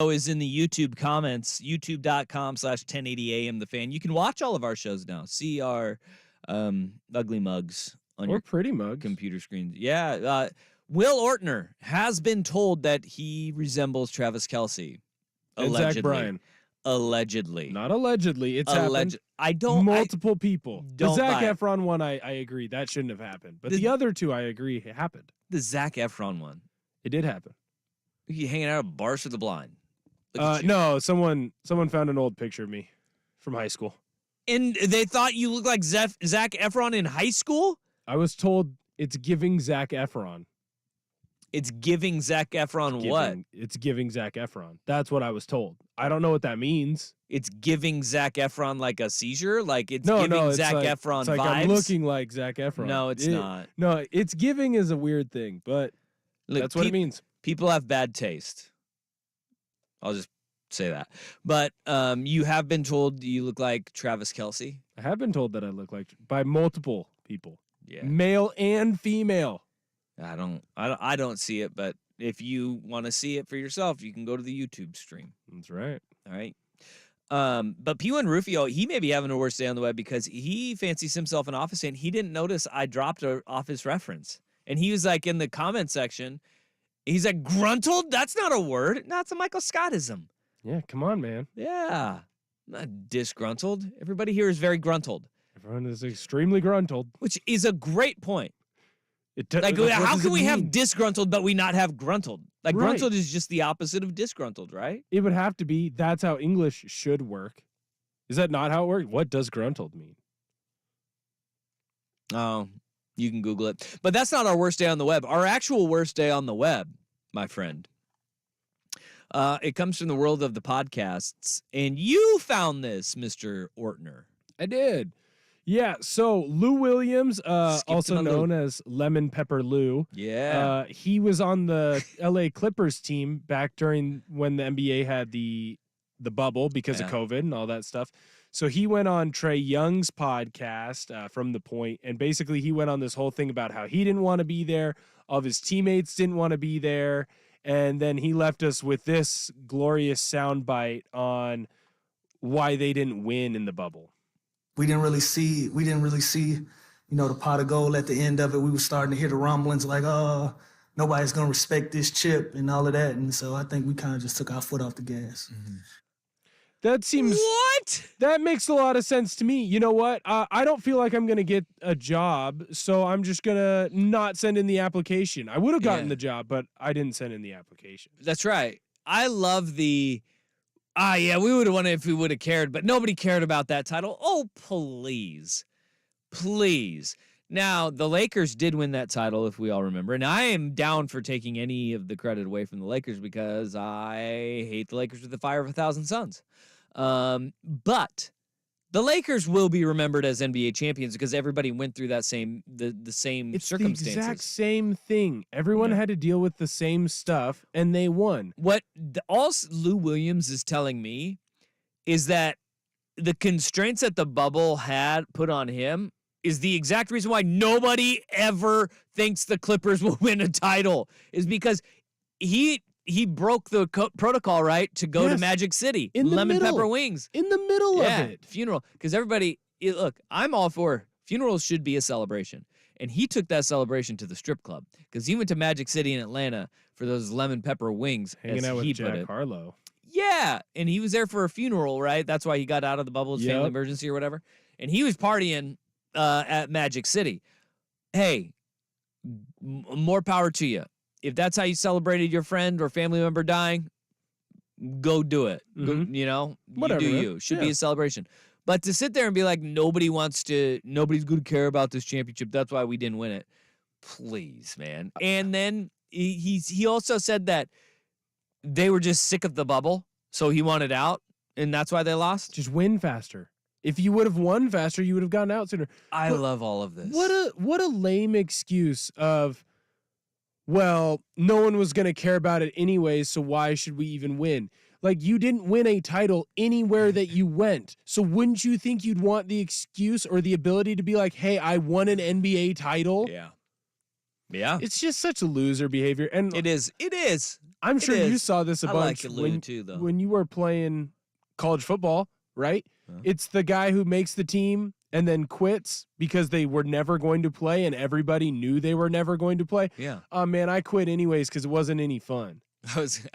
Speaker 1: is in the YouTube comments, youtube.com/1080am the fan. You can watch all of our shows now. See our ugly mugs on
Speaker 2: Or
Speaker 1: your
Speaker 2: pretty mugs.
Speaker 1: computer screens. Yeah. Will Ortner has been told that he resembles Travis Kelce.
Speaker 2: And
Speaker 1: Allegedly.
Speaker 2: Zach Bryan.
Speaker 1: Allegedly.
Speaker 2: Not allegedly. It's happened.
Speaker 1: I don't.
Speaker 2: Multiple people. The
Speaker 1: don't
Speaker 2: Zac
Speaker 1: buy it.
Speaker 2: Efron one, I agree. That shouldn't have happened. But the other two, I agree, happened.
Speaker 1: The Zac Efron one.
Speaker 2: It did happen.
Speaker 1: You hanging out at bars for the blind. Look at you.
Speaker 2: No, someone found an old picture of me from high school.
Speaker 1: And they thought you looked like Zac Efron in high school?
Speaker 2: I was told it's giving Zac Efron.
Speaker 1: It's giving Zac Efron what?
Speaker 2: It's giving Zac Efron. That's what I was told. I don't know what that means.
Speaker 1: It's giving Zac Efron like a seizure? Like it's
Speaker 2: No,
Speaker 1: giving
Speaker 2: it's
Speaker 1: Zac
Speaker 2: like,
Speaker 1: Efron
Speaker 2: it's like
Speaker 1: vibes?
Speaker 2: I'm looking like Zac Efron.
Speaker 1: No, it's not.
Speaker 2: No, it's giving is a weird thing, but
Speaker 1: Look,
Speaker 2: that's what it means.
Speaker 1: People have bad taste. I'll just say that. But you have been told you look like Travis Kelce?
Speaker 2: I have been told that I look like by multiple people.
Speaker 1: Yeah.
Speaker 2: Male and female.
Speaker 1: I don't see it, but if you want to see it for yourself, you can go to the YouTube stream.
Speaker 2: That's right.
Speaker 1: All right. But P1 Rufio, he may be having a worse day on the web because he fancies himself an Office fan. He didn't notice I dropped an Office reference. And he was like in the comment section, he's like, gruntled? That's not a word. No, it's a Michael Scottism.
Speaker 2: Yeah, come on, man.
Speaker 1: Yeah. Not disgruntled. Everybody here is very gruntled.
Speaker 2: Everyone is extremely gruntled.
Speaker 1: Which is a great point. Like,
Speaker 2: what
Speaker 1: how
Speaker 2: does
Speaker 1: can
Speaker 2: it
Speaker 1: we have
Speaker 2: mean?
Speaker 1: disgruntled, but we not have gruntled? Like,
Speaker 2: Right.
Speaker 1: gruntled is just the opposite of disgruntled, right?
Speaker 2: It would have to be. That's how English should work. Is that not how it works? What does gruntled mean?
Speaker 1: Oh, you can Google it. But that's not our worst day on the web. Our actual worst day on the web, my friend. It comes from the world of the podcasts. And you found this, Mr. Ortner.
Speaker 2: I did. Yeah, so Lou Williams, also
Speaker 1: him a
Speaker 2: known as Lemon Pepper Lou.
Speaker 1: Yeah.
Speaker 2: He was on the LA Clippers team back during when the NBA had the bubble because of COVID and all that stuff. So he went on Trae Young's podcast from The Point, and basically he went on this whole thing about how he didn't want to be there, all of his teammates didn't want to be there, and then he left us with this glorious soundbite on why they didn't win in the bubble.
Speaker 5: We didn't really see, the pot of gold at the end of it. We were starting to hear the rumblings like, oh, nobody's going to respect this chip and all of that. And so I think we kind of just took our foot off the gas.
Speaker 1: Mm-hmm.
Speaker 2: That seems...
Speaker 1: What?
Speaker 2: That makes a lot of sense to me. You know what? I don't feel like I'm going to get a job, so I'm just going to not send in the application. I would have gotten the job, but I didn't send in the application.
Speaker 1: That's right. I love the... yeah, we would have won it if we would have cared, but nobody cared about that title. Oh, please. Please. Now, the Lakers did win that title, if we all remember, and I am down for taking any of the credit away from the Lakers because I hate the Lakers with the fire of 1,000 suns. But the Lakers will be remembered as NBA champions because everybody went through that same
Speaker 2: It's
Speaker 1: circumstances.
Speaker 2: the exact same thing. Everyone had to deal with the same stuff, and they won.
Speaker 1: What all Lou Williams is telling me is that the constraints that the bubble had put on him is the exact reason why nobody ever thinks the Clippers will win a title, is because he broke the protocol, right, to go to Magic City.
Speaker 2: In the
Speaker 1: Lemon
Speaker 2: middle.
Speaker 1: Pepper Wings.
Speaker 2: In the middle of it.
Speaker 1: Funeral. Because everybody, look, I'm all for funerals should be a celebration. And he took that celebration to the strip club because he went to Magic City in Atlanta for those lemon pepper wings.
Speaker 2: Hanging out with
Speaker 1: put
Speaker 2: Jack
Speaker 1: it.
Speaker 2: Harlow.
Speaker 1: Yeah, and he was there for a funeral, right? That's why he got out of the bubble, his family emergency or whatever. And he was partying at Magic City. Hey, more power to you. If that's how you celebrated your friend or family member dying, go do it. Go,
Speaker 2: Whatever,
Speaker 1: you do
Speaker 2: man.
Speaker 1: you. Should be a celebration. But to sit there and be like, nobody's going to care about this championship. That's why we didn't win it. Please, man. And then he also said that they were just sick of the bubble, so he wanted out, and that's why they lost.
Speaker 2: Just win faster. If you would have won faster, you would have gotten out sooner.
Speaker 1: I love all of this.
Speaker 2: What a lame excuse of, well, no one was going to care about it anyways, so why should we even win? Like, you didn't win a title anywhere that you went. So wouldn't you think you'd want the excuse or the ability to be like, hey, I won an NBA title?
Speaker 1: Yeah. Yeah.
Speaker 2: It's just such loser behavior. And
Speaker 1: It is. It is.
Speaker 2: I'm
Speaker 1: It
Speaker 2: sure you
Speaker 1: is.
Speaker 2: saw this a
Speaker 1: I
Speaker 2: bunch
Speaker 1: like Lou too, though.
Speaker 2: when you were playing college football, right?
Speaker 1: Huh?
Speaker 2: It's the guy who makes the team and then quits because they were never going to play and everybody knew they were never going to play.
Speaker 1: Yeah.
Speaker 2: Oh, man, I quit anyways because it wasn't any fun.
Speaker 1: I was.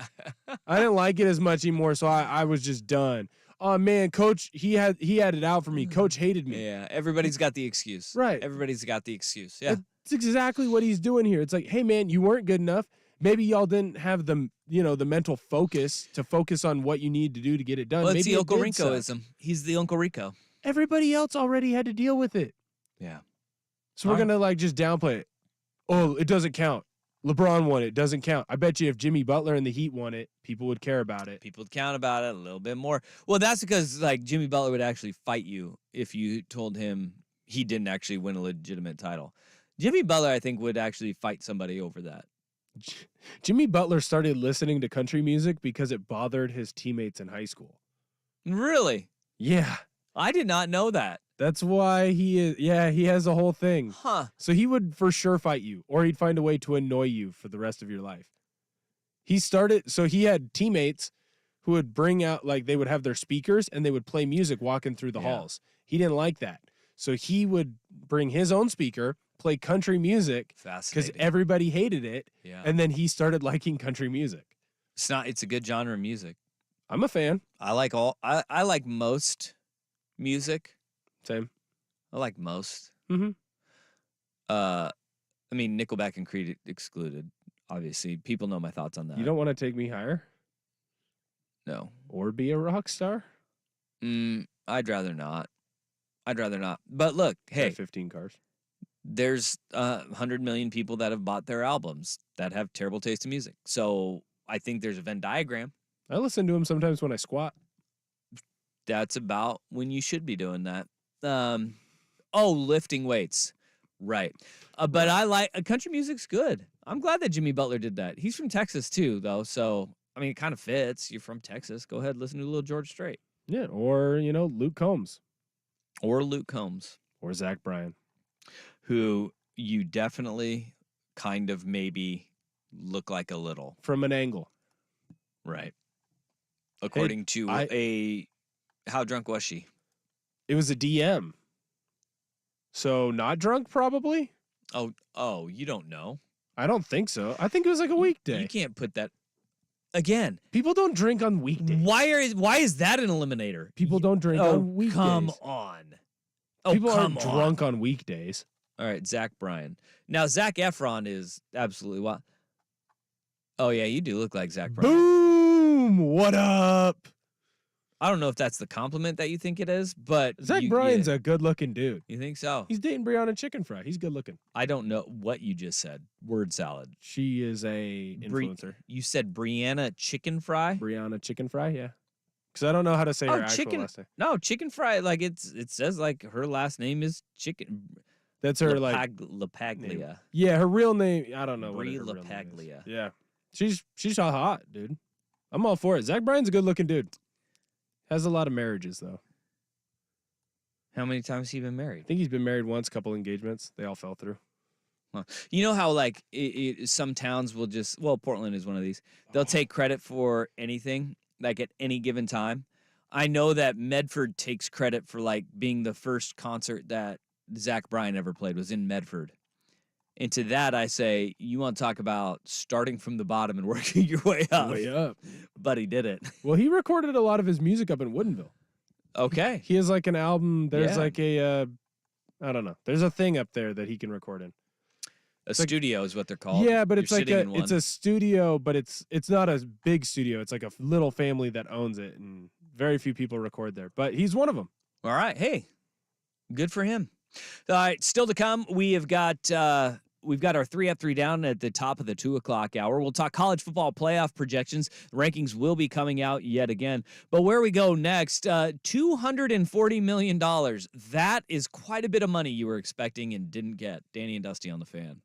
Speaker 2: I didn't like it as much anymore, so I was just done. Oh, man, coach, he had it out for me. Coach hated me.
Speaker 1: Yeah. Everybody's got the excuse.
Speaker 2: Right.
Speaker 1: Everybody's got the excuse. Yeah.
Speaker 2: That's exactly what he's doing here. It's like, hey, man, you weren't good enough. Maybe y'all didn't have the mental focus to focus on what you need to do to get it done.
Speaker 1: Well, it's
Speaker 2: Maybe
Speaker 1: the
Speaker 2: it
Speaker 1: Uncle
Speaker 2: did suck.
Speaker 1: Rico-ism. He's the Uncle Rico.
Speaker 2: Everybody else already had to deal with it.
Speaker 1: Yeah.
Speaker 2: So we're
Speaker 1: All right.
Speaker 2: going to just downplay it. Oh, it doesn't count. LeBron won it. Doesn't count. I bet you if Jimmy Butler and the Heat won it, people would care about it.
Speaker 1: People count about it a little bit more. Well, that's because Jimmy Butler would actually fight you if you told him he didn't actually win a legitimate title. Jimmy Butler, I think, would actually fight somebody over that.
Speaker 2: Jimmy Butler started listening to country music because it bothered his teammates in high school.
Speaker 1: Really?
Speaker 2: Yeah.
Speaker 1: I did not know that.
Speaker 2: That's why he has a whole thing.
Speaker 1: Huh.
Speaker 2: So he would for sure fight you, or he'd find a way to annoy you for the rest of your life. He had teammates who would bring out, they would have their speakers and they would play music walking through the halls. He didn't like that. So he would bring his own speaker, play country music because
Speaker 1: Fascinating.
Speaker 2: everybody hated it.
Speaker 1: Yeah.
Speaker 2: And then he started liking country music.
Speaker 1: It's a good genre of music.
Speaker 2: I'm a fan.
Speaker 1: I like most music.
Speaker 2: Same.
Speaker 1: I like most.
Speaker 2: Mm-hmm.
Speaker 1: I mean, Nickelback and Creed excluded. Obviously, people know my thoughts on that.
Speaker 2: You don't want to take me higher
Speaker 1: No.
Speaker 2: or be a rock star?
Speaker 1: I'd rather not. But look, hey,
Speaker 2: Got 15 cars.
Speaker 1: there's 100 million people that have bought their albums that have terrible taste in music. So I think there's a Venn diagram.
Speaker 2: I listen to him sometimes when I squat.
Speaker 1: That's about when you should be doing that. Lifting weights. Right. But I like country music's good. I'm glad that Jimmy Butler did that. He's from Texas too, though. So, I mean, it kind of fits. You're from Texas. Go ahead, listen to a little George Strait.
Speaker 2: Yeah, or, Luke Combs.
Speaker 1: Or Luke Combs,
Speaker 2: Or Zach Bryan.
Speaker 1: who you definitely kind of maybe look like a little.
Speaker 2: From an angle.
Speaker 1: Right. According to how drunk was she?
Speaker 2: It was a DM. So not drunk, probably?
Speaker 1: Oh, you don't know.
Speaker 2: I don't think so. I think it was like a weekday.
Speaker 1: You can't put that. Again,
Speaker 2: People don't drink on weekdays.
Speaker 1: why is that an eliminator?
Speaker 2: People don't drink on weekdays.
Speaker 1: Come on. Oh,
Speaker 2: People
Speaker 1: come
Speaker 2: aren't
Speaker 1: on.
Speaker 2: drunk on weekdays.
Speaker 1: All right, Zach Bryan. Now, Zach Efron is absolutely wild. Oh, yeah, you do look like Zach Bryan.
Speaker 2: Boom! What up?
Speaker 1: I don't know if that's the compliment that you think it is, but
Speaker 2: Zach Bryan's a good-looking dude.
Speaker 1: You think so?
Speaker 2: He's dating Brianna Chicken Fry. He's good-looking.
Speaker 1: I don't know what you just said. Word salad.
Speaker 2: She is a influencer.
Speaker 1: You said Brianna Chicken Fry?
Speaker 2: Brianna Chicken Fry, yeah. Because I don't know how to say her actual
Speaker 1: chicken.
Speaker 2: last name.
Speaker 1: No, Chicken Fry. It says her last name is Chicken.
Speaker 2: That's her
Speaker 1: Lapaglia.
Speaker 2: name. Yeah, her real name. I don't know.
Speaker 1: Brie
Speaker 2: what her real name is.
Speaker 1: Lapaglia.
Speaker 2: Yeah, she's hot, dude. I'm all for it. Zach Bryan's a good-looking dude. Has a lot of marriages though.
Speaker 1: How many times has he been married?
Speaker 2: I think he's been married once, couple engagements. They all fell through.
Speaker 1: Huh. You know how some towns will just Portland is one of these. They'll take credit for anything at any given time. I know that Medford takes credit for being the first concert that Zach Bryan ever played was in Medford. And to that I say, you want to talk about starting from the bottom and working your way up.
Speaker 2: Way up.
Speaker 1: But he did it.
Speaker 2: Well, he recorded a lot of his music up in Woodinville.
Speaker 1: Okay.
Speaker 2: He has an album. There's
Speaker 1: Yeah.
Speaker 2: I don't know. There's a thing up there that he can record in.
Speaker 1: A studio is what they're called.
Speaker 2: Yeah, but
Speaker 1: You're
Speaker 2: it's like
Speaker 1: sitting in one.
Speaker 2: it's a studio, but it's not a big studio. It's like a little family that owns it, and very few people record there. But he's one of them.
Speaker 1: All right. Hey, good for him. All right. Still to come, we've got our 3 up, 3 down at the top of the 2 o'clock hour. We'll talk college football playoff projections. The rankings will be coming out yet again. But where we go next, $240 million. That is quite a bit of money you were expecting and didn't get. Danny and Dusty on the Fan.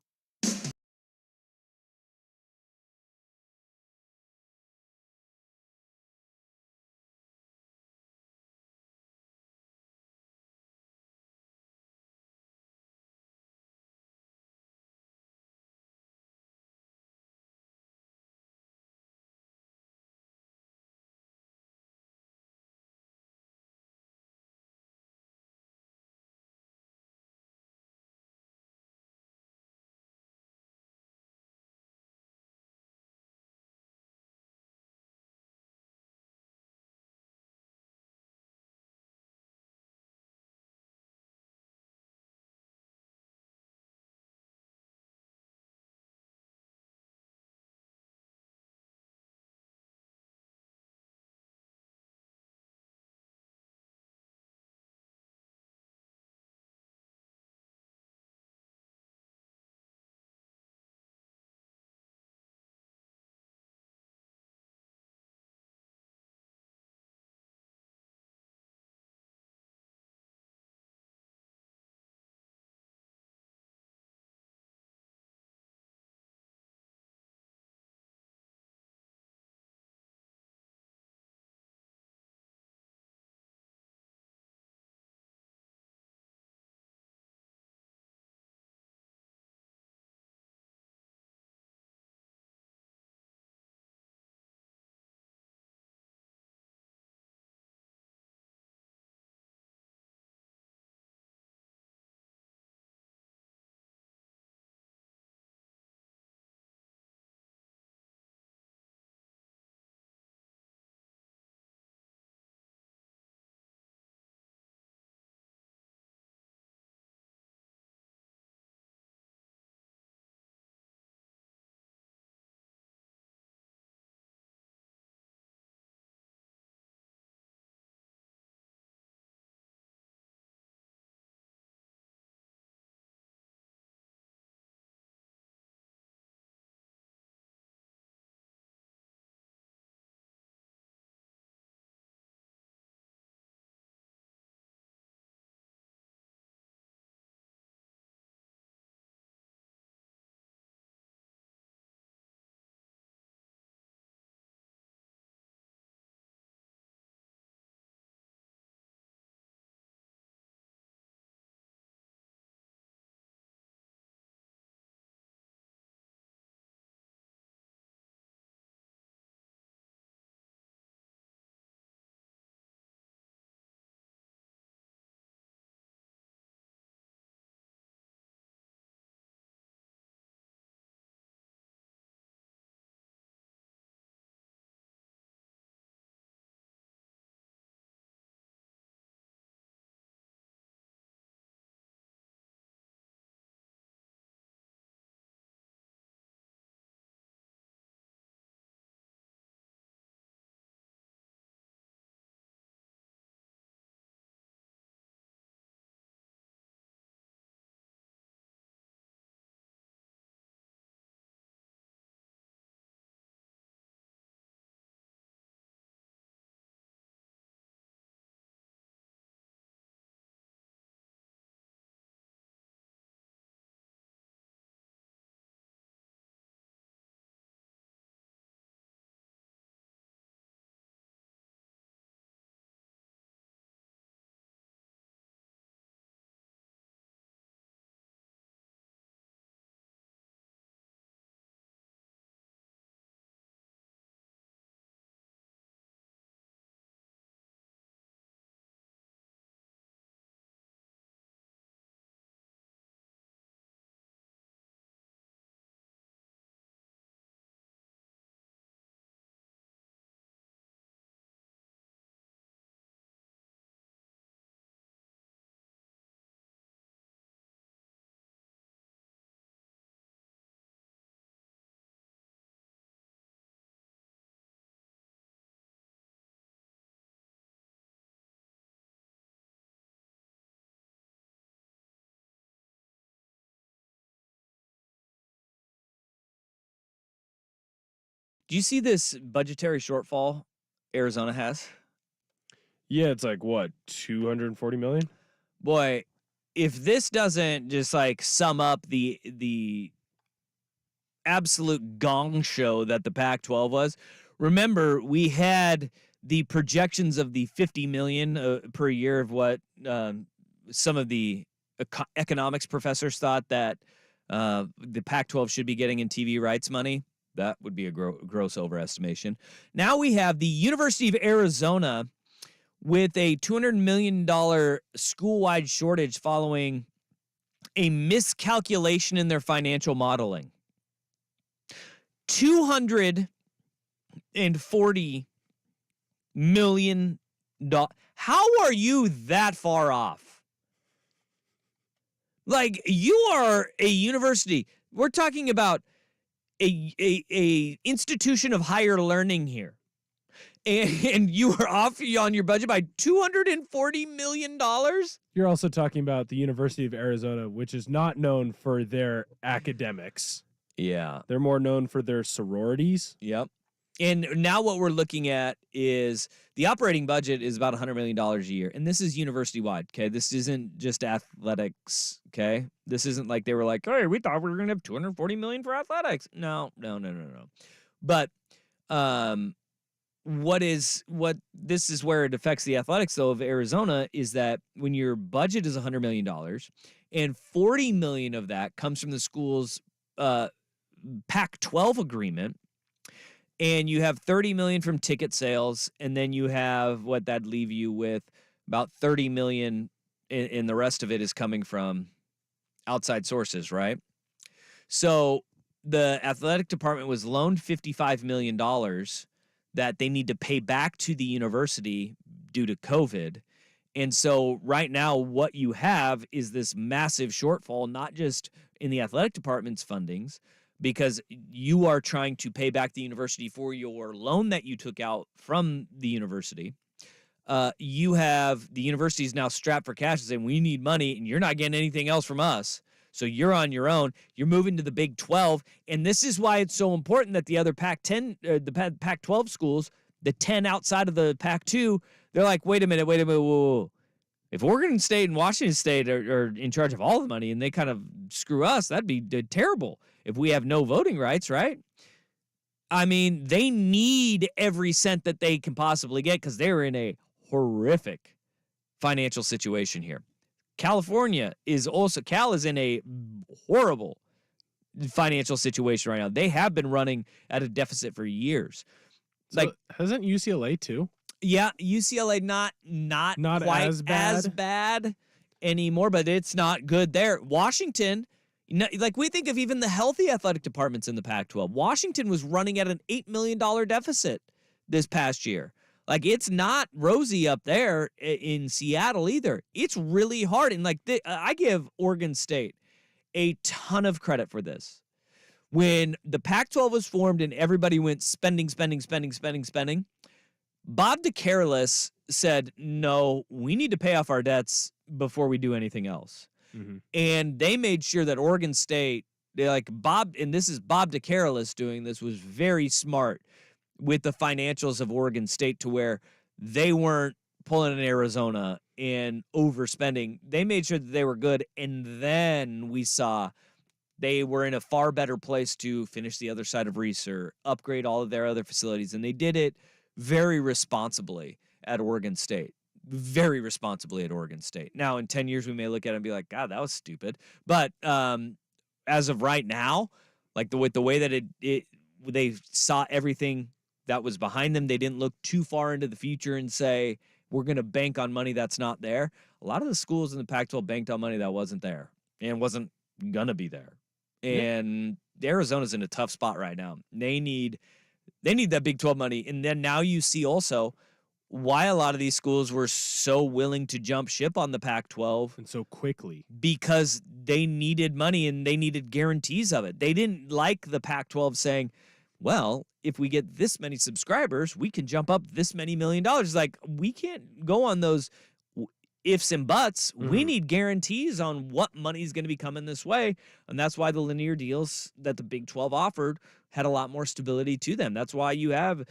Speaker 1: Do you see this budgetary shortfall Arizona has?
Speaker 2: Yeah, it's like what, 240 million?
Speaker 1: Boy, if this doesn't just like sum up the absolute gong show that the Pac-12 was. Remember, we had the projections of the 50 million per year of what some of the economics professors thought that the Pac-12 should be getting in TV rights money. That would be a gross overestimation. Now we have the University of Arizona with a $200 million school-wide shortage following a miscalculation in their financial modeling. $240 million. How are you that far off? Like, you are a university. We're talking about a institution of higher learning here. And you are off on your budget by $240 million?
Speaker 2: You're also talking about the University of Arizona, which is not known for their academics.
Speaker 1: Yeah.
Speaker 2: They're more known for their sororities.
Speaker 1: Yep. And now what we're looking at is the operating budget is about $100 million a year. And this is university-wide, okay? This isn't just athletics, okay? This isn't like they were like, hey, we thought we were going to have $240 million for athletics. No. But this is where it affects the athletics, though, of Arizona, is that when your budget is $100 million and $40 million of that comes from the school's Pac-12 agreement, and you have $30 million from ticket sales, and then you have what that'd leave you with about $30 million, and the rest of it is coming from outside sources, right? So the athletic department was loaned $55 million that they need to pay back to the university due to COVID. And so right now what you have is this massive shortfall, not just in the athletic department's fundings, because you are trying to pay back the university for your loan that you took out from the university. You have the university is now strapped for cash and saying, we need money and you're not getting anything else from us. So you're on your own. You're moving to the Big 12. And this is why it's so important that the other Pac-10, the Pac-12 schools, the 10 outside of the Pac-2, they're like, wait a minute, whoa. If Oregon State and Washington State are in charge of all the money and they kind of screw us, that'd be terrible if we have no voting rights, right? I mean, they need every cent that they can possibly get because they're in a horrific financial situation here. California is also, Cal is in a horrible financial situation right now. They have been running at a deficit for years.
Speaker 2: So hasn't UCLA too?
Speaker 1: Yeah, UCLA not quite as bad anymore, but it's not good there. Washington, like we think of even the healthy athletic departments in the Pac-12. Washington was running at an $8 million deficit this past year. Like, it's not rosy up there in Seattle either. It's really hard. And, like, I give Oregon State a ton of credit for this. When the Pac-12 was formed and everybody went spending, Bob DeCarlis said, no, we need to pay off our debts before we do anything else. Mm-hmm. And they made sure that Oregon State, and this is Bob DeCarlis doing this, was very smart with the financials of Oregon State to where they weren't pulling in Arizona and overspending. They made sure that they were good, and then we saw they were in a far better place to finish the other side of Reeser, upgrade all of their other facilities, and they did it very responsibly at Oregon State. Very responsibly at Oregon State. Now, in 10 years, we may look at it and be like, God, that was stupid. But as of right now, like the way that they saw everything that was behind them, they didn't look too far into the future and say, we're going to bank on money that's not there. A lot of the schools in the Pac-12 banked on money that wasn't there and wasn't going to be there. And Arizona's in a tough spot right now. They need that Big 12 money. And then now you see also why a lot of these schools were so willing to jump ship on the Pac-12.
Speaker 2: And so quickly.
Speaker 1: Because they needed money and they needed guarantees of it. They didn't like the Pac-12 saying, well, if we get this many subscribers, we can jump up this many $1 million. Like, we can't go on those. ifs and buts. We
Speaker 2: Mhm.
Speaker 1: need guarantees on what money is going to be coming this way. And that's why the linear deals that the Big 12 offered had a lot more stability to them. That's why you have,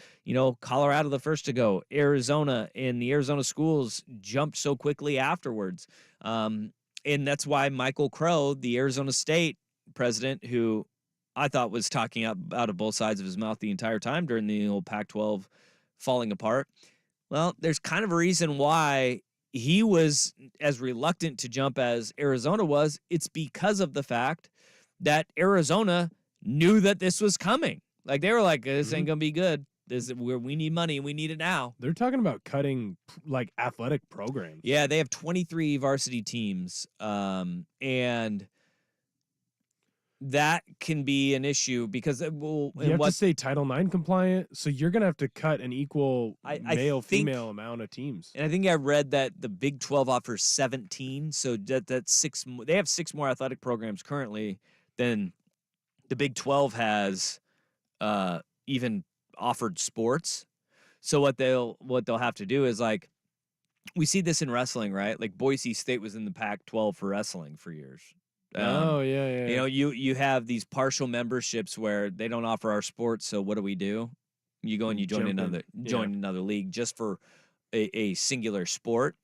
Speaker 1: Colorado the first to go, Arizona, and the Arizona schools jumped so quickly afterwards. And that's why Michael Crow, the Arizona State president, who I thought was talking out of both sides of his mouth the entire time during the old Pac-12 falling apart. Well, there's kind of a reason why he was as reluctant to jump as Arizona was. It's because of the fact that Arizona knew that this was coming. Like they were like, this ain't gonna be good. We need money and we need it now.
Speaker 2: They're talking about cutting like athletic programs.
Speaker 1: Yeah, they have 23 varsity teams, and that can be an issue because
Speaker 2: You have to stay Title IX compliant, so you're gonna have to cut an equal
Speaker 1: I
Speaker 2: male-female amount of teams.
Speaker 1: And I think I read that the Big 12 offers 17, so that's six. They have 6 more athletic programs currently than the Big 12 has even offered sports. So what they'll have to do is like we see this in wrestling, right? Like Boise State was in the Pac-12 for wrestling for years.
Speaker 2: Oh yeah.
Speaker 1: You have these partial memberships where they don't offer our sports. So what do? You go and you join another league just for a singular sport.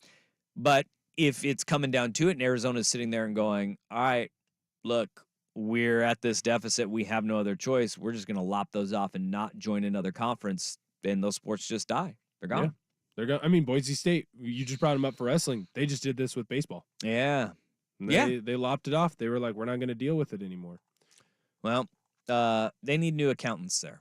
Speaker 1: But if it's coming down to it, and Arizona's sitting there and going, all right, look, we're at this deficit. We have no other choice. We're just going to lop those off and not join another conference. Then those sports just die. They're gone.
Speaker 2: Yeah. They're going. I mean, Boise State. You just brought them up for wrestling. They just did this with baseball.
Speaker 1: Yeah.
Speaker 2: They lopped it off. They were like, we're not going to deal with it anymore.
Speaker 1: Well, they need new accountants there.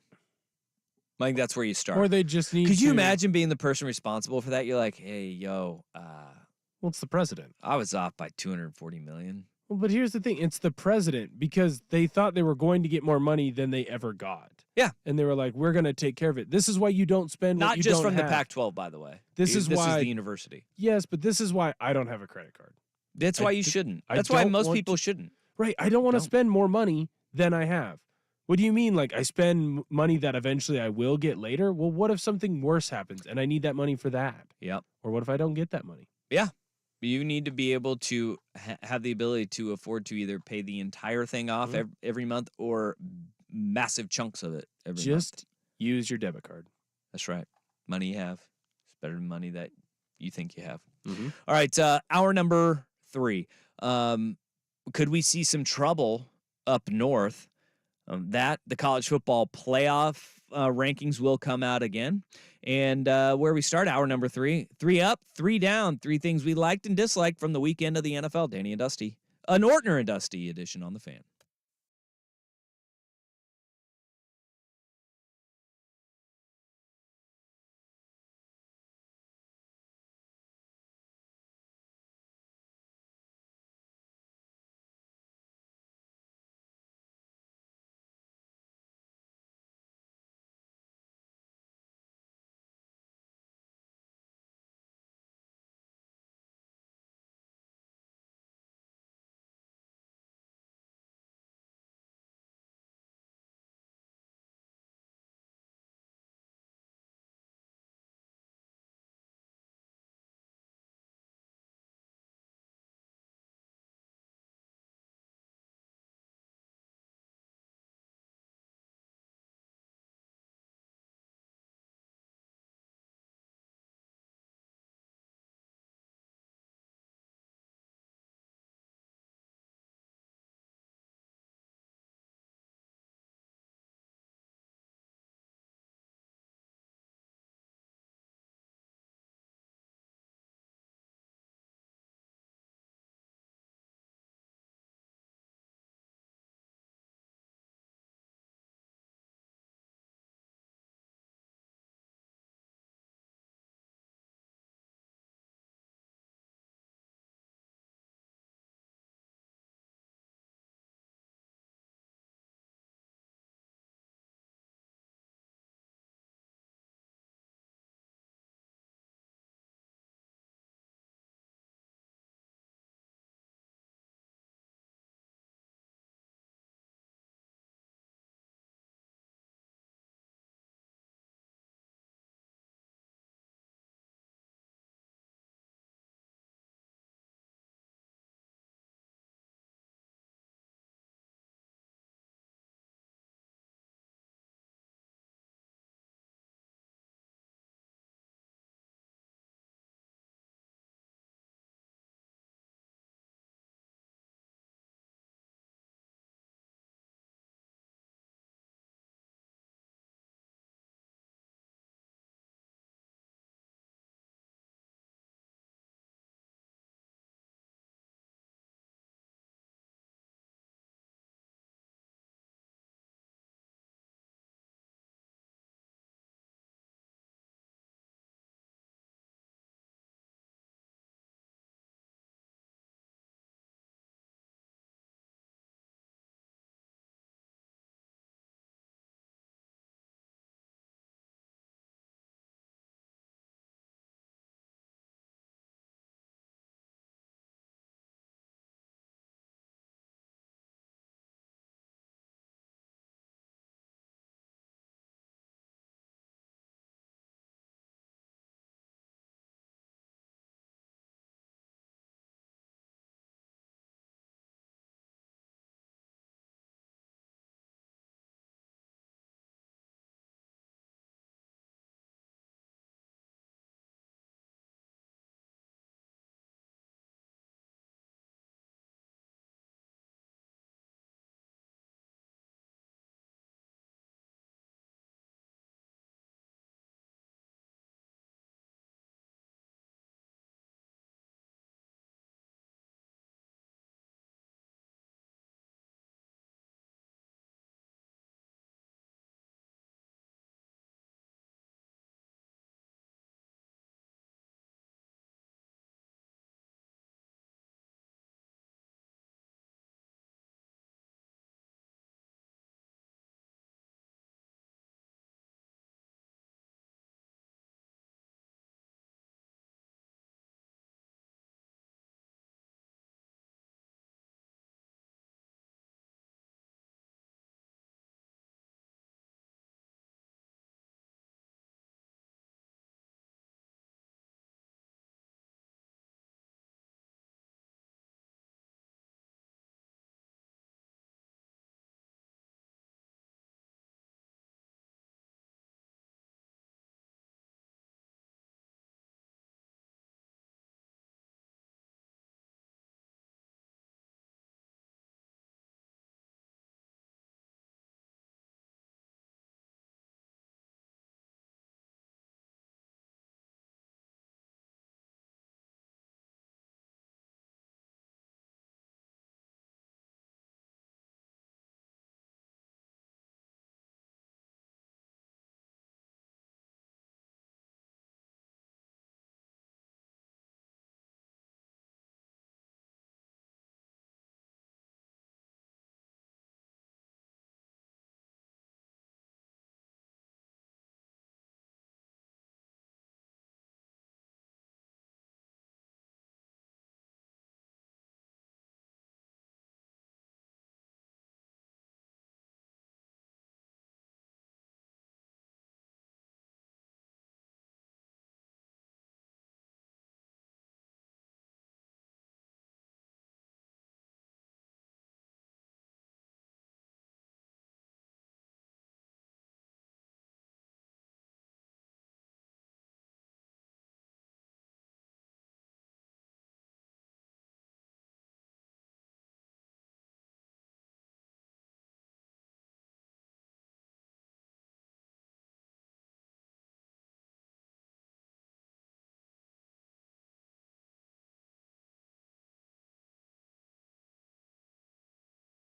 Speaker 1: I think that's where you start.
Speaker 2: Or they just need.
Speaker 1: Could you imagine being the person responsible for that? You're like, hey, yo,
Speaker 2: well, it's the president.
Speaker 1: I was off by $240 million.
Speaker 2: Well, but here's the thing. It's the president because they thought they were going to get more money than they ever got.
Speaker 1: Yeah.
Speaker 2: And they were like, we're going to take care of it. This is why you don't spend
Speaker 1: Not
Speaker 2: what you
Speaker 1: just
Speaker 2: don't
Speaker 1: from
Speaker 2: have.
Speaker 1: the Pac-12, by the way.
Speaker 2: This is
Speaker 1: the university.
Speaker 2: Yes, but this is why I don't have a credit card.
Speaker 1: That's why you shouldn't. That's why most people shouldn't.
Speaker 2: Right. I don't want to spend more money than I have. What do you mean? Like I spend money that eventually I will get later? Well, what if something worse happens and I need that money for that?
Speaker 1: Yep.
Speaker 2: Or what if I don't get that money?
Speaker 1: Yeah. You need to be able to have the ability to afford to either pay the entire thing off every month or massive chunks of it every month.
Speaker 2: Just use your debit card.
Speaker 1: That's right. Money you have. It's better than money that you think you have.
Speaker 2: Mm-hmm.
Speaker 1: All right. Hour number 3. Could we see some trouble up north? That the college football playoff rankings will come out again. And where we start, hour number 3, 3 up, 3 down, 3 things we liked and disliked from the weekend of the NFL. Danny and Dusty, an Ortner and Dusty edition on the Fan.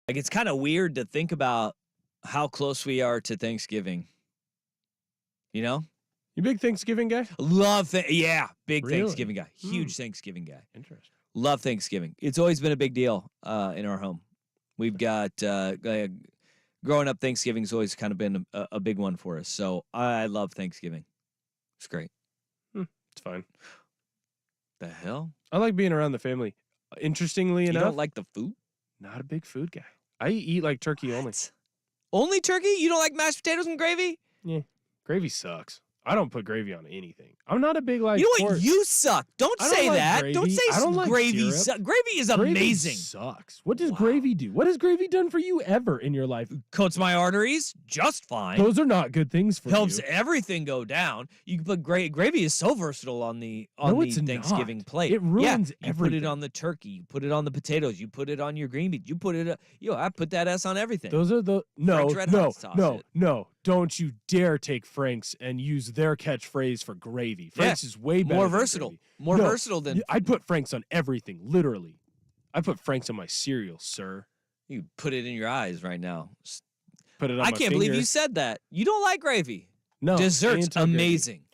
Speaker 1: Like, it's kind of weird to think about how close we are to Thanksgiving. You know?
Speaker 2: You big Thanksgiving guy?
Speaker 1: Big
Speaker 2: Really?
Speaker 1: Thanksgiving guy. Huge Thanksgiving guy.
Speaker 2: Interesting.
Speaker 1: Love Thanksgiving. It's always been a big deal in our home. We've got growing up, Thanksgiving's always kind of been a big one for us. So I love Thanksgiving. It's great.
Speaker 2: It's fine.
Speaker 1: The hell?
Speaker 2: I like being around the family. Interestingly
Speaker 1: You
Speaker 2: enough,
Speaker 1: don't like the food?
Speaker 2: not a big food guy. I eat like turkey only.
Speaker 1: What? Only turkey? You don't like mashed potatoes and gravy?
Speaker 2: Yeah, gravy sucks. I don't put gravy on anything. I'm not a big like.
Speaker 1: You know what? You suck. Don't
Speaker 2: I don't
Speaker 1: say
Speaker 2: like
Speaker 1: that.
Speaker 2: gravy.
Speaker 1: Don't say
Speaker 2: I don't like
Speaker 1: gravy.
Speaker 2: syrup.
Speaker 1: Gravy is
Speaker 2: Gravy
Speaker 1: amazing.
Speaker 2: sucks. What does
Speaker 1: Wow.
Speaker 2: gravy do? What has gravy done for you ever in your life?
Speaker 1: Coats my arteries just fine.
Speaker 2: Those are not good things for
Speaker 1: Helps
Speaker 2: you.
Speaker 1: everything go down. You can put gravy is so versatile on the
Speaker 2: No, it's
Speaker 1: Thanksgiving
Speaker 2: not.
Speaker 1: plate.
Speaker 2: It ruins
Speaker 1: You put it
Speaker 2: everything.
Speaker 1: on the turkey. You put it on the potatoes. You put it on your green beans. You put it. I put that S on everything.
Speaker 2: Those are the no,
Speaker 1: French Red
Speaker 2: no,
Speaker 1: Hot sauce
Speaker 2: no,
Speaker 1: it.
Speaker 2: no. Don't you dare take Frank's and use their catchphrase for gravy. Frank's is way better.
Speaker 1: More
Speaker 2: than
Speaker 1: versatile.
Speaker 2: gravy.
Speaker 1: More
Speaker 2: No,
Speaker 1: versatile than
Speaker 2: I'd put Frank's on everything. Literally, I put Frank's on my cereal, sir.
Speaker 1: you put it in your eyes right now.
Speaker 2: Put it on.
Speaker 1: I
Speaker 2: my
Speaker 1: can't believe you
Speaker 2: fingers.
Speaker 1: said that. You don't like gravy.
Speaker 2: No
Speaker 1: Dessert's
Speaker 2: anti-gravy.
Speaker 1: amazing.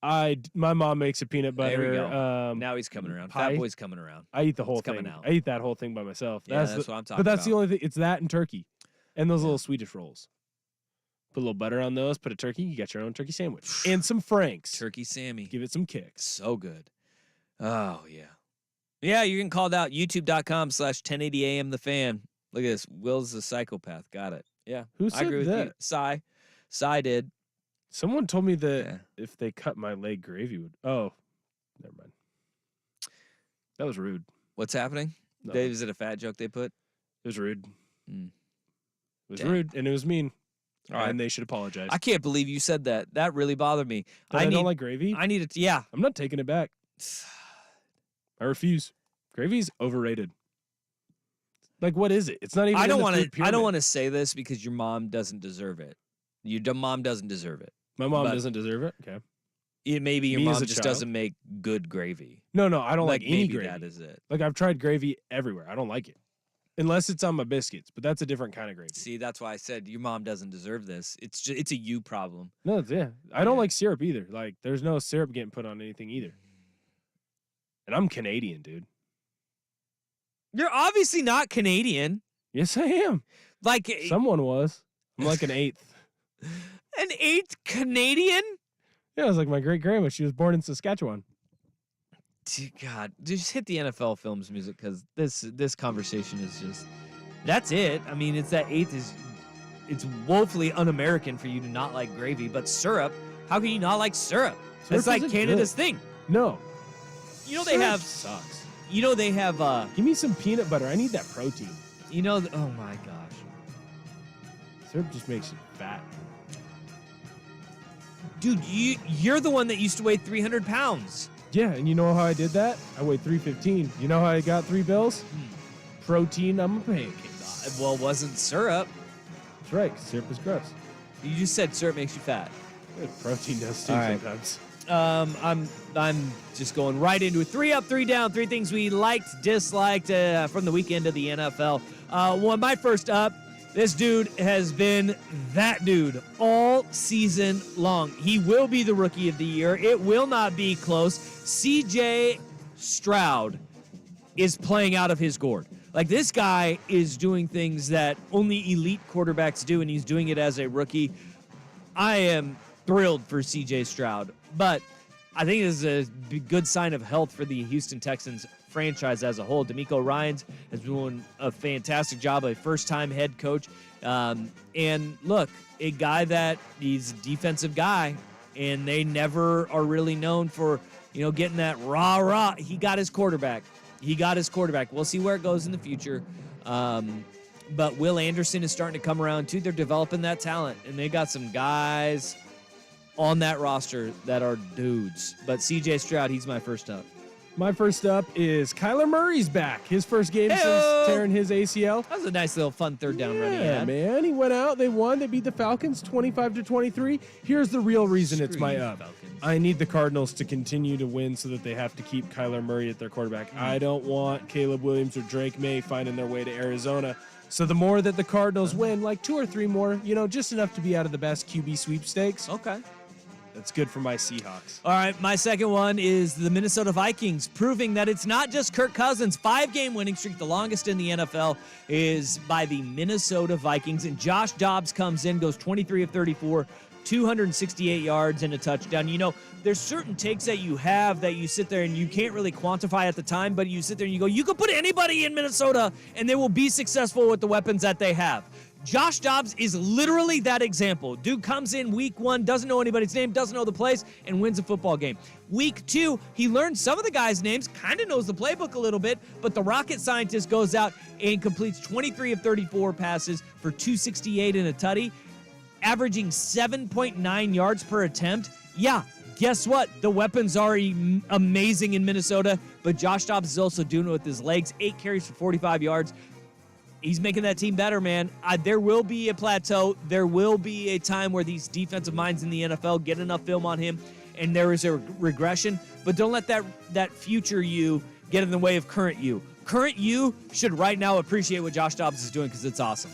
Speaker 2: My mom makes a peanut butter.
Speaker 1: There we go. Now he's coming around.
Speaker 2: pie.
Speaker 1: Fat boy's coming around.
Speaker 2: I eat the whole
Speaker 1: It's coming
Speaker 2: thing.
Speaker 1: out.
Speaker 2: I eat that whole thing by myself.
Speaker 1: Yeah, that's what I'm talking
Speaker 2: But that's the
Speaker 1: about.
Speaker 2: only thing. It's that and turkey, and those little Swedish rolls. Put a little butter on those. Put a turkey. You got your own turkey sandwich and some Franks.
Speaker 1: Turkey Sammy.
Speaker 2: Give it some kicks.
Speaker 1: So good. Oh, yeah. Yeah, you can call it out. YouTube.com/1080am the fan. Look at this. Will's a psychopath. Got it. Yeah.
Speaker 2: Who
Speaker 1: I
Speaker 2: said
Speaker 1: agree with you.
Speaker 2: that?
Speaker 1: Cy did.
Speaker 2: Someone told me that
Speaker 1: Yeah.
Speaker 2: if they cut my leg, gravy would. Oh, never mind. That was rude.
Speaker 1: What's happening?
Speaker 2: No,
Speaker 1: Dave, is it a fat joke they put?
Speaker 2: it was rude.
Speaker 1: Mm.
Speaker 2: It was
Speaker 1: Dang.
Speaker 2: rude, and it was mean.
Speaker 1: All right.
Speaker 2: And they should apologize.
Speaker 1: I can't believe you said that. That really bothered me.
Speaker 2: That I don't like gravy.
Speaker 1: I need it. Yeah.
Speaker 2: I'm not taking it back. I refuse. Gravy's overrated. Like, what is it? It's not even.
Speaker 1: I don't
Speaker 2: want to.
Speaker 1: I don't want to say this because your mom doesn't deserve it. Your mom doesn't deserve it.
Speaker 2: My mom
Speaker 1: but-
Speaker 2: doesn't deserve it. Okay.
Speaker 1: Maybe your
Speaker 2: Me as
Speaker 1: mom
Speaker 2: a
Speaker 1: just
Speaker 2: child?
Speaker 1: doesn't make good gravy.
Speaker 2: No, I don't like any
Speaker 1: maybe
Speaker 2: gravy.
Speaker 1: that is it.
Speaker 2: Like, I've tried gravy everywhere. I don't like it, unless it's on my biscuits. But that's a different kind of gravy.
Speaker 1: See, that's why I said your mom doesn't deserve this. It's a you problem.
Speaker 2: No, I don't like syrup either. Like, there's no syrup getting put on anything either. And I'm Canadian, dude.
Speaker 1: You're obviously not Canadian.
Speaker 2: Yes, I am.
Speaker 1: Like
Speaker 2: Someone was. I'm like an eighth.
Speaker 1: an 8th Canadian?
Speaker 2: Yeah, it was like my great grandma. She was born in Saskatchewan.
Speaker 1: Dear God, just hit the NFL Films music because this conversation is just that's it. I mean, it's that 8th is it's woefully un-American for you to not like gravy, but syrup. How can you not like syrup? That's like
Speaker 2: isn't
Speaker 1: Canada's
Speaker 2: good.
Speaker 1: thing.
Speaker 2: No.
Speaker 1: You know they
Speaker 2: Syrup
Speaker 1: have.
Speaker 2: sucks.
Speaker 1: You know they have.
Speaker 2: Give me some peanut butter. I need that protein.
Speaker 1: You know. Oh my gosh.
Speaker 2: Syrup just makes you fat.
Speaker 1: Dude, you're the one that used to weigh 300 pounds.
Speaker 2: Yeah, and you know how I did that? I weighed 315. You know how I got 3 bills? Protein, I'm a pancake.
Speaker 1: Well, it wasn't syrup.
Speaker 2: That's right, 'cause syrup is gross.
Speaker 1: You just said syrup makes you fat.
Speaker 2: Protein does too
Speaker 1: All right.
Speaker 2: sometimes.
Speaker 1: I'm just going right into it. 3 up, 3 down, 3 things we liked, disliked from the weekend of the NFL. My first up, this dude has been that dude all season long. He will be the rookie of the year. It will not be close. CJ Stroud is playing out of his gourd. Like, this guy is doing things that only elite quarterbacks do, and he's doing it as a rookie. I am thrilled for CJ Stroud, but I think it is a good sign of health for the Houston Texans franchise as a whole. DeMeco Ryans has been doing a fantastic job, a first-time head coach. And look, a guy that he's a defensive guy, and they never are really known for, getting that rah-rah. He got his quarterback. We'll see where it goes in the future. But Will Anderson is starting to come around, too. They're developing that talent, and they got some guys on that roster that are dudes. But CJ Stroud, he's my first up.
Speaker 2: My first up is Kyler Murray's back. His first game since
Speaker 1: Heyo!
Speaker 2: tearing his ACL.
Speaker 1: That was a nice little fun third down run he
Speaker 2: Yeah,
Speaker 1: had.
Speaker 2: man. He went out. They won. They beat the Falcons 25-23. Here's the real reason it's
Speaker 1: Screw
Speaker 2: my
Speaker 1: you,
Speaker 2: up.
Speaker 1: Falcons.
Speaker 2: I need the Cardinals to continue to win so that they have to keep Kyler Murray at their quarterback. I don't want Caleb Williams or Drake May finding their way to Arizona. So the more that the Cardinals win, like 2 or 3 more, just enough to be out of the best QB sweepstakes.
Speaker 1: Okay.
Speaker 2: That's good for my Seahawks.
Speaker 1: All right, my second one is the Minnesota Vikings, proving that it's not just Kirk Cousins. 5-game winning streak, the longest in the NFL, is by the Minnesota Vikings. And Josh Dobbs comes in, goes 23 of 34, 268 yards and a touchdown. There's certain takes that you have that you sit there and you can't really quantify at the time, but you sit there and you go, you could put anybody in Minnesota and they will be successful with the weapons that they have. Josh Dobbs is literally that example. Dude comes in week 1, doesn't know anybody's name, doesn't know the plays, and wins a football game. Week 2, he learns some of the guys' names, kind of knows the playbook a little bit, but the rocket scientist goes out and completes 23 of 34 passes for 268 and a tutty, averaging 7.9 yards per attempt. Yeah, guess what? The weapons are amazing in Minnesota, but Josh Dobbs is also doing it with his legs. 8 carries for 45 yards. He's making that team better, man. There will be a plateau. There will be a time where these defensive minds in the NFL get enough film on him, and there is a regression. But don't let that future you get in the way of current you. Current you should right now appreciate what Josh Dobbs is doing because it's awesome.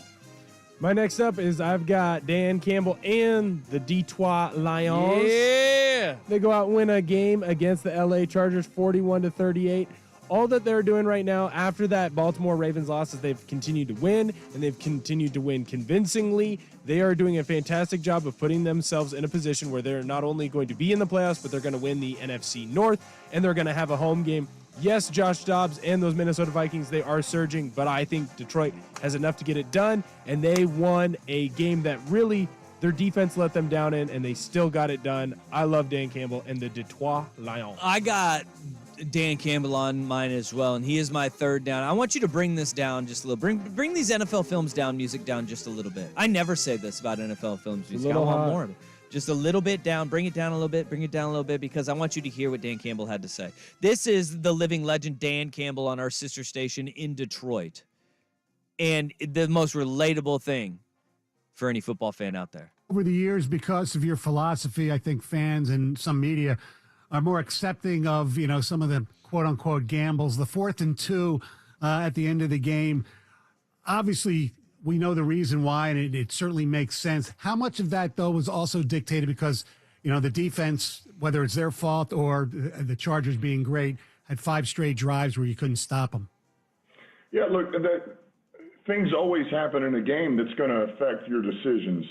Speaker 2: My next up is I've got Dan Campbell and the Detroit Lions.
Speaker 1: Yeah.
Speaker 2: They go out and win a game against the LA Chargers 41-38. All that they're doing right now after that Baltimore Ravens loss is they've continued to win, and they've continued to win convincingly. They are doing a fantastic job of putting themselves in a position where they're not only going to be in the playoffs, but they're going to win the NFC North, and they're going to have a home game. Yes, Josh Dobbs and those Minnesota Vikings, they are surging, but I think Detroit has enough to get it done, and they won a game that really their defense let them down in, and they still got it done. I love Dan Campbell and the Detroit Lions.
Speaker 1: I got Dan Campbell on mine as well, and he is my third down. I want you to bring this down just a little. Bring these NFL films down, music down just a little bit. I never say this about NFL films music. I want more of it. Just a little bit down. Bring it down a little bit. Bring it down a little bit because I want you to hear what Dan Campbell had to say. This is the living legend Dan Campbell on our sister station in Detroit, and the most relatable thing for any football fan out there.
Speaker 6: Over the years, because of your philosophy, I think fans and some media are more accepting of, some of the quote-unquote gambles. The 4th and 2 at the end of the game. Obviously, we know the reason why, and it certainly makes sense. How much of that, though, was also dictated because, the defense, whether it's their fault or the Chargers being great, had 5 straight drives where you couldn't stop them?
Speaker 7: Yeah, look, things always happen in a game that's going to affect your decisions.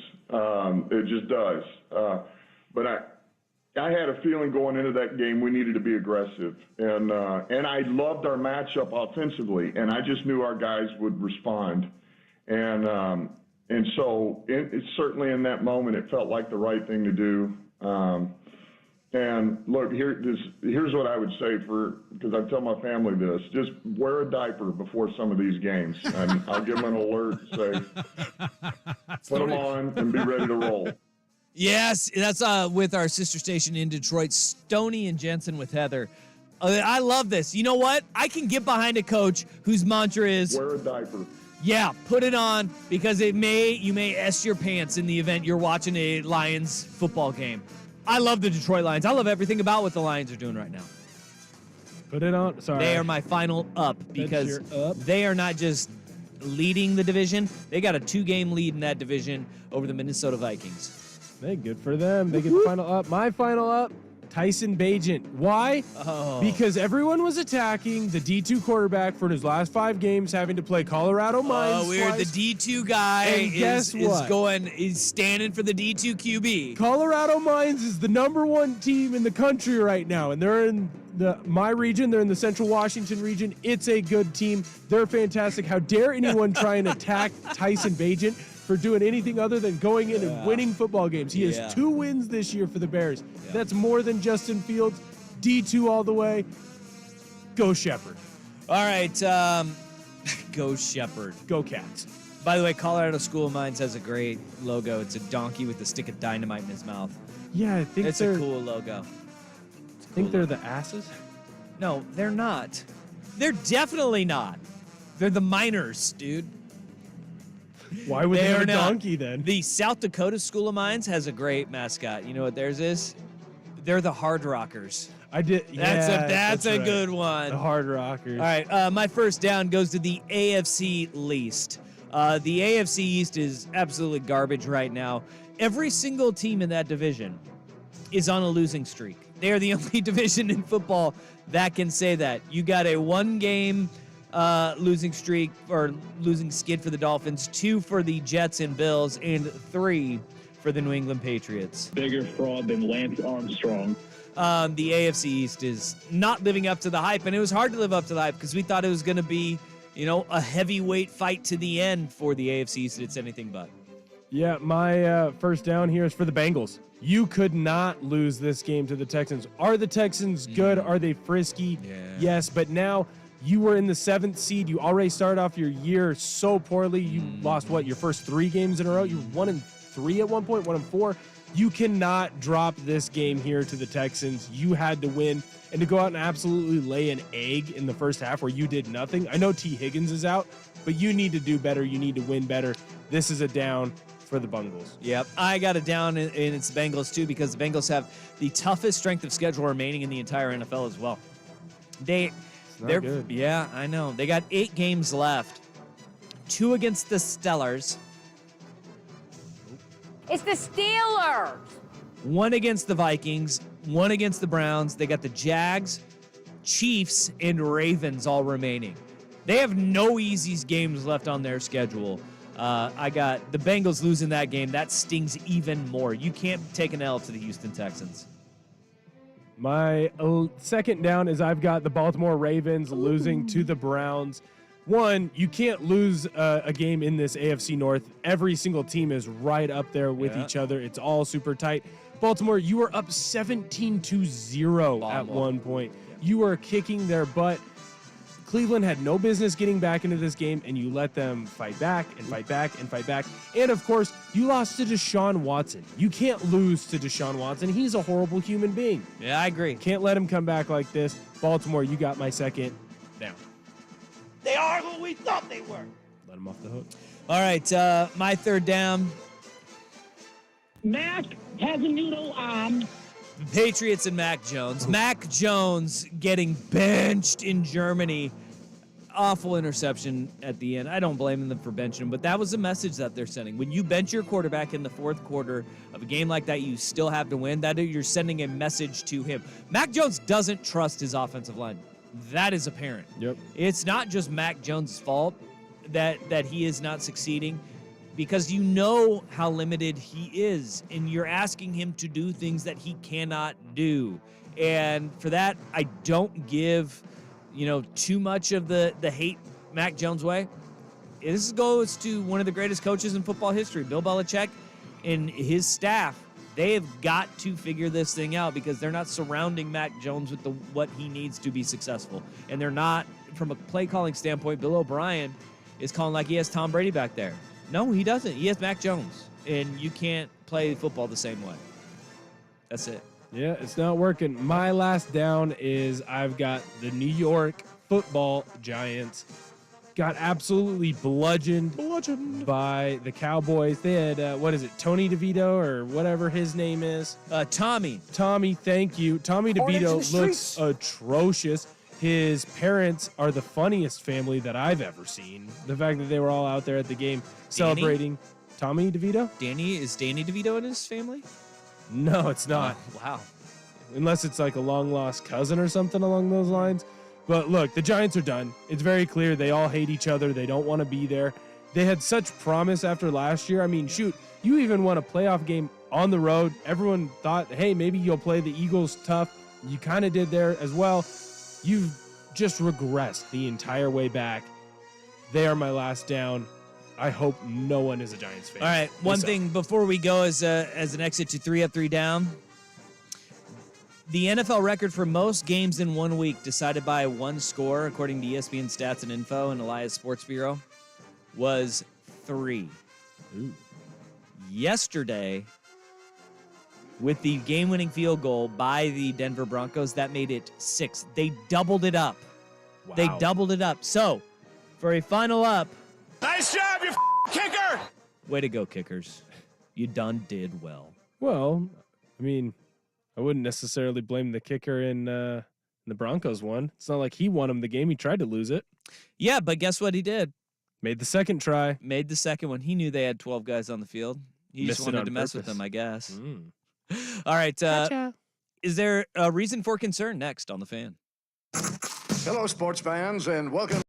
Speaker 7: It just does. But I had a feeling going into that game we needed to be aggressive, and I loved our matchup offensively, and I just knew our guys would respond, and so it certainly in that moment it felt like the right thing to do. And look, here's what I would say because I tell my family this: just wear a diaper before some of these games, and I'll give them an alert, say, put them on, and be ready to roll.
Speaker 1: Yes, that's with our sister station in Detroit, Stoney and Jensen with Heather. I love this. You know what? I can get behind a coach whose mantra is
Speaker 7: wear a diaper.
Speaker 1: Yeah, put it on because you may ess your pants in the event you're watching a Lions football game. I love the Detroit Lions. I love everything about what the Lions are doing right now.
Speaker 2: Put it on. Sorry.
Speaker 1: They are my final up because they are not just leading the division. They got a 2-game lead in that division over the Minnesota Vikings.
Speaker 2: Hey, good for them. They get the final up. My final up, Tyson Bagent. Why?
Speaker 1: Oh.
Speaker 2: Because everyone was attacking the D2 quarterback for his last 5 games, having to play Colorado Mines.
Speaker 1: Oh, weird. The D2 guy is standing for the D2 QB.
Speaker 2: Colorado Mines is the #1 team in the country right now, and they're in my region. They're in the Central Washington region. It's a good team. They're fantastic. How dare anyone try and attack Tyson Bagent for doing anything other than going in and winning football games. He has 2 wins this year for the Bears. Yeah. That's more than Justin Fields. D2 all the way. Go Shepherd.
Speaker 1: All right. Go Shepherd.
Speaker 2: Go Cats.
Speaker 1: By the way, Colorado School of Mines has a great logo. It's a donkey with a stick of dynamite in his mouth.
Speaker 2: Yeah, I think
Speaker 1: it's a cool logo.
Speaker 2: I think they're the asses?
Speaker 1: No, they're not. They're definitely not. They're the miners, dude.
Speaker 2: Why would they have a donkey then?
Speaker 1: The South Dakota School of Mines has a great mascot. You know what theirs is? They're the Hard Rockers.
Speaker 2: I did.
Speaker 1: That's a
Speaker 2: right.
Speaker 1: Good one.
Speaker 2: The Hard Rockers.
Speaker 1: All right. My first down goes to the AFC least. The AFC East is absolutely garbage right now. Every single team in that division is on a losing streak. They are the only division in football that can say that. You got a 1-game losing streak or losing skid for the Dolphins, 2 for the Jets and Bills, and 3 for the New England Patriots.
Speaker 8: Bigger fraud than Lance Armstrong.
Speaker 1: The AFC East is not living up to the hype, and it was hard to live up to the hype because we thought it was going to be, a heavyweight fight to the end for the AFC East. It's anything but.
Speaker 2: Yeah, my first down here is for the Bengals. You could not lose this game to the Texans. Are the Texans good? Are they frisky?
Speaker 1: Yeah.
Speaker 2: Yes, but now you were in the 7th seed. You already started off your year so poorly. You lost, your first 3 games in a row? You were 1-3 at one point, 1-4. You cannot drop this game here to the Texans. You had to win. And to go out and absolutely lay an egg in the first half where you did nothing. I know T. Higgins is out, but you need to do better. You need to win better. This is a down for the Bengals.
Speaker 1: Yep, I got it down, and it's the Bengals too, because the Bengals have the toughest strength of schedule remaining in the entire NFL as well. They're
Speaker 2: good.
Speaker 1: Yeah, I know. They got 8 games left. 2 against the Steelers.
Speaker 9: It's the Steelers.
Speaker 1: 1 against the Vikings. 1 against the Browns. They got the Jags, Chiefs, and Ravens all remaining. They have no easy games left on their schedule. I got the Bengals losing that game. That stings even more. You can't take an L to the Houston Texans.
Speaker 2: My second down is I've got the Baltimore Ravens losing to the Browns. One, you can't lose a game in this AFC North. Every single team is right up there with each other. It's all super tight. Baltimore, you were up 17-0 at one point. You were kicking their butt. Cleveland had no business getting back into this game, and you let them fight back and fight back and fight back. And, of course, you lost to Deshaun Watson. You can't lose to Deshaun Watson. He's a horrible human being.
Speaker 1: Yeah, I agree.
Speaker 2: Can't let him come back like this. Baltimore, you got my second down.
Speaker 10: They are who we thought they were.
Speaker 2: Let him off the hook.
Speaker 1: All right, my third down.
Speaker 8: Mac has a noodle on.
Speaker 1: Patriots and Mac Jones. Mac Jones getting benched in Germany. Awful interception at the end. I don't blame them for benching him, but that was the message that they're sending. When you bench your quarterback in the 4th quarter of a game like that, you still have to win. That you're sending a message to him. Mac Jones doesn't trust his offensive line. That is apparent.
Speaker 2: Yep.
Speaker 1: It's not just Mac Jones' fault that he is not succeeding, because you know how limited he is, and you're asking him to do things that he cannot do. And for that, I don't give, too much of the hate Mac Jones way. This goes to one of the greatest coaches in football history, Bill Belichick, and his staff. They have got to figure this thing out, because they're not surrounding Mac Jones with what he needs to be successful. And they're not, from a play calling standpoint, Bill O'Brien is calling like he has Tom Brady back there. No, he doesn't. He has Mac Jones, and you can't play football the same way. That's it.
Speaker 2: Yeah, it's not working. My last down is I've got the New York Football Giants. Got absolutely bludgeoned by the Cowboys. They had, Tony DeVito or whatever his name is?
Speaker 1: Tommy.
Speaker 2: Tommy, thank you. Tommy DeVito looks atrocious. His parents are the funniest family that I've ever seen. The fact that they were all out there at the game celebrating. Tommy DeVito?
Speaker 1: Is Danny DeVito in his family?
Speaker 2: No, it's not.
Speaker 1: Oh, wow.
Speaker 2: Unless it's like a long-lost cousin or something along those lines. But look, the Giants are done. It's very clear they all hate each other. They don't want to be there. They had such promise after last year. I mean, shoot, you even won a playoff game on the road. Everyone thought, hey, maybe you'll play the Eagles tough. You kind of did there as well. You've just regressed the entire way back. They are my last down. I hope no one is a Giants fan.
Speaker 1: All right, one thing before we go as an exit to 3 up, 3 down. The NFL record for most games in 1 week decided by one score, according to ESPN Stats and Info and Elias Sports Bureau, was 3.
Speaker 2: Ooh.
Speaker 1: Yesterday, with the game-winning field goal by the Denver Broncos, that made it 6. They doubled it up.
Speaker 2: Wow.
Speaker 1: They doubled it up. So, for a final up,
Speaker 10: Nice job, you kicker!
Speaker 1: way to go, kickers. You done did well.
Speaker 2: Well, I mean, I wouldn't necessarily blame the kicker in the Broncos one. It's not like he won him the game. He tried to lose it.
Speaker 1: Yeah, but guess what he did?
Speaker 2: Made the second try.
Speaker 1: Made the second one. He knew they had 12 guys on the field. He
Speaker 2: Missed
Speaker 1: just
Speaker 2: it
Speaker 1: wanted
Speaker 2: on
Speaker 1: to mess with
Speaker 2: purpose.
Speaker 1: them, I guess.
Speaker 2: Mm.
Speaker 1: All right.
Speaker 2: Gotcha.
Speaker 1: Is there a reason for concern next on the Fan?
Speaker 3: Hello, sports fans, and welcome.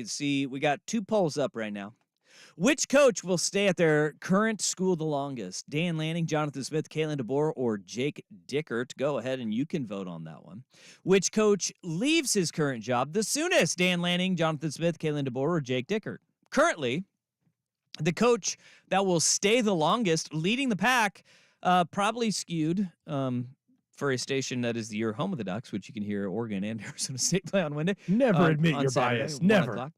Speaker 1: See, we got 2 polls up right now. Which coach will stay at their current school the longest? Dan Lanning, Jonathan Smith, Kalen DeBoer, or Jake Dickert? Go ahead and you can vote on that one. Which coach leaves his current job the soonest? Dan Lanning, Jonathan Smith, Kalen DeBoer, or Jake Dickert? Currently, the coach that will stay the longest, leading the pack, probably skewed for a station that is your home of the Ducks, which you can hear Oregon and Arizona State play on Wednesday.
Speaker 2: Never admit
Speaker 1: on
Speaker 2: your
Speaker 1: Saturday,
Speaker 2: bias.
Speaker 1: 1
Speaker 2: Never.
Speaker 1: o'clock.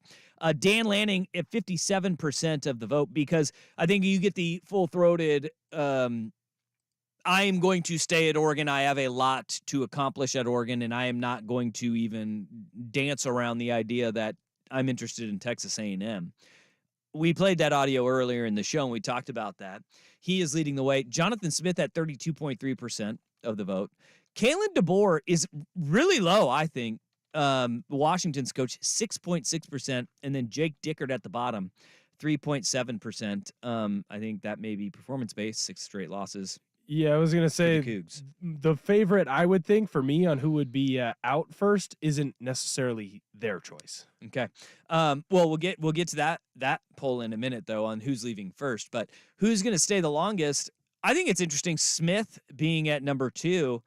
Speaker 1: Dan Lanning at 57% of the vote, because I think you get the full-throated, I am going to stay at Oregon. I have a lot to accomplish at Oregon, and I am not going to even dance around the idea that I'm interested in Texas A&M. We played that audio earlier in the show, and we talked about that. He is leading the way. Jonathan Smith at 32.3% of the vote. Kalen DeBoer is really low, I think. Washington's coach, 6.6%, and then Jake Dickert at the bottom, 3.7%. I think that may be performance-based, 6 straight losses.
Speaker 2: Yeah, I was going to say
Speaker 1: Cougs.
Speaker 2: the favorite I would think for me on who would be out first isn't necessarily their choice.
Speaker 1: Okay. Well, we'll get to that poll in a minute, though, on who's leaving first. But who's going to stay the longest? I think it's interesting, Smith being at number 2,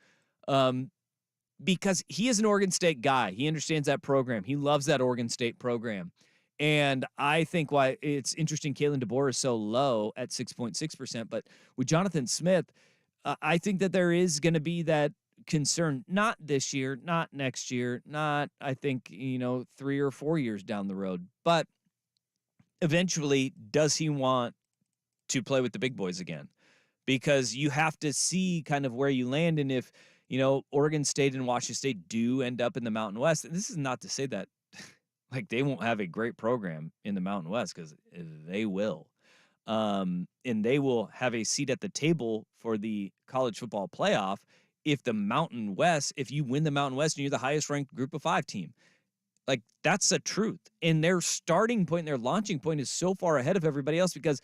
Speaker 1: because he is an Oregon State guy. He understands that program. He loves that Oregon State program. And I think why it's interesting Kalen DeBoer is so low at 6.6%. But with Jonathan Smith, I think that there is going to be that concern, not this year, not next year, not, I think, 3 or 4 years down the road. But eventually, does he want to play with the big boys again? Because you have to see kind of where you land. And if, Oregon State and Washington State do end up in the Mountain West, and this is not to say that like they won't have a great program in the Mountain West, because they will. And they will have a seat at the table for the college football playoff if the Mountain West, if you win the Mountain West and you're the highest ranked group of 5 team. Like, that's the truth. And their starting point, their launching point is so far ahead of everybody else, because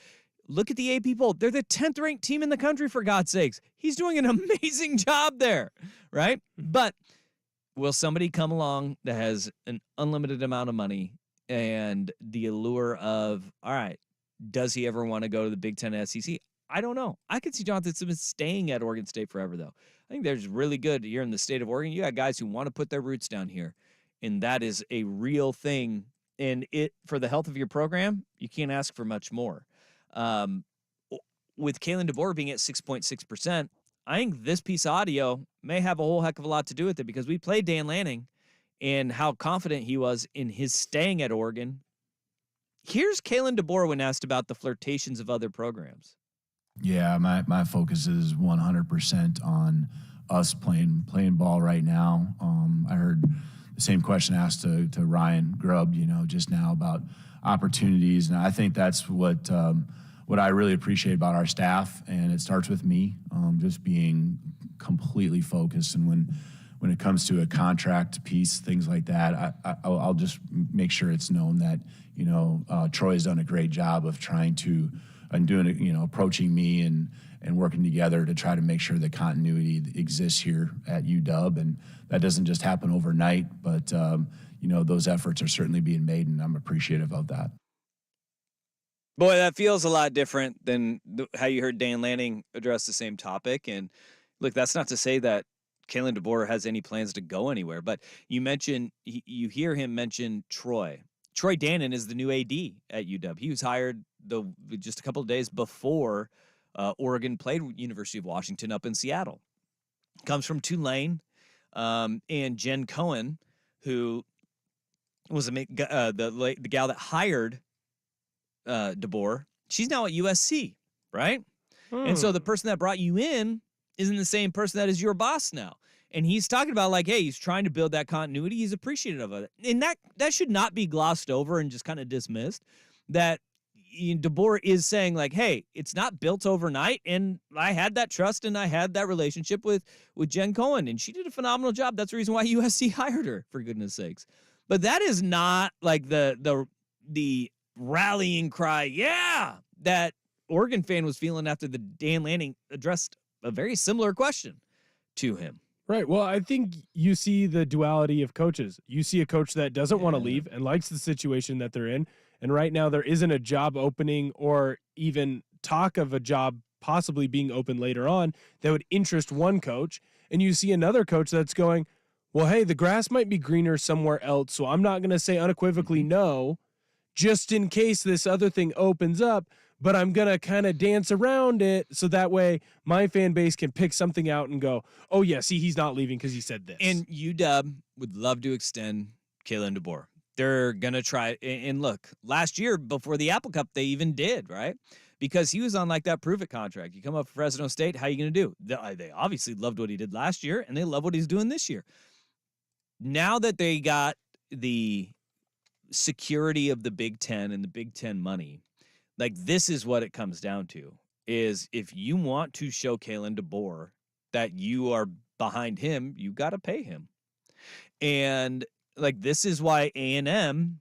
Speaker 1: look at the AP poll. They're the 10th ranked team in the country, for God's sakes. He's doing an amazing job there, right? But will somebody come along that has an unlimited amount of money and the allure of, all right, does he ever want to go to the Big Ten SEC? I don't know. I could see Jonathan Smith staying at Oregon State forever, though. I think there's really good here in the state of Oregon. You got guys who want to put their roots down here, and that is a real thing. And for the health of your program, you can't ask for much more. With Kalen DeBoer being at 6.6%, I think this piece of audio may have a whole heck of a lot to do with it, because we played Dan Lanning and how confident he was in his staying at Oregon. Here's Kalen DeBoer when asked about the flirtations of other programs.
Speaker 11: Yeah, my focus is 100% on us playing ball right now. I heard the same question asked to Ryan Grubb, just now about opportunities, and I think that's what I really appreciate about our staff, and it starts with me, just being completely focused. And when it comes to a contract piece, things like that, I'll just make sure it's known that Troy has done a great job of trying to and doing it, approaching me and working together to try to make sure that continuity exists here at UW, and that doesn't just happen overnight, but those efforts are certainly being made, and I'm appreciative of that.
Speaker 1: Boy, that feels a lot different than how you heard Dan Lanning address the same topic. And look, that's not to say that Kalen DeBoer has any plans to go anywhere, but you hear him mention Troy. Troy Dannon is the new AD at UW. He was hired just a couple of days before Oregon played University of Washington up in Seattle. Comes from Tulane, and Jen Cohen, who was the gal that hired DeBoer, she's now at USC, right? And so the person that brought you in isn't the same person that is your boss now. And he's talking about, like, hey, he's trying to build that continuity. He's appreciative of it. And that should not be glossed over and just kind of dismissed. That DeBoer is saying, like, hey, it's not built overnight. And I had that trust and I had that relationship with Jen Cohen. And she did a phenomenal job. That's the reason why USC hired her, for goodness sakes. But that is not like the rallying cry, yeah, that Oregon fan was feeling after the Dan Lanning addressed a very similar question to him.
Speaker 2: Right. Well, I think you see the duality of coaches. You see a coach that doesn't want to leave and likes the situation that they're in. And right now there isn't a job opening or even talk of a job possibly being open later on that would interest one coach. And you see another coach that's going, well, hey, the grass might be greener somewhere else, so I'm not going to say unequivocally no, just in case this other thing opens up. but I'm going to kind of dance around it so that way my fan base can pick something out and go, oh, yeah, see, he's not leaving because he said this.
Speaker 1: And UW would love to extend Kalen DeBoer. They're going to try. And look, last year before the Apple Cup, they even did, right? Because he was on like that prove it contract. You come up for Fresno State, how are you going to do? They obviously loved what he did last year, and they love what he's doing this year. Now that they got the security of the Big Ten and the Big Ten money, like this is what it comes down to, is if you want to show Kalen DeBoer that you are behind him, you got to pay him. And like, this is why A&M's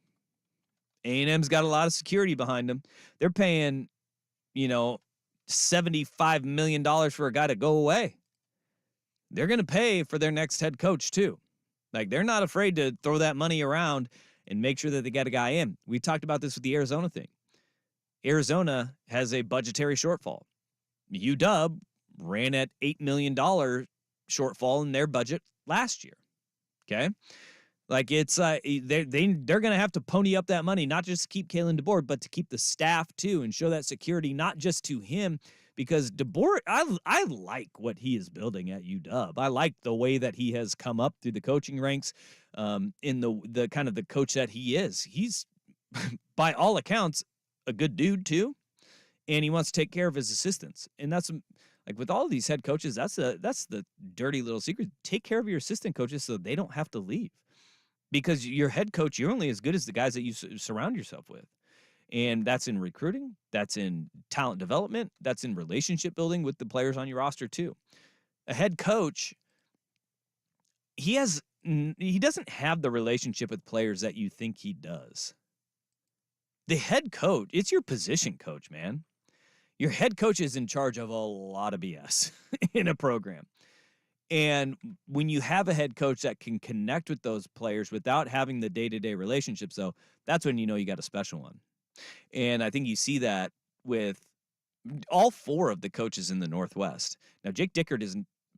Speaker 1: got a lot of security behind them. They're paying, $75 million for a guy to go away. They're going to pay for their next head coach too. Like, they're not afraid to throw that money around and make sure that they get a guy in. We talked about this with the Arizona thing. Arizona has a budgetary shortfall. UW ran at $8 million shortfall in their budget last year. Okay? Like, it's they're going to have to pony up that money, not just to keep Kalen DeBoer, but to keep the staff too and show that security, not just to him, because DeBoer, I like what he is building at UW. I like the way that he has come up through the coaching ranks, in the kind of the coach that he is. He's, by all accounts, a good dude too, and he wants to take care of his assistants. And that's like with all of these head coaches, that's the dirty little secret. Take care of your assistant coaches so they don't have to leave. Because your head coach, you're only as good as the guys that you surround yourself with. And that's in recruiting, that's in talent development, that's in relationship building with the players on your roster too. A head coach, he doesn't have the relationship with players that you think he does. The head coach, it's your position coach, man. Your head coach is in charge of a lot of BS in a program. And when you have a head coach that can connect with those players without having the day-to-day relationships, though, that's when you know you got a special one. And I think you see that with all four of the coaches in the Northwest. Now, Jake Dickert is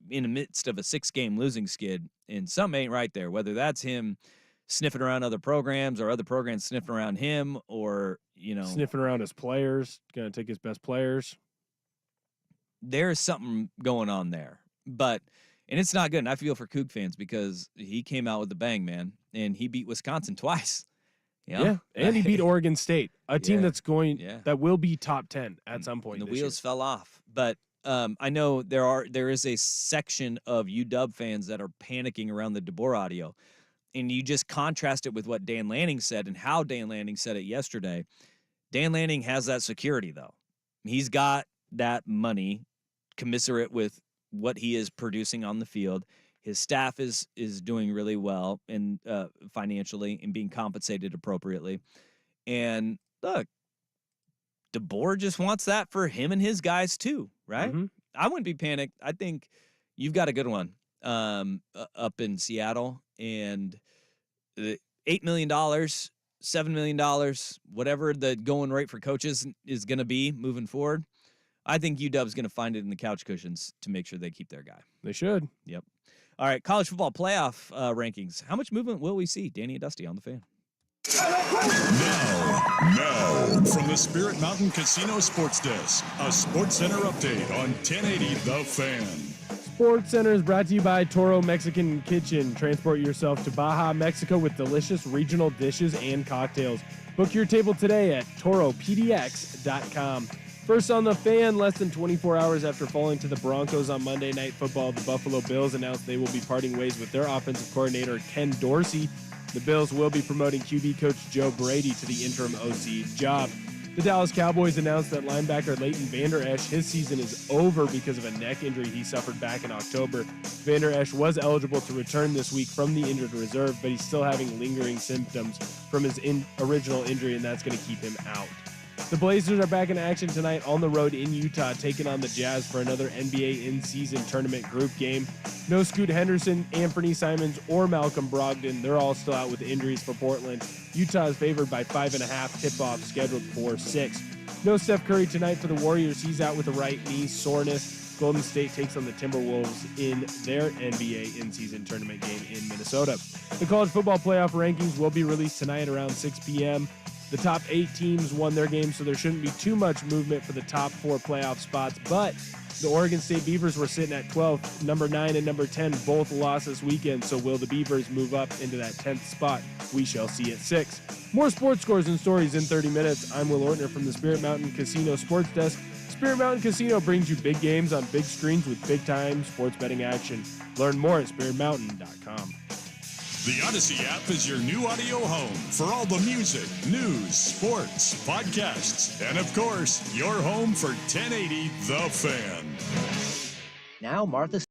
Speaker 1: in the midst of a 6-game losing skid, and something ain't right there, whether that's him sniffing around other programs or other programs sniffing around him, or,
Speaker 2: sniffing around his players, going to take his best players.
Speaker 1: There's something going on there. And it's not good. And I feel for Coug fans because he came out with a bang, man. And he beat Wisconsin twice.
Speaker 2: Yeah. And he beat Oregon State, a team that will be top 10 at some point.
Speaker 1: And the wheels fell off. But I know there is a section of UW fans that are panicking around the DeBoer audio. And you just contrast it with what Dan Lanning said and how Dan Lanning said it yesterday. Dan Lanning has that security, though. He's got that money commensurate with what he is producing on the field. His staff is doing really well and financially and being compensated appropriately. And look, DeBoer just wants that for him and his guys too, right? Mm-hmm. I wouldn't be panicked. I think you've got a good one up in Seattle, and $8 million, $7 million, whatever the going rate for coaches is going to be moving forward. I think UW's going to find it in the couch cushions to make sure they keep their guy.
Speaker 2: They should.
Speaker 1: Yep. All right, college football playoff rankings. How much movement will we see? Danny and Dusty on the Fan.
Speaker 12: Now, from the Spirit Mountain Casino Sports Desk, a Sports Center update on 1080 The Fan.
Speaker 2: Sports Center is brought to you by Toro Mexican Kitchen. Transport yourself to Baja, Mexico with delicious regional dishes and cocktails. Book your table today at toropdx.com. First on the Fan, less than 24 hours after falling to the Broncos on Monday Night Football, the Buffalo Bills announced they will be parting ways with their offensive coordinator, Ken Dorsey. The Bills will be promoting QB coach Joe Brady to the interim OC job. The Dallas Cowboys announced that linebacker Leighton Vander Esch, his season is over because of a neck injury he suffered back in October. Vander Esch was eligible to return this week from the injured reserve, but he's still having lingering symptoms from his original injury, and that's going to keep him out. The Blazers are back in action tonight on the road in Utah, taking on the Jazz for another NBA in-season tournament group game. No Scoot Henderson, Anthony Simons, or Malcolm Brogdon. They're all still out with injuries for Portland. Utah is favored by 5.5, tip-off scheduled for 6. No Steph Curry tonight for the Warriors. He's out with a right knee soreness. Golden State takes on the Timberwolves in their NBA in-season tournament game in Minnesota. The college football playoff rankings will be released tonight around 6 p.m. The top 8 teams won their games, so there shouldn't be too much movement for the top 4 playoff spots. But the Oregon State Beavers were sitting at 12th. Number 9 and number 10 both lost this weekend, so will the Beavers move up into that 10th spot? We shall see at 6. More sports scores and stories in 30 minutes. I'm Will Ortner from the Spirit Mountain Casino Sports Desk. Spirit Mountain Casino brings you big games on big screens with big-time sports betting action. Learn more at spiritmountain.com.
Speaker 12: The Odyssey app is your new audio home for all the music, news, sports, podcasts, and of course, your home for 1080 The Fan.
Speaker 13: Now, Martha.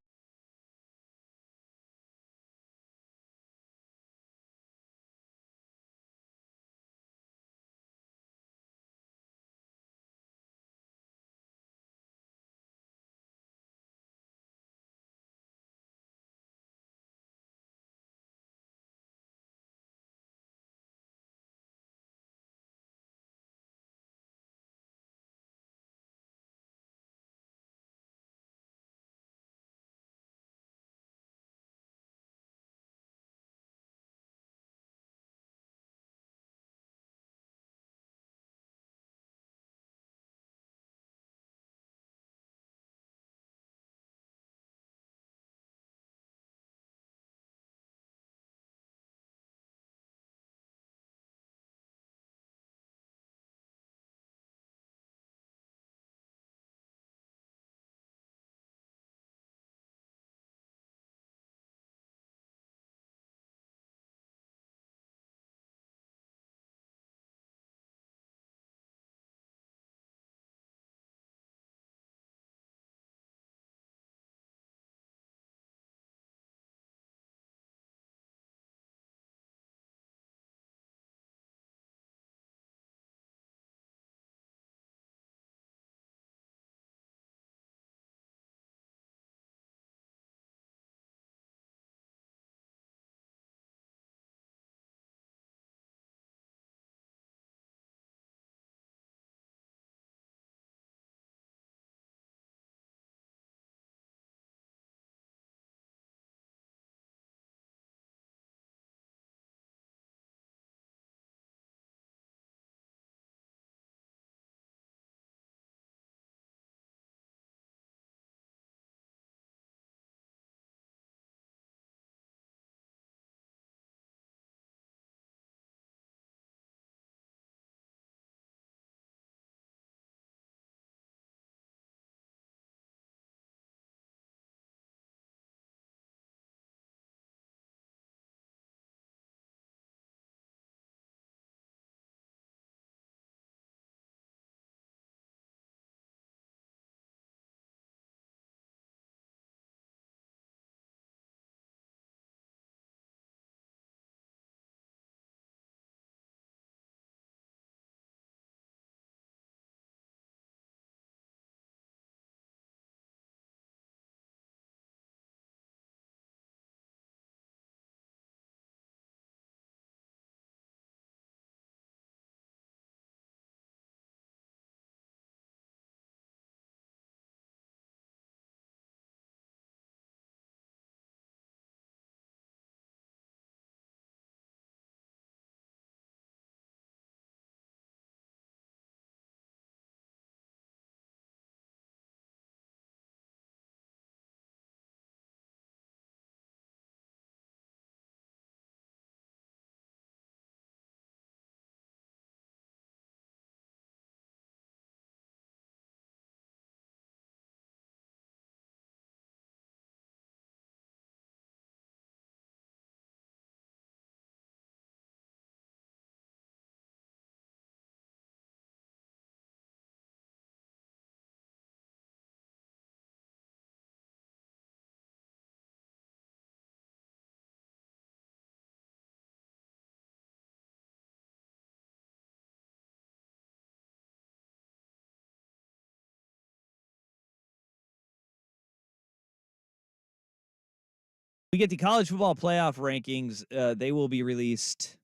Speaker 1: We get the college football playoff rankings. They will be released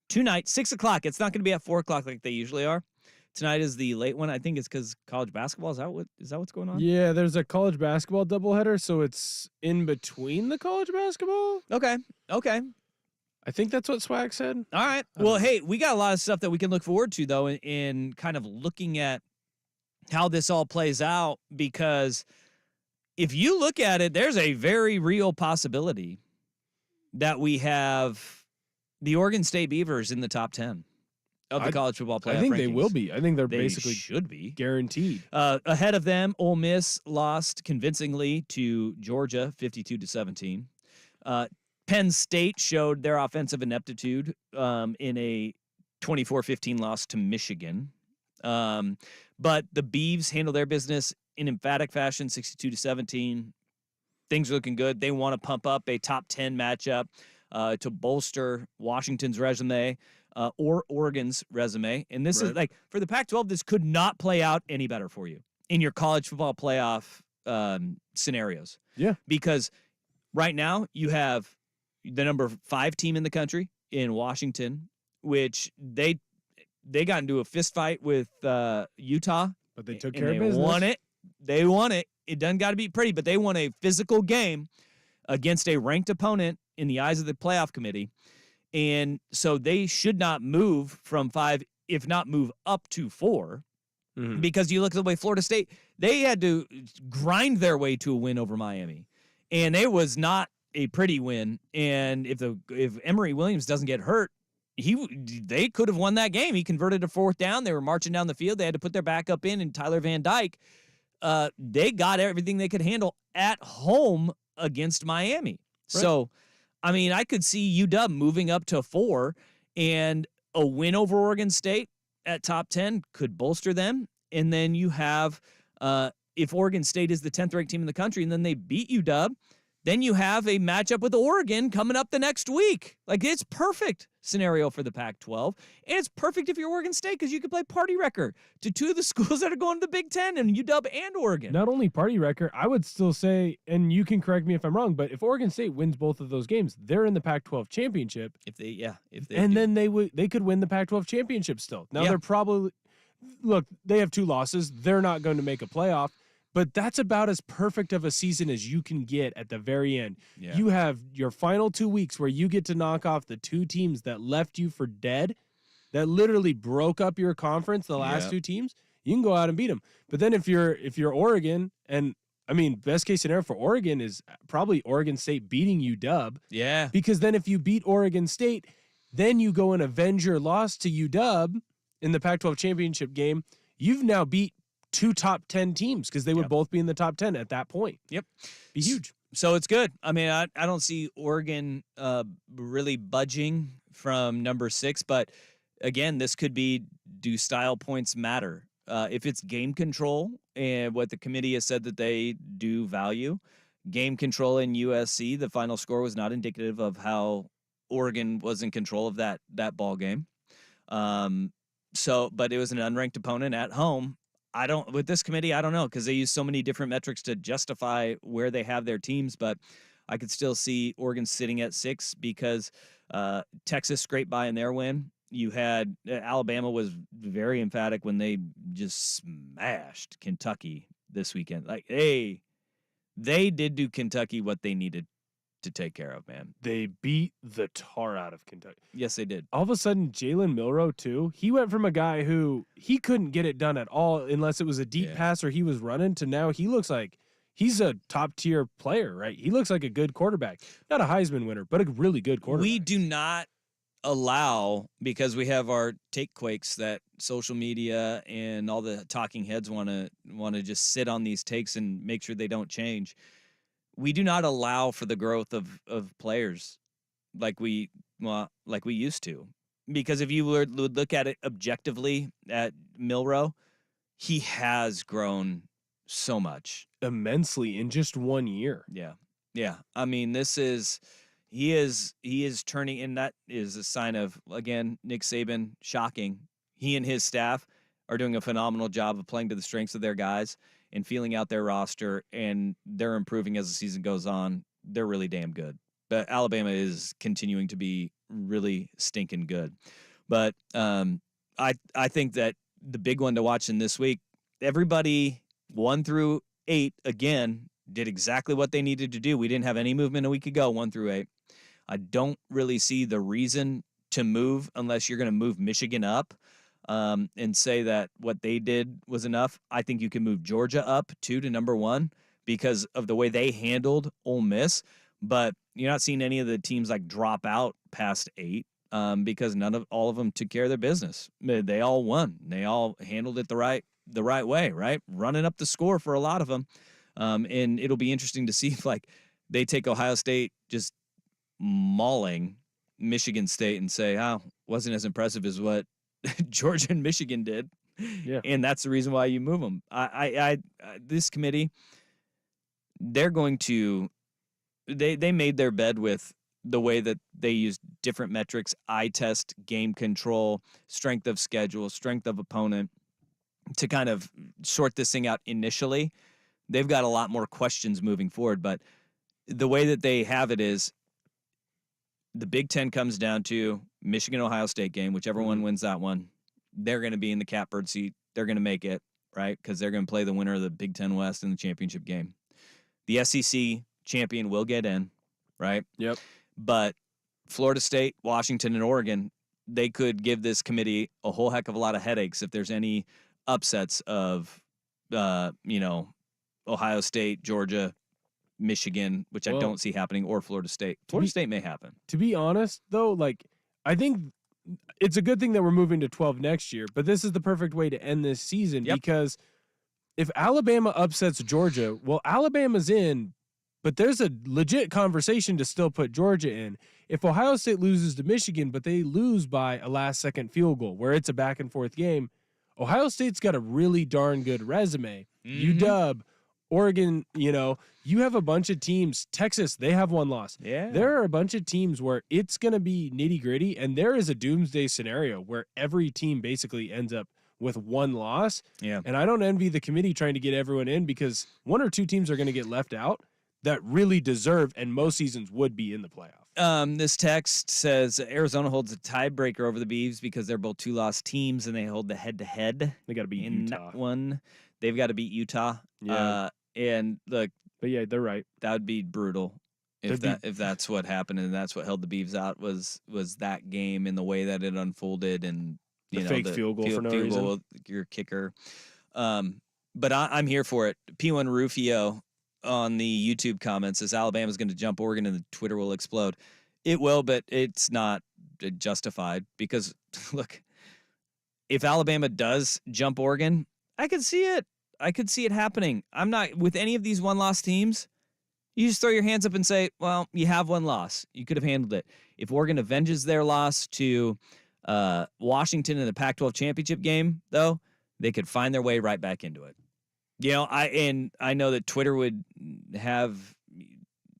Speaker 1: tonight, 6 o'clock. It's not going to be at 4 o'clock like they usually are. Tonight is the late one. I think it's because college basketball. Is that what's going on?
Speaker 2: Yeah, there's a college basketball doubleheader, so it's in between the college basketball.
Speaker 1: Okay.
Speaker 2: I think that's what Swag said.
Speaker 1: All right. Well, hey, we got a lot of stuff that we can look forward to, though, in kind of looking at how this all plays out, because if you look at it, there's a very real possibility that we have the Oregon State Beavers in the top 10 of the college football playoff
Speaker 2: I think
Speaker 1: rankings.
Speaker 2: they will be. I think they basically
Speaker 1: should be
Speaker 2: guaranteed.
Speaker 1: Ahead of them, Ole Miss lost convincingly to Georgia, 52-17. Penn State showed their offensive ineptitude in a 24-15 loss to Michigan. But the Beavs handle their business in emphatic fashion, 62-17. Things are looking good. They want to pump up a top 10 matchup to bolster Washington's resume or Oregon's resume. And this is like, for the Pac-12, this could not play out any better for you in your college football playoff scenarios.
Speaker 2: Yeah.
Speaker 1: Because right now you have the number 5 team in the country in Washington, which they got into a fist fight with Utah.
Speaker 2: But they took care of business.
Speaker 1: They won it. It doesn't got to be pretty, but they won a physical game against a ranked opponent in the eyes of the playoff committee. And so they should not move from 5, if not move up to 4, because you look at the way Florida State, they had to grind their way to a win over Miami. And it was not a pretty win. And if Emory Williams doesn't get hurt, they could have won that game. He converted a 4th down. They were marching down the field. They had to put their backup in, and Tyler Van Dyke. They got everything they could handle at home against Miami. Right. So, I mean, I could see UW moving up to 4, and a win over Oregon State at top 10 could bolster them. And then you have, if Oregon State is the 10th ranked team in the country and then they beat UW, then you have a matchup with Oregon coming up the next week. Like, it's perfect scenario for the Pac-12. And it's perfect if you're Oregon State, because you could play party wrecker to 2 of the schools that are going to the Big Ten, and UW and Oregon.
Speaker 2: Not only party wrecker, I would still say, and you can correct me if I'm wrong, but if Oregon State wins both of those games, they're in the Pac-12 championship. Then they could win the Pac-12 championship still. Now they're probably, look, they have 2 losses. They're not going to make a playoff. But that's about as perfect of a season as you can get at the very end. Yeah. You have your final 2 weeks where you get to knock off the 2 teams that left you for dead, that literally broke up your conference, the last 2 teams. You can go out and beat them. But then if you're Oregon, and I mean, best case scenario for Oregon is probably Oregon State beating UW.
Speaker 1: Yeah.
Speaker 2: Because then if you beat Oregon State, then you go and avenge your loss to UW in the Pac-12 championship game. You've now beat 2 top 10 teams, because they would both be in the top 10 at that point.
Speaker 1: Yep.
Speaker 2: Be huge.
Speaker 1: So it's good. I mean, I don't see Oregon really budging from number 6, but again, this could be, do style points matter? If it's game control, and what the committee has said that they do value, game control in USC, the final score was not indicative of how Oregon was in control of that ball game. But it was an unranked opponent at home. With this committee, I don't know, because they use so many different metrics to justify where they have their teams, but I could still see Oregon sitting at 6, because Texas scraped by in their win. You had Alabama was very emphatic when they just smashed Kentucky this weekend. Like, hey, they did do Kentucky what they needed to take care of, man.
Speaker 2: They beat the tar out of Kentucky.
Speaker 1: Yes, they did.
Speaker 2: All of a sudden, Jalen Milroe, too, he went from a guy who he couldn't get it done at all unless it was a deep pass or he was running, to now he looks like he's a top-tier player, right? He looks like a good quarterback. Not a Heisman winner, but a really good quarterback.
Speaker 1: We do not allow, because we have our take quakes that social media and all the talking heads want to just sit on these takes and make sure they don't change. We do not allow for the growth of players like we used to. Because if you would look at it objectively at Milroe, he has grown so much.
Speaker 2: Immensely in just 1 year.
Speaker 1: Yeah. Yeah. I mean, he is turning, and that is a sign of, again, Nick Saban, shocking. He and his staff are doing a phenomenal job of playing to the strengths of their guys and feeling out their roster, and they're improving as the season goes on. They're really damn good. But Alabama is continuing to be really stinking good. But I think that the big one to watch in this week, everybody 1 through 8, again, did exactly what they needed to do. We didn't have any movement a week ago, 1 through 8. I don't really see the reason to move unless you're going to move Michigan up and say that what they did was enough. I think you can move Georgia up too to number 1 because of the way they handled Ole Miss. But you're not seeing any of the teams like drop out past 8 because all of them took care of their business. They all won. They all handled it the right way, right? Running up the score for a lot of them. And it'll be interesting to see if like they take Ohio State just mauling Michigan State and say, oh, wasn't as impressive as what Georgia and Michigan did.
Speaker 2: Yeah.
Speaker 1: And that's the reason why you move them. This committee, they're going to, they made their bed with the way that they use different metrics, eye test, game control, strength of schedule, strength of opponent to kind of sort this thing out initially. They've got a lot more questions moving forward, but the way that they have it is the Big Ten comes down to Michigan-Ohio State game, whichever one wins that one, they're going to be in the catbird seat. They're going to make it, right? Because they're going to play the winner of the Big Ten West in the championship game. The SEC champion will get in, right?
Speaker 2: Yep.
Speaker 1: But Florida State, Washington, and Oregon, they could give this committee a whole heck of a lot of headaches if there's any upsets of, Ohio State, Georgia, Michigan, which I don't see happening, or Florida State. Florida State may happen.
Speaker 2: To be honest, though, like, I think it's a good thing that we're moving to 12 next year, but this is the perfect way to end this season because if Alabama upsets Georgia, well, Alabama's in, but there's a legit conversation to still put Georgia in. If Ohio State loses to Michigan, but they lose by a last-second field goal where it's a back-and-forth game, Ohio State's got a really darn good resume. UW, Oregon, you have a bunch of teams. Texas, they have one loss.
Speaker 1: Yeah.
Speaker 2: There are a bunch of teams where it's going to be nitty-gritty, and there is a doomsday scenario where every team basically ends up with one loss.
Speaker 1: Yeah.
Speaker 2: And I don't envy the committee trying to get everyone in because 1 or 2 teams are going to get left out that really deserve and most seasons would be in the playoff.
Speaker 1: This text says Arizona holds a tiebreaker over the Beavs because they're both 2-loss teams and they hold the head-to-head.
Speaker 2: They got to beat
Speaker 1: in
Speaker 2: Utah.
Speaker 1: That one. They've got to beat Utah.
Speaker 2: Yeah.
Speaker 1: And look,
Speaker 2: but yeah, they're right.
Speaker 1: That would be brutal if that's what happened and that's what held the Beavs out was that game and the way that it unfolded and
Speaker 2: the fake field goal for no reason.
Speaker 1: Your kicker. But I'm here for it. P1 Rufio on the YouTube comments says Alabama's going to jump Oregon and the Twitter will explode. It will, but it's not justified because look, if Alabama does jump Oregon, I could see it. I could see it happening. I'm not with any of these one-loss teams. You just throw your hands up and say, well, you have one loss. You could have handled it. If Oregon avenges their loss to Washington in the Pac-12 championship game, though, they could find their way right back into it. I know that Twitter would have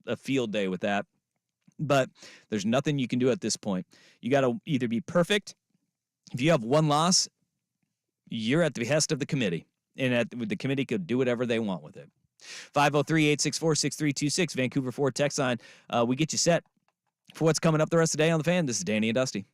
Speaker 1: a field day with that, but there's nothing you can do at this point. You got to either be perfect. If you have one loss, you're at the behest of the committee, and the committee could do whatever they want with it. 503-864-6326, Vancouver Ford text line. We get you set for what's coming up the rest of the day on The Fan. This is Danny and Dusty.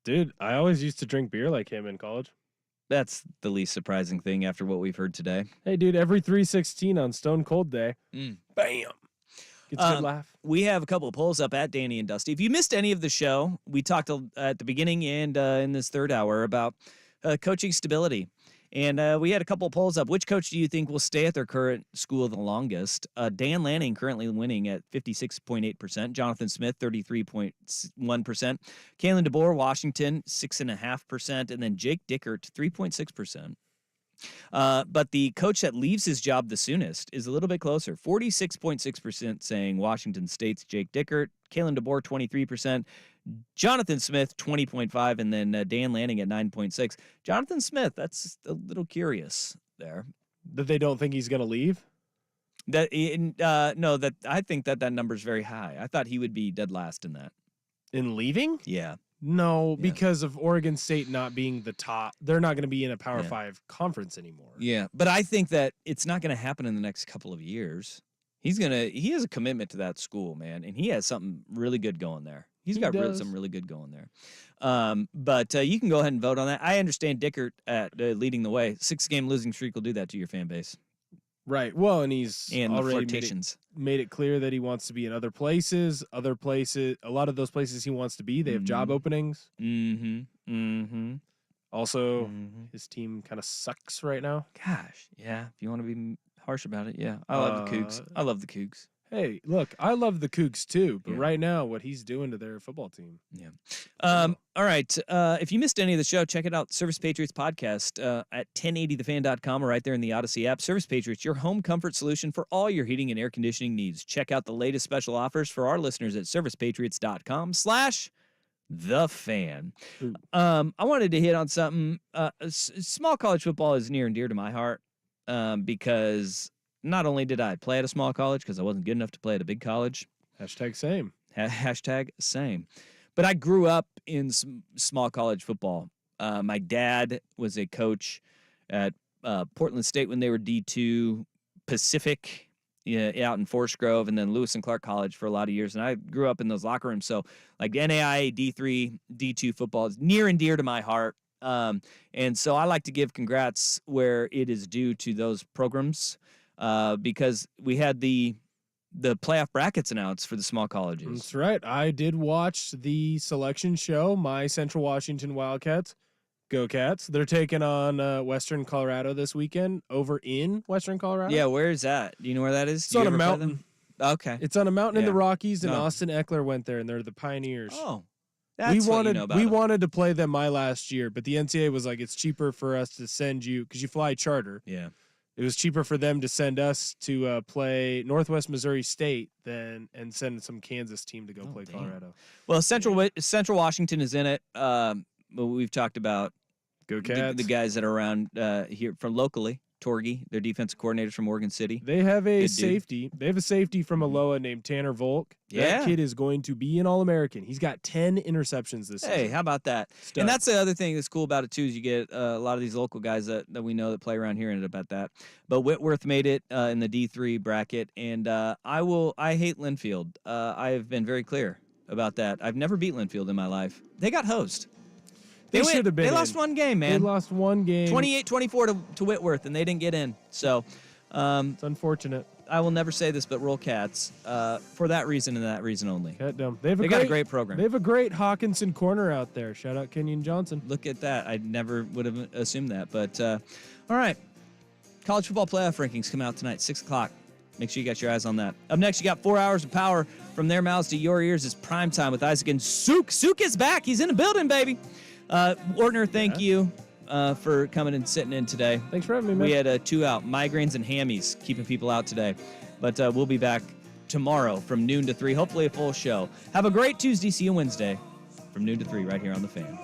Speaker 2: Dude, I always used to drink beer like him in college.
Speaker 1: That's the least surprising thing after what we've heard today.
Speaker 2: Hey, dude, every 316 on Stone Cold Day. Bam. Gets a good laugh.
Speaker 1: We have a couple of polls up at Danny and Dusty. If you missed any of the show, we talked at the beginning and in this third hour about coaching stability. And we had a couple of polls up. Which coach do you think will stay at their current school the longest? Dan Lanning currently winning at 56.8%. Jonathan Smith, 33.1%. Kalen DeBoer, Washington, 6.5%. And then Jake Dickert, 3.6%. But the coach that leaves his job the soonest is a little bit closer. 46.6% saying Washington State's Jake Dickert. Kalen DeBoer, 23%. Jonathan Smith, 20.5%, and then Dan Lanning at 9.6%. Jonathan Smith, that's a little curious there.
Speaker 2: That they don't think he's going to leave?
Speaker 1: No, that I think that number's very high. I thought he would be dead last in that.
Speaker 2: In leaving?
Speaker 1: Yeah.
Speaker 2: No, because of Oregon State not being the top. They're not going to be in a Power 5 conference anymore.
Speaker 1: Yeah, but I think that it's not going to happen in the next couple of years. He has a commitment to that school, man, and he has something really good going there. He's got some really good going there. But you can go ahead and vote on that. I understand Dickert at leading the way. 6-game losing streak will do that to your fan base.
Speaker 2: Right. Well, and he's already made it clear that he wants to be in other places. A lot of those places he wants to be, they have job openings. Also, his team kind of sucks right now.
Speaker 1: Gosh, yeah. If you want to be harsh about it, yeah. I love the Cougs. I love the Cougs.
Speaker 2: Hey, look, I love the Cougs too, but right now, what he's doing to their football team.
Speaker 1: Yeah. All right. If you missed any of the show, check it out. Service Patriots podcast at 1080thefan.com or right there in the Odyssey app. Service Patriots, your home comfort solution for all your heating and air conditioning needs. Check out the latest special offers for our listeners at servicepatriots.com/thefan. I wanted to hit on something. Small college football is near and dear to my heart because not only did I play at a small college because I wasn't good enough to play at a big college.
Speaker 2: #same.
Speaker 1: #same. But I grew up in small college football. My dad was a coach at Portland State when they were D2, Pacific out in Forest Grove, and then Lewis and Clark College for a lot of years. And I grew up in those locker rooms. So like NAIA, D3, D2 football is near and dear to my heart. And so I like to give congrats where it is due to those programs. Because we had the playoff brackets announced for the small colleges.
Speaker 2: That's right. I did watch the selection show. My Central Washington Wildcats, go Cats. They're taking on Western Colorado this weekend over in Western Colorado.
Speaker 1: Yeah, where is that? Do you know where that is?
Speaker 2: It's on a mountain.
Speaker 1: Okay.
Speaker 2: It's on a mountain in the Rockies, and Austin Eckler went there, and they're the Pioneers.
Speaker 1: Oh, that's what you know about
Speaker 2: we
Speaker 1: them.
Speaker 2: wanted to play them my last year, but the NCAA was like, it's cheaper for us to send you, because you fly charter.
Speaker 1: Yeah.
Speaker 2: It was cheaper for them to send us to play Northwest Missouri State and send some Kansas team to go play Colorado.
Speaker 1: Well, Central Washington is in it. We've talked about
Speaker 2: Go Cats.
Speaker 1: The guys that are around here from locally. Torgy, their defensive coordinator from Oregon City.
Speaker 2: They have a safety. They have a safety from Aloha named Tanner Volk. That kid is going to be an All-American. He's got 10 interceptions this season.
Speaker 1: Hey, how about that?
Speaker 2: Stud.
Speaker 1: And that's the other thing that's cool about it, too, is you get a lot of these local guys that we know that play around here ended up at that. But Whitworth made it in the D3 bracket, and I hate Linfield. I have been very clear about that. I've never beat Linfield in my life. They got hosed.
Speaker 2: They should have been.
Speaker 1: They lost one game, man.
Speaker 2: They lost one game.
Speaker 1: 28-24 to Whitworth, and they didn't get in. So
Speaker 2: it's unfortunate.
Speaker 1: I will never say this, but roll Cats for that reason and that reason only.
Speaker 2: Cat dumb.
Speaker 1: They got a great program.
Speaker 2: They have a great Hawkinson corner out there. Shout out Kenyon Johnson.
Speaker 1: Look at that. I never would have assumed that. But all right. College football playoff rankings come out tonight, 6 o'clock. Make sure you got your eyes on that. Up next, you got 4 hours of power from their mouths to your ears. It's prime time with Isaac and Sook. Sook is back. He's in the building, baby. Ortner, thank you for coming and sitting in today.
Speaker 2: Thanks for having me, man.
Speaker 1: We had 2 out, migraines and hammies, keeping people out today. But we'll be back tomorrow from noon to 3, hopefully a full show. Have a great Tuesday. See you Wednesday from noon to 3 right here on The Fan.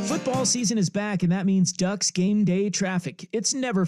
Speaker 14: Football season is back, and that means Ducks game day traffic. It's never